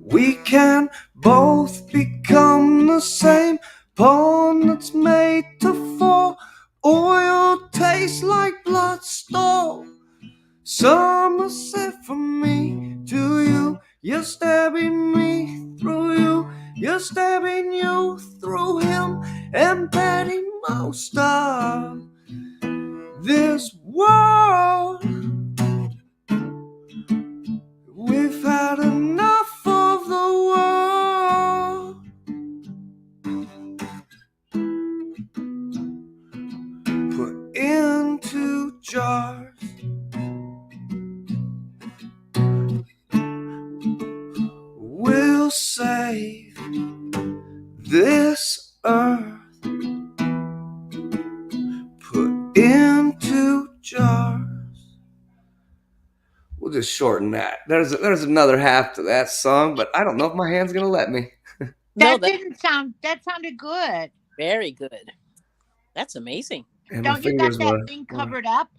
We can both become the same pawn that's made to fall. Oil tastes like blood stole. Somerset from me to you. You're stabbing me through you. You're stabbing you through him. And betting most of this world. We've had enough of the world. Put into jars. We'll save this earth. Put into jars. We'll just shorten that. There's another half to that song, but I don't know if my hand's gonna let me. No, That sounded good. very good. That's amazing. And my Don't you got fingers that were- thing covered up?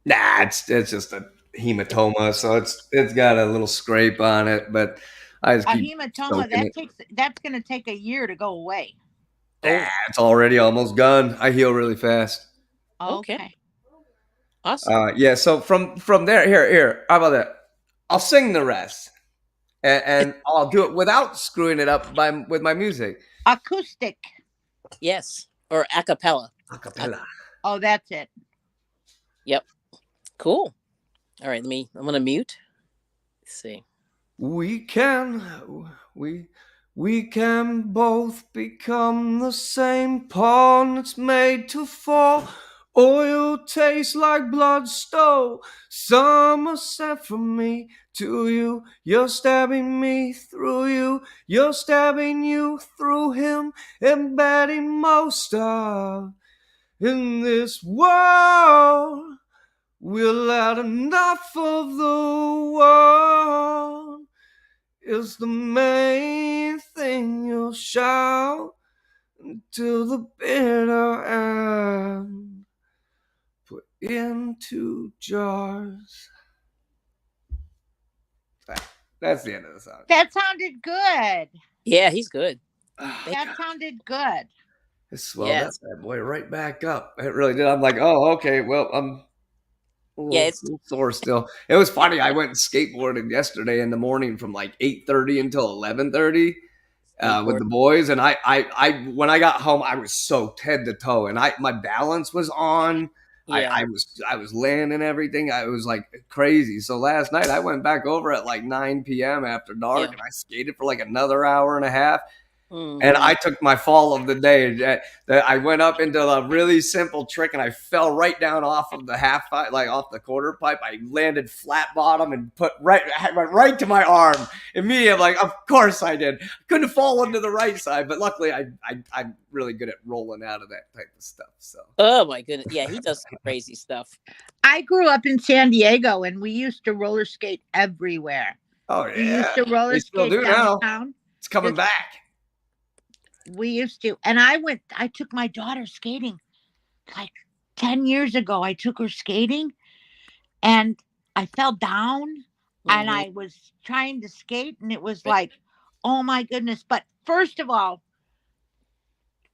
Nah, it's just a hematoma, so it's got a little scrape on it, but I just A keep hematoma soaking that's going to take a year to go away. it's already almost gone. I heal really fast. Okay. Awesome. Yeah, so from there, here, how about that? I'll sing the rest, and I'll do it without screwing it up with my music. Acoustic. Yes. Or a cappella. Acapella. Oh, that's it. Yep. Cool. All right, I'm gonna mute. Let's see. We can both become the same pawn that's made to fall. Oil tastes like blood stole. Somerset from me to you. You're stabbing me through you. You're stabbing you through him. And betting most of in this world. We'll had enough of the world. Is the main thing you'll shout until the bitter end. Put into jars. That's the end of the song. That sounded good. Yeah, he's good. That sounded good. It swelled Yes. that boy right back up. It really did. I'm like, oh, okay, well, I'm a little sore still. It was funny. I went skateboarding yesterday in the morning from like 8:30 until 11:30 with the boys, and I when I got home, I was soaked head to toe, and my balance was on. Yeah. I was laying and everything. I was like crazy. So last night I went back over at like 9 p.m. after dark, Yeah. and I skated for like another hour and a half. Mhm. And I took my fall of the day. I went up into a really simple trick, and I fell right down off of the half pipe, like off the quarter pipe. I landed flat bottom and went right to my arm. Immediately, I'm like, of course I did. Couldn't fall into the right side, but luckily I'm really good at rolling out of that type of stuff. So. Oh my goodness. Yeah, he does some crazy stuff. I grew up in San Diego, and we used to roller skate everywhere. Oh We yeah, used to roller we still skate do now. downtown. It's coming Just- back. We used to, and I took my daughter skating like 10 years ago. I took her skating, and I fell down, and Mhm. I was trying to skate, and it was like, oh my goodness. But first of all,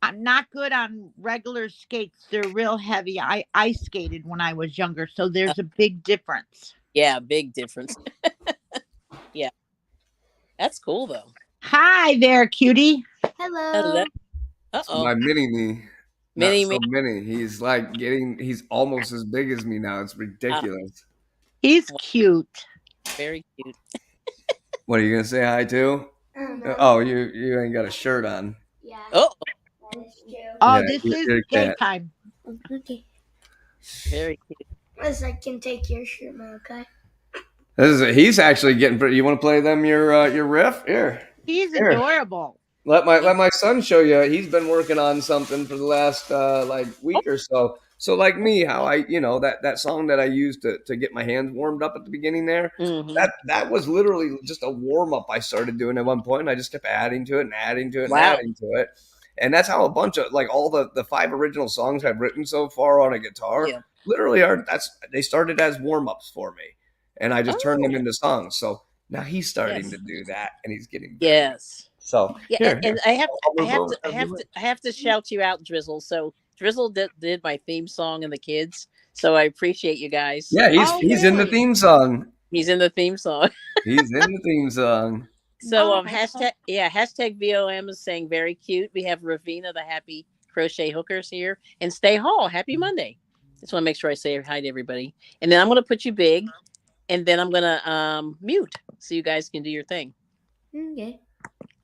I'm not good on regular skates. They're real heavy. I ice skated when I was younger, so there's a big difference. Yeah, big difference. Yeah. That's cool though. Hi there, cutie. Hello. Hello. Uh-oh. My mini me. Mini Not so me. mini. He's like he's almost as big as me now. It's ridiculous. He's cute. Very cute. What are you gonna say hi to? Oh, you ain't got a shirt on. Yeah. Oh, That is true. Oh, Yeah, this you're is a cat. daytime. Okay. very cute. Unless I can take your shirt now, okay? He's actually getting pretty. You want to play them your riff? Here. He's Here. adorable. Let my son show you. He's been working on something for the last like week or so. So like me, how I that song that I used to get my hands warmed up at the beginning there. Mhm. That was literally just a warm up I started doing at one point. And I just kept adding to it and adding to it and Wow. adding to it. And that's how a bunch of like all the 5 original songs I've written so far on a guitar Yeah. literally they started as warm ups for me, and I just turned them Oh. into songs. So now he's starting Yes. to do that, and he's getting Yes. So Yeah, here, and I have I'll I move have over. to I have to shout you out, Drizzle. So Drizzle did my theme song and the kids. So I appreciate you guys. Yeah, Oh, he's in the really? theme song. He's in the theme song. He's in the theme song. So Oh. hashtag VOM is saying very cute. We have Ravina the happy crochet hookers here, and Stay Hall. Happy Monday. Just want to make sure I say hi to everybody, and then I'm gonna put you big, and then I'm gonna mute so you guys can do your thing. Okay.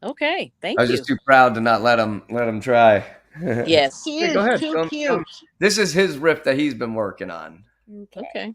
Okay, thank I was you. just too proud to not let him try. Yes. He Hey, is go ahead. too Come- cute. come. This is his riff that he's been working on. Okay. Okay.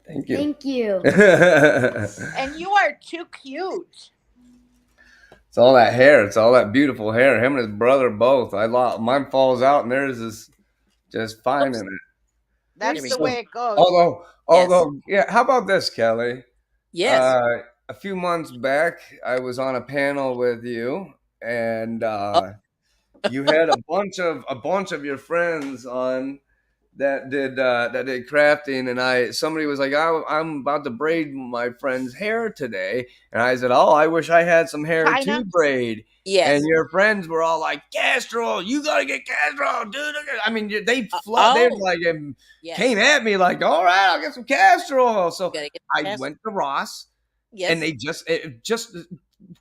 Thank you. Thank you. And you are too cute. It's all that hair. It's all that beautiful hair. Him and his brother both. Mine falls out, and theirs is just fine Oops. in it. That's we the go. way it goes. Although, yeah. How about this, Kelly? Yes. A few months back, I was on a panel with you, and you had a bunch of your friends on that did crafting, and somebody was like, I'm about to braid my friend's hair today, and I said, oh, I wish I had some hair China? to braid. Yes. And your friends were all like, Castro, you gotta get Castro, dude. I mean, they they oh. like Yes. came at me like, all right, I'll get some Castro. So Gotta get I Castro. went to Ross, Yes. and just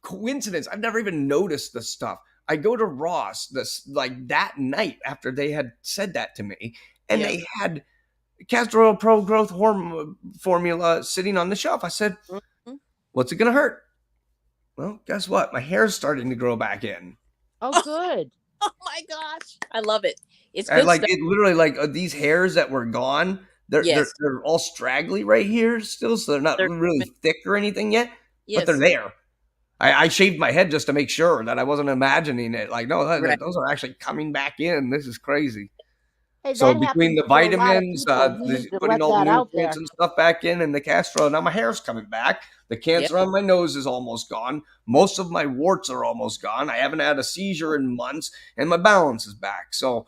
coincidence. I've never even noticed the stuff. I go to Ross that night after they had said that to me, and they had castor oil pro growth formula sitting on the shelf. I said, what's it gonna hurt? Well, guess what? My hair's starting to grow back in. Oh, good. Oh my gosh, I love it. It's good Like stuff. it literally these hairs that were gone. They're all straggly right here still, so they're not really thick or anything yet. Yes. But they're there. I shaved my head just to make sure that I wasn't imagining it. Like, no, those are actually coming back in. This is crazy. Hey, So that between the happens to a lot of vitamins, people. You need to putting let all the that out there. nutrients and stuff back in, and the castor, now my hair's coming back. The cancer on my nose is almost gone. Most of my warts are almost gone. I haven't had a seizure in months, and my balance is back. So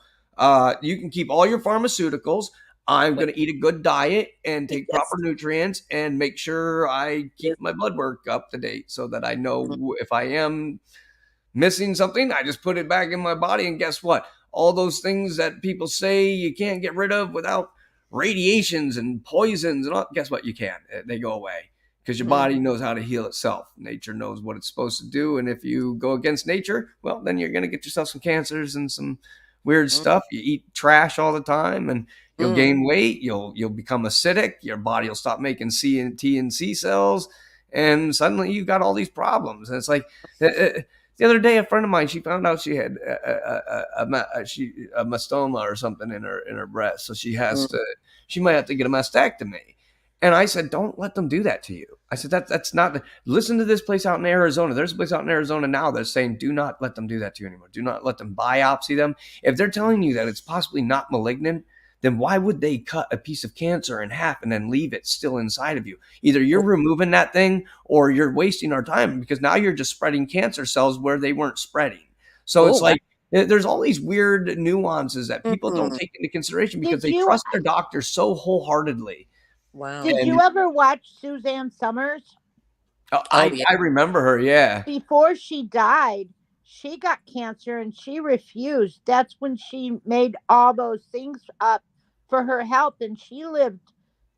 you can keep all your pharmaceuticals. I'm going to eat a good diet and take proper nutrients and make sure I keep my blood work up to date so that I know if I am missing something, I just put it back in my body. And guess what? All those things that people say you can't get rid of without radiations and poisons and all, guess what? You can. They go away because your body knows how to heal itself. Nature knows what it's supposed to do. And if you go against nature, well, then you're going to get yourself some cancers and some weird stuff. You eat trash all the time and you'll gain weight. You'll become acidic. Your body will stop making T and C cells. And suddenly you got all these problems. And it's like, the other day, a friend of mine, she found out she had a mastoma or something in her breast, so she might have to get a mastectomy. And I said, don't let them do that to you. I said that's not. Listen to this place out in Arizona. There's a place out in Arizona now that's saying, do not let them do that to you anymore. Do not let them biopsy them. If they're telling you that it's possibly not malignant, then why would they cut a piece of cancer in half and then leave it still inside of you? Either you're removing that thing or you're wasting our time because now you're just spreading cancer cells where they weren't spreading. So it's like there's all these weird nuances that people don't take into consideration because they trust their doctors so wholeheartedly. Wow. Did you ever watch Suzanne Summers? I remember her, yeah. Before she died, she got cancer and she refused. That's when she made all those things up for her health, and she lived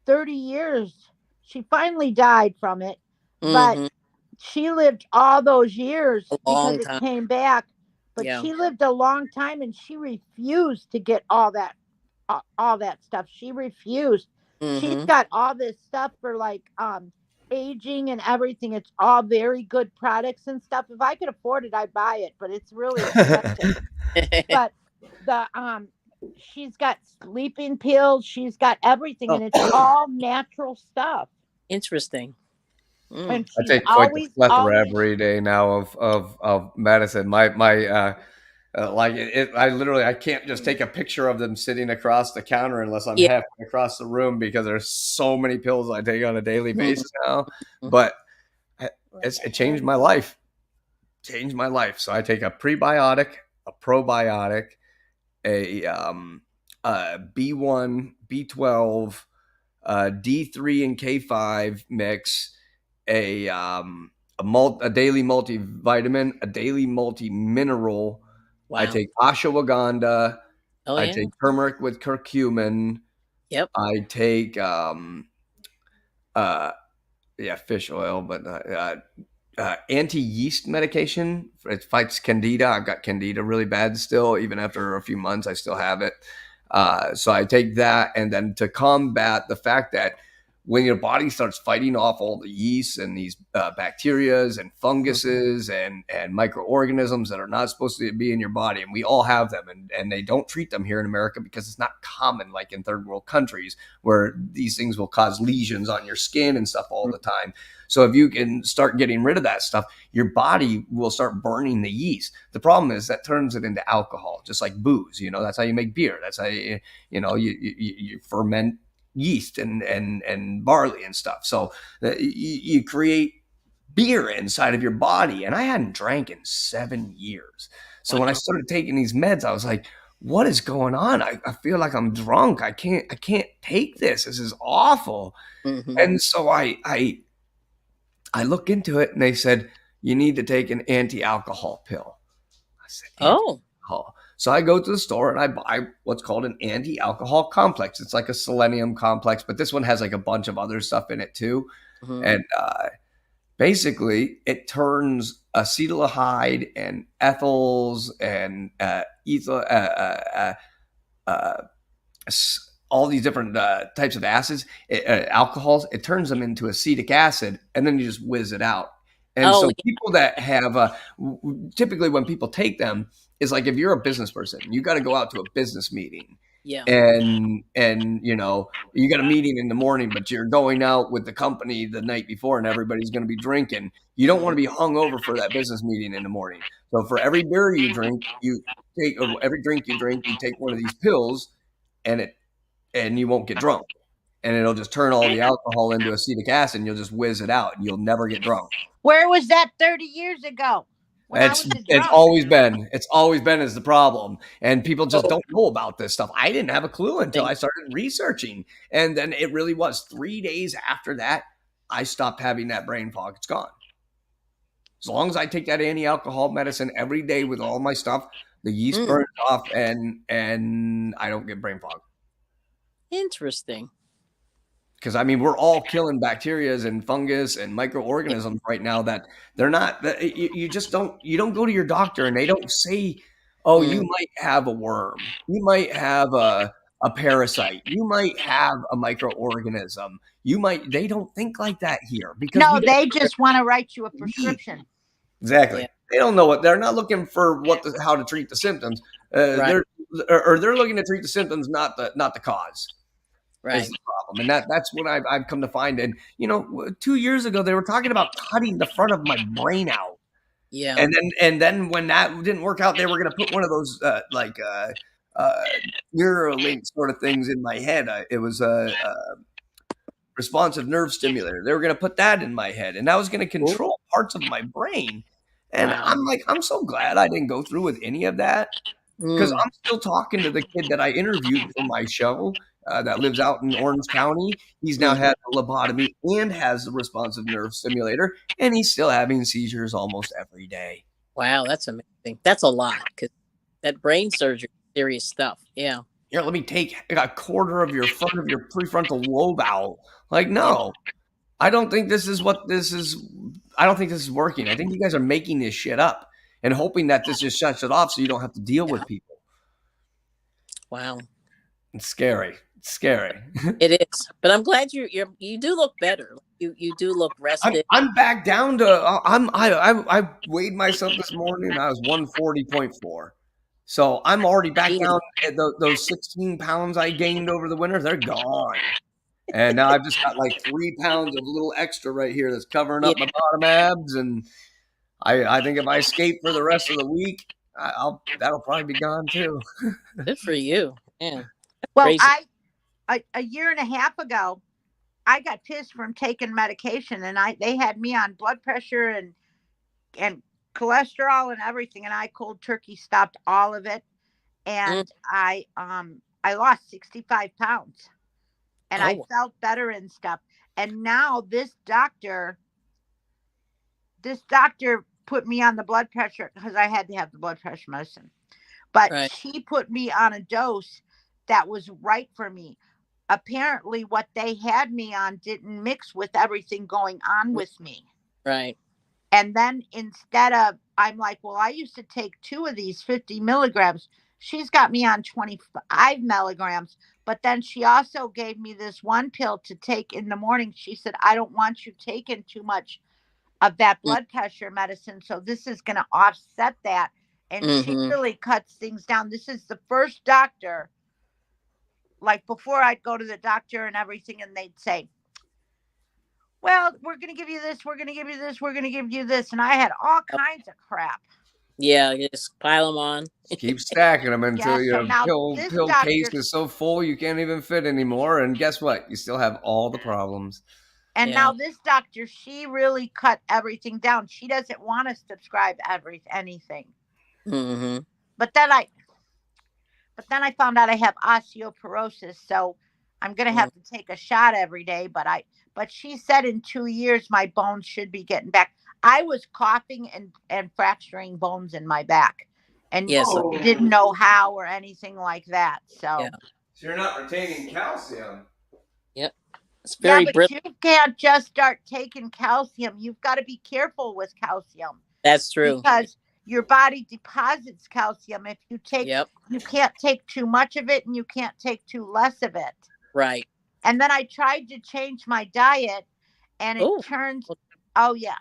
30 years. She finally died from it, but she lived all those years because it came back. But she lived a long time, and she refused to get all that stuff. She refused. She's got all this stuff for like aging and everything. It's all very good products and stuff. If I could afford it, I'd buy it, but it's really expensive. But the she's got sleeping pills, she's got everything, and it's all natural stuff. Interesting. And I take quite the plethora every day now of medicine. I literally I can't just take a picture of them sitting across the counter unless I'm halfway across the room because there's so many pills I take on a daily basis now. But it changed my life. So I take a prebiotic, a probiotic, a B1, B12, D3 and K5 mix, a daily multivitamin, a daily multi-mineral. Wow. I take ashwagandha. I take turmeric with curcumin. Yep. I take fish oil, but anti-yeast medication. It fights candida. I've got candida really bad still. Even after a few months, I still have it. So I take that, and then to combat the fact that when your body starts fighting off all the yeasts and these bacterias and funguses and microorganisms that are not supposed to be in your body, and we all have them, and they don't treat them here in America because it's not common like in third world countries where these things will cause lesions on your skin and stuff all the time. So if you can start getting rid of that stuff, your body will start burning the yeast. The problem is that turns it into alcohol, just like booze. That's how you make beer. That's how you ferment yeast and barley and stuff. So you create beer inside of your body. And I hadn't drank in 7 years. So when I started taking these meds, I was like, what is going on? I feel like I'm drunk. I can't take this. This is awful. Mhm. And so I look into it, and they said, you need to take an anti-alcohol pill. I said, anti-alcohol. So I go to the store and I buy what's called an anti-alcohol complex. It's like a selenium complex, but this one has like a bunch of other stuff in it too. Mhm. And basically, it turns acetaldehyde and ethyls and ethyl, all these different types of acids, alcohols. It turns them into acetic acid, and then you just whiz it out. And so people that have typically when people take them is like, if you're a business person, you got to go out to a business meeting. Yeah. And you got a meeting in the morning, but you're going out with the company the night before and everybody's going to be drinking. You don't want to be hungover for that business meeting in the morning. So for every beer you drink, or every drink you drink, you take one of these pills, and you won't get drunk. And it'll just turn all the alcohol into acetic acid, and you'll just whiz it out, and you'll never get drunk. Where was that 30 years ago? It's always been is the problem, and people just don't know about this stuff. I didn't have a clue until I started researching, and then it really was 3 days after that I stopped having that brain fog. It's gone. As long as I take that anti-alcohol medicine every day with all my stuff, the yeast burns off, and I don't get brain fog. Interesting. Because we're all killing bacteria and fungus and microorganisms right now that they're not. You don't go to your doctor and they don't say, "Oh, you might have a worm, you might have a parasite, you might have a microorganism, They don't think like that here because they just want to write you a prescription. Exactly. Yeah. They don't know they're not looking for how to treat the symptoms. Right. They're looking to treat the symptoms, not the cause. Right. Is the problem. And that's what I've come to find. And 2 years ago they were talking about cutting the front of my brain out. Yeah. And then when that didn't work out, they were going to put one of those Neuralink sort of things in my head. It was a responsive nerve stimulator. They were going to put that in my head, and that was going to control parts of my brain. And I'm like, I'm so glad I didn't go through with any of that, because I'm still talking to the kid that I interviewed for my show that lives out in Orange County. He's now had a lobotomy and has the responsive nerve stimulator, and he's still having seizures almost every day. Wow, that's amazing. That's a lot, because that brain surgery is serious stuff. Yeah. Here, let me take a quarter of your front of your prefrontal lobe out. Like, no, I don't think this is I don't think this is working. I think you guys are making this shit up and hoping that this just shuts it off so you don't have to deal with people. Wow. It's scary. It's scary. It is. But I'm glad you do look better. You do look rested. I'm back down to I weighed myself this morning and I was 140.4. So I'm already back down at those 16 pounds I gained over the winter. They're gone. And now I've just got like 3 pounds of little extra right here that's covering up my bottom abs. And I think if I skate for the rest of the week, that'll probably be gone too. Good for you. Yeah. Well, Crazy. a year and a half ago, I got pissed from taking medication, and they had me on blood pressure and cholesterol and everything, and I cold turkey stopped all of it, and I lost 65 pounds, and I felt better and stuff. And now this doctor put me on the blood pressure because I had to have the blood pressure medicine, but she put me on a dose that was right for me. Apparently what they had me on didn't mix with everything going on with me. Right. And then instead of, I'm like, well, I used to take 2 of these 50 milligrams. She's got me on 25 milligrams, But then she also gave me this one pill to take in the morning. She said, I don't want you taking too much of that blood pressure medicine. So this is going to offset that. And she really cuts things down. This is the first doctor, like before I'd go to the doctor and everything, and they'd say, well, we're going to give you this, we're going to give you this, we're going to give you this. And I had all kinds of crap. Yeah, you just pile them on. Just keep stacking them until Yeah, so your now pill this case doctor- is so full you can't even fit anymore. And guess what? You still have all the problems. And Yeah. now this doctor, she really cut everything down. She doesn't want to subscribe anything. But then I found out I have osteoporosis, so I'm gonna have to take a shot every day. But she said in 2 years my bones should be getting back. I was coughing and fracturing bones in my back, and didn't know how or anything like that. So, So you're not retaining calcium. Yep. It's very but brittle. you can't just start taking calcium. You've got to be careful with calcium. That's true. Because your body deposits calcium. If you take, you can't take too much of it, and you can't take too less of it. Right. And then I tried to change my diet, and it turns. Oh yeah.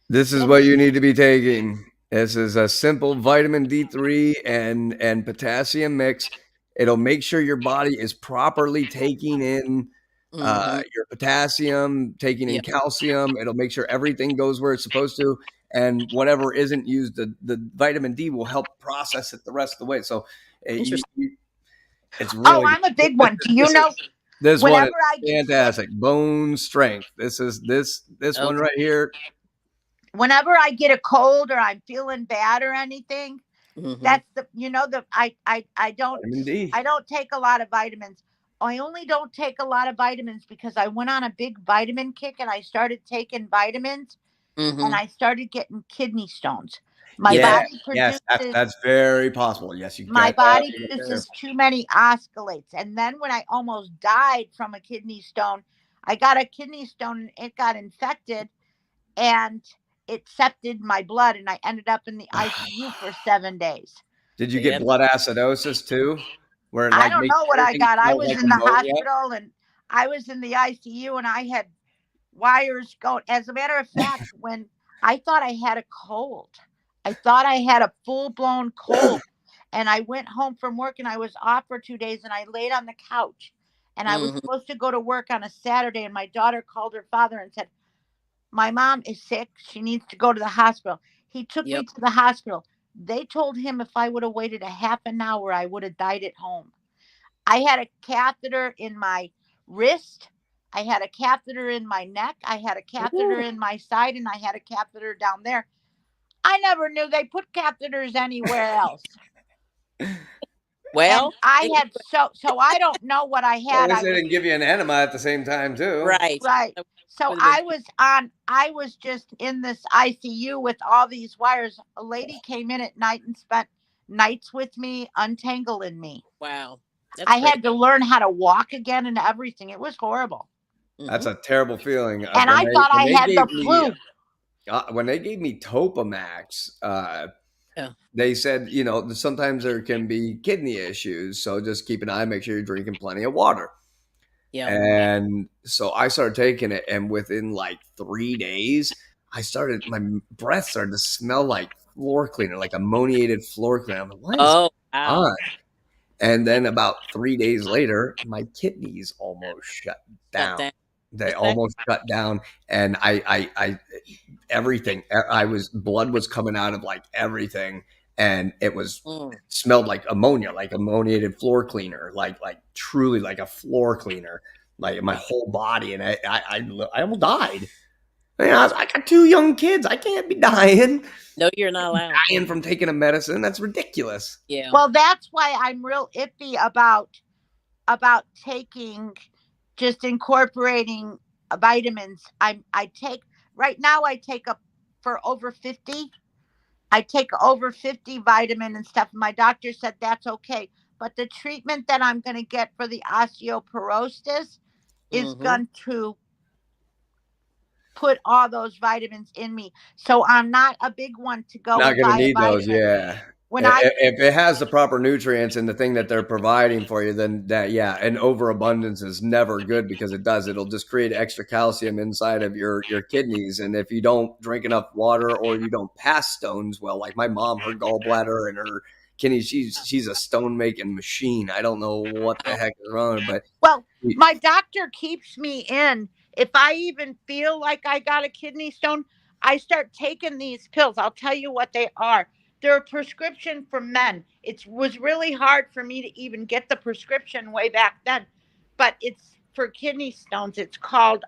This is what you need to be taking. This is a simple vitamin D3 and potassium mix. It'll make sure your body is properly taking in your potassium, taking in calcium. It'll make sure everything goes where it's supposed to. And whatever isn't used, the vitamin D will help process it the rest of the way. So it's really. I'm a big one. Do you know? This one is fantastic. Bone strength. This is this one right here. Whenever I get a cold or I'm feeling bad or anything, that's I don't take a lot of vitamins. I only don't take a lot of vitamins because I went on a big vitamin kick and I started taking vitamins and I started getting kidney stones. My body produces. Yes, that's very possible. Yes, my body produces too many oxalates. And then when I almost died from a kidney stone, I got a kidney stone and it got infected and it septed my blood and I ended up in the ICU for 7 days. Did you get blood acidosis too? Where I don't know what I got. I was in the hospital and I was in the ICU and I had wires going. As a matter of fact, when I thought I had a cold, I thought I had a full-blown cold. And I went home from work and I was off for 2 days and I laid on the couch. And I was supposed to go to work on a Saturday. And my daughter called her father and said, my mom is sick. She needs to go to the hospital. He took me to the hospital. They told him if I would have waited a half an hour, I would have died at home. I had a catheter in my wrist. I had a catheter in my neck. I had a catheter in my side and I had a catheter down there. I never knew they put catheters anywhere else. Well, and I had so I don't know what I had. They didn't give you an enema at the same time too. Right. So I was just in this ICU with all these wires. A lady came in at night and spent nights with me, untangling me. Wow. I had to learn how to walk again and everything. It was horrible. That's a terrible feeling. And I thought I had the flu. When they gave me Topamax, they said, sometimes there can be kidney issues. So just keep an eye, make sure you're drinking plenty of water. Yeah. And so I started taking it. And within like 3 days, my breath started to smell like floor cleaner, like ammoniated floor cleaner. I'm like, what is going on? And then about 3 days later, my kidneys almost shut down. They almost shut down, and I everything. Blood was coming out of like everything, and it was smelled like ammonia, like ammoniated floor cleaner, like truly like a floor cleaner, like my whole body, and I almost died. I got 2 young kids. I can't be dying. No, you're not allowed. Dying from taking a medicine. That's ridiculous. Yeah. Well, that's why I'm real iffy about taking. Just incorporating vitamins. I take right now. I take for over 50. I take over 50 vitamin and stuff. My doctor said that's okay. But the treatment that I'm going to get for the osteoporosis is going to put all those vitamins in me. So I'm not a big one to go. Not going to need those. Yeah. when If it has the proper nutrients and the thing that they're providing for you, then an overabundance is never good because it'll just create extra calcium inside of your kidneys. And if you don't drink enough water or you don't pass stones well, like my mom, her gallbladder and her kidneys, she's a stone making machine. I don't know what the heck is wrong, but my doctor keeps me in. If I even feel like I got a kidney stone, I start taking these pills. I'll tell you what they are. They're a prescription for men. It was really hard for me to even get the prescription way back then, but it's for kidney stones. It's called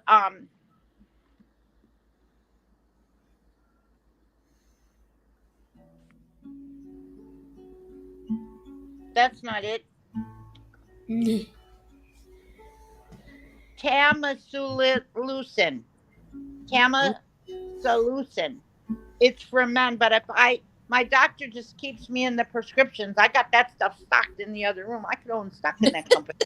that's not it. Tamasulosin. Tamasulosin. It's for men, but my doctor just keeps me in the prescriptions. I got that stuff stocked in the other room. I could own stock in that company.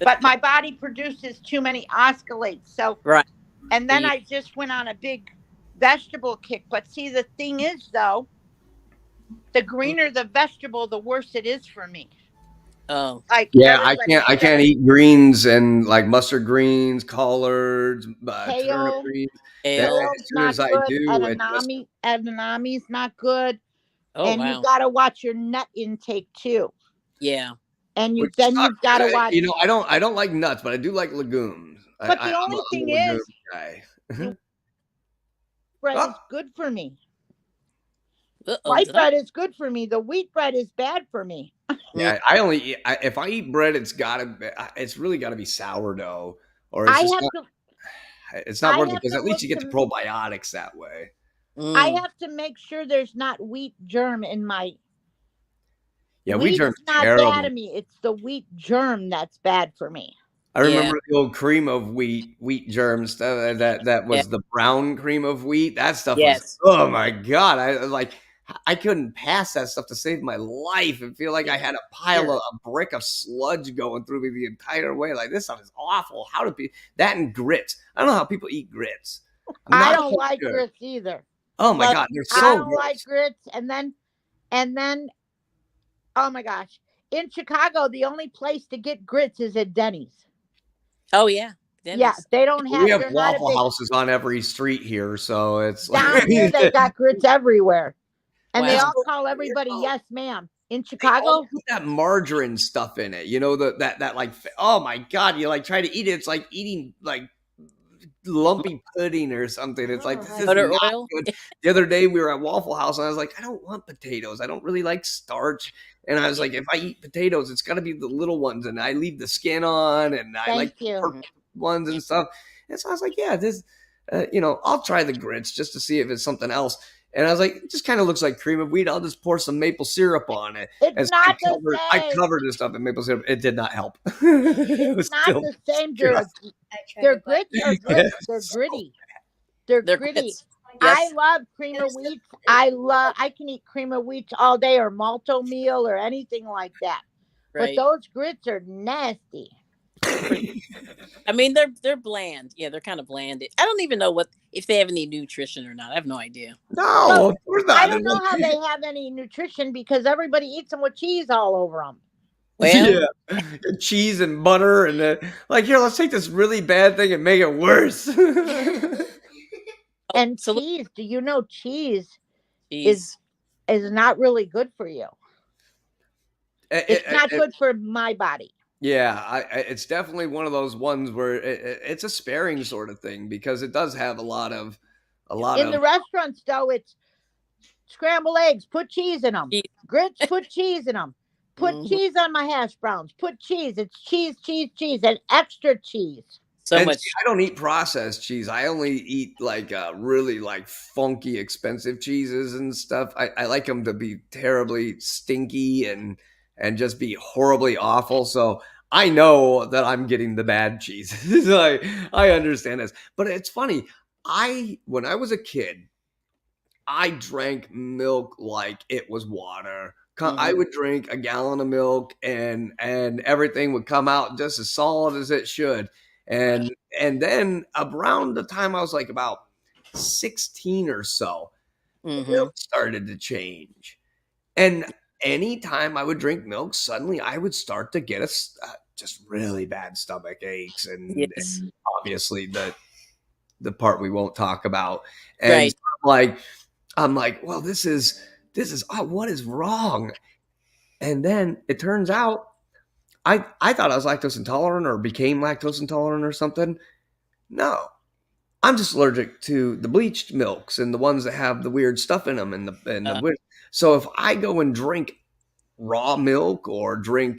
But my body produces too many osculates. So Right. And then I just went on a big vegetable kick. But see, the thing is, though, the greener the vegetable, the worse it is for me. Oh, Like I can't eat greens and like mustard greens, collards, turnip greens. kale. As soon as I do, Edamame is not good. Oh, And wow. you got to watch your nut intake too. Yeah. And you've got to watch. I don't like nuts, but I do like legumes. But the only thing is, guy. bread is good for me. Uh-oh, White bread is good for me. The wheat bread is bad for me. Yeah, if I eat bread, it's really got to be sourdough, or it's not worth it because at least you get the probiotics that way. I have to make sure there's not wheat germ in my. Yeah, wheat germ's not terrible. bad to me. It's the wheat germ that's bad for me. I remember the old cream of wheat germs that was the brown cream of wheat. That stuff was, oh my God. I couldn't pass that stuff to save my life and feel like I had a brick of sludge going through me the entire way. Like, this stuff is awful. How do people, that and grits. I don't know how people eat grits. I don't like grits either. Oh my God. They're so I don't like grits. And then, oh my gosh. In Chicago, the only place to get grits is at Denny's. Oh, yeah. Denny's. Yeah, they don't have. We have Waffle Houses on every street here, so it's down here they got grits everywhere, and they all call everybody yes, ma'am. In Chicago, put that margarine stuff in it. You know that like, oh my God, you like try to eat it. It's like eating like lumpy pudding or something. It's like, this is not good. The other day we were at Waffle House and I was like, I don't want potatoes. I don't really like starch. And I was like, if I eat potatoes, it's got to be the little ones, and I leave the skin on, and I like the ones and stuff. And so I was like, yeah, this, I'll try the grits just to see if it's something else. And I was like, it just kind of looks like cream of wheat. I'll just pour some maple syrup on it. It's not the same. I covered this stuff in maple syrup. It did not help. It's not the same. Their grits are good. They're gritty. They're gritty. Yes. I love cream of wheat. I can eat cream of wheat all day, or malto meal, or anything like that. Right. But those grits are nasty. I mean, they're bland. Yeah, they're kind of bland. I don't even know if they have any nutrition or not. I have no idea. No, of course not. I don't know how they have any nutrition because everybody eats them with cheese all over them. Well, cheese and butter, and here, let's take this really bad thing and make it worse. And cheese, do you know cheese is not really good for you? It's not good for my body. Yeah, it's definitely one of those ones where it's a sparing sort of thing because it does have a lot of. In the restaurants, though, it's scrambled eggs, put cheese in them. Grits, put cheese in them. Put cheese on my hash browns. Put cheese. It's cheese, and extra cheese. I don't eat processed cheese. I only eat really funky, expensive cheeses and stuff. I like them to be terribly stinky and just be horribly awful. So I know that I'm getting the bad cheese. I understand this, but it's funny. When I was a kid, I drank milk like it was water. I would drink a gallon of milk and everything would come out just as solid as it should. And then around the time I was like about 16 or so, Milk started to change. And anytime I would drink milk, suddenly I would start to get just really bad stomach aches, and Yes. obviously the part we won't talk about. And Right. so I'm like, well, this is what is wrong? And then it turns out I thought I was lactose intolerant or became lactose intolerant or something. No, I'm just allergic to the bleached milks and the ones that have the weird stuff in them and the weird. So if I go and drink raw milk or drink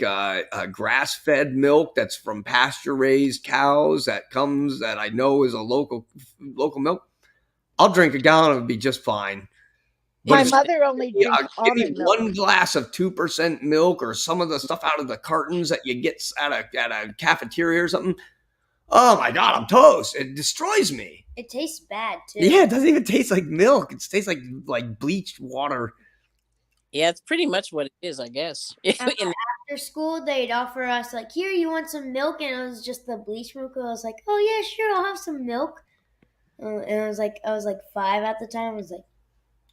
grass-fed milk that's from pasture-raised cows that I know is a local milk, I'll drink a gallon and be just fine. But My if mother only drinks give me almond milk. one glass of 2% milk or some of the stuff out of the cartons that you get at a cafeteria or something, oh my God, I'm toast. It destroys me. It tastes bad too. Yeah, it doesn't even taste like milk. It tastes like bleached water. Yeah, it's pretty much what it is, I guess. After school, they'd offer us like, "Here, you want some milk?" And it was just the bleach milk. I was like, "Oh yeah, sure, I'll have some milk." And I was like 5 at the time. I was like,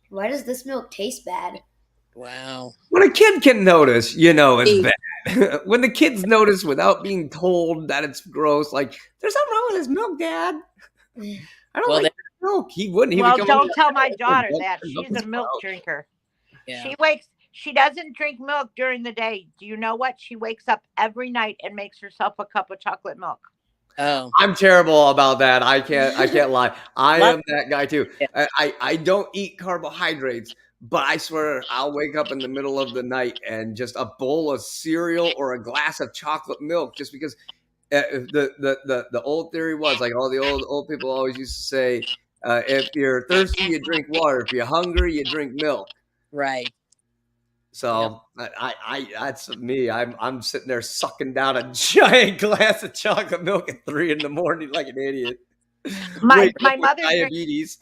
"Why does this milk taste bad?" Wow. When a kid can notice, it's bad. When the kids notice without being told that it's gross, like, there's something wrong with this milk, Dad. I don't like milk. He wouldn't. Well, don't tell my daughter that. She's Nothing's a milk gross. drinker. Yeah. She doesn't drink milk during the day. Do you know what? She wakes up every night and makes herself a cup of chocolate milk. Oh. I'm terrible about that. I can't lie. I am that guy too. Yeah. I don't eat carbohydrates, but I swear I'll wake up in the middle of the night and just a bowl of cereal or a glass of chocolate milk, just because the old theory was, like, all the old people always used to say, if you're thirsty, you drink water. If you're hungry, you drink milk. Right. So I that's me. I'm sitting there sucking down a giant glass of chocolate milk at 3 a.m. like an idiot. My mother diabetes.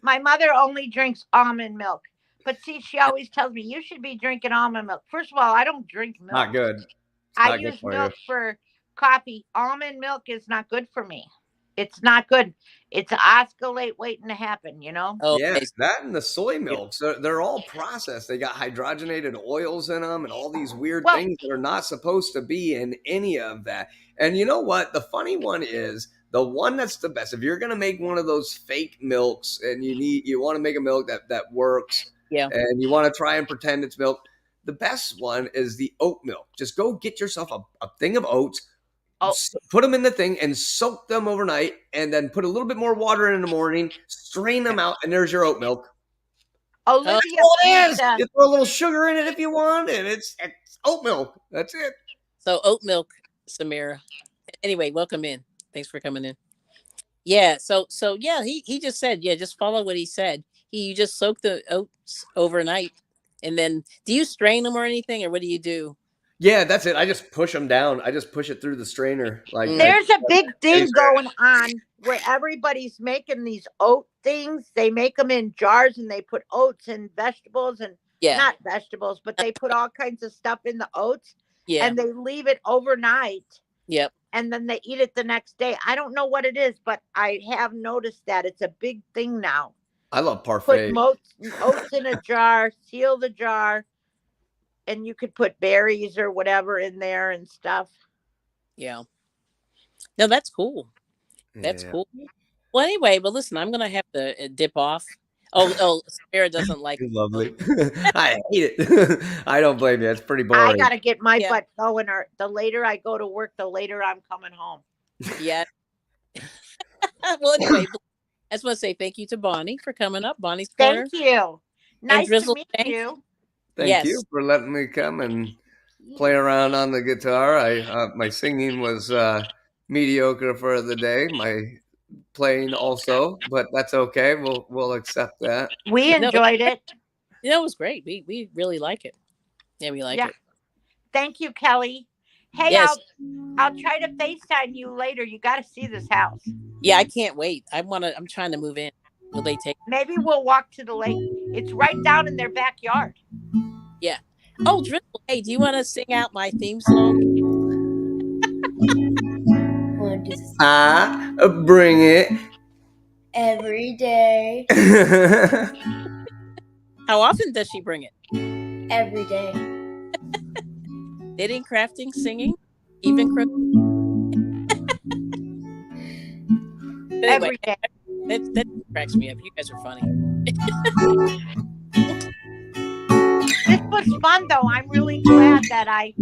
My mother only drinks almond milk. But see, she always tells me you should be drinking almond milk. First of all, I don't drink milk. Not good. I use milk for coffee. Almond milk is not good for me. It's not good. It's an oscillate waiting to happen, Oh, yeah, that and the soy milks, they're all processed. They got hydrogenated oils in them and all these weird things that are not supposed to be in any of that. And you know what? The funny one is the one that's the best. If you're going to make one of those fake milks and you want to make a milk that works, and you want to try and pretend it's milk, the best one is the oat milk. Just go get yourself a thing of oats. Put them in the thing and soak them overnight, and then put a little bit more water in the morning, strain them out, and there's your oat milk. Olivia, it is. You throw a little sugar in it if you want, and it's oat milk. That's it. So oat milk, Samira. Anyway, welcome in. Thanks for coming in. Yeah. So yeah, he just said, just follow what he said. You just soak the oats overnight, and then do you strain them or anything, or what do you do? Yeah, that's it. I just push them down. I just push it through the strainer. There's a big thing going on where everybody's making these oat things. They make them in jars and they put oats and vegetables and not vegetables, but they put all kinds of stuff in the oats. Yeah. And they leave it overnight. Yep. And then they eat it the next day. I don't know what it is, but I have noticed that it's a big thing now. I love parfait. Put oats in a jar, seal the jar. And you could put berries or whatever in there and stuff. Yeah. No, that's cool. That's cool. Well, anyway, listen, I'm going to have to dip off. Oh, Sarah doesn't like it. Lovely. I hate it. I don't blame you. It's pretty boring. I got to get my butt going. Or the later I go to work, the later I'm coming home. Yeah. Well, anyway, I just want to say thank you to Bonnie for coming up. Bonnie's Corner. Thank you. Nice to meet you. Thank you for letting me come and play around on the guitar. My singing was mediocre for the day. My playing also, but that's okay. We'll accept that. We enjoyed it. It was great. We really like it. Yeah, we like it. Thank you, Kelly. Hey, yes. I'll try to FaceTime you later. You got to see this house. Yeah, I can't wait. I'm trying to move in. Will they take? Maybe we'll walk to the lake. It's right down in their backyard. Yeah. Oh, Drizzle, hey, do you want to sing out my theme song? Bring it. Every day. How often does she bring it? Every day. Knitting, crafting, singing, even anyway, Every day. that cracks me up. You guys are funny. This was fun though. I'm really glad that I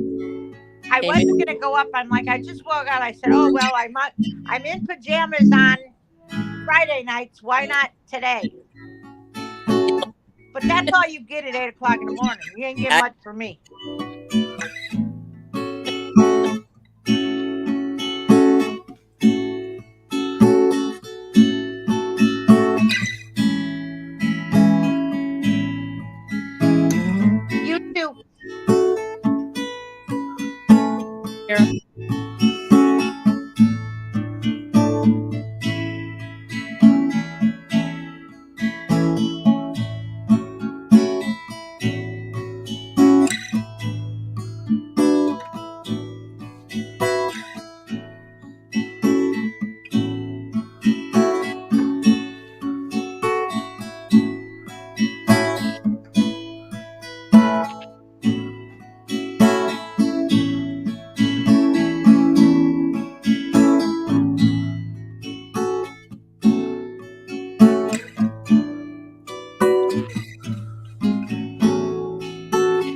Came wasn't gonna go up. I'm like, I just woke up. I said, oh well, I'm in pajamas on Friday nights. Why not today? But that's all you get at 8 o'clock in the morning. You ain't get much for me. You too. Kara.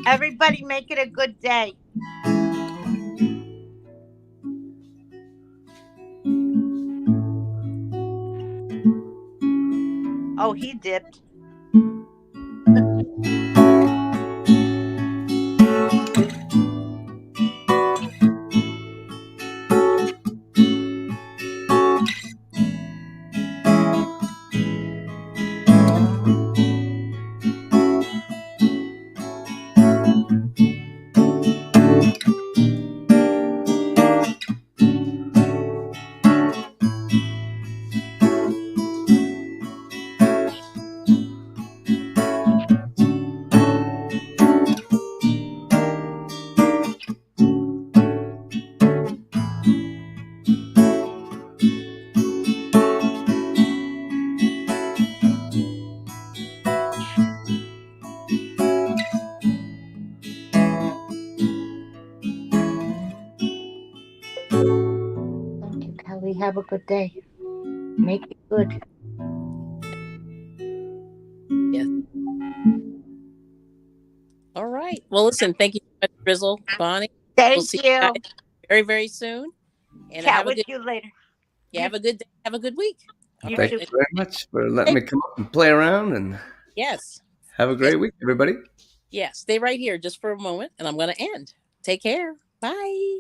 Everybody make it a good day. Oh, he dipped. Thank you, Kelly. Have a good day. Make it good. Yes. All right. Well, listen, thank you so much, Drizzle, Bonnie. Thank We'll see you. you guys very, very soon. And Chat have a with good you later. have a good day. Have a good week. All You right. Thank too. you very much for letting me come up and play around, and Yes. have a great week, everybody. Yes. Stay right here just for a moment and I'm going to end. Take care. Bye.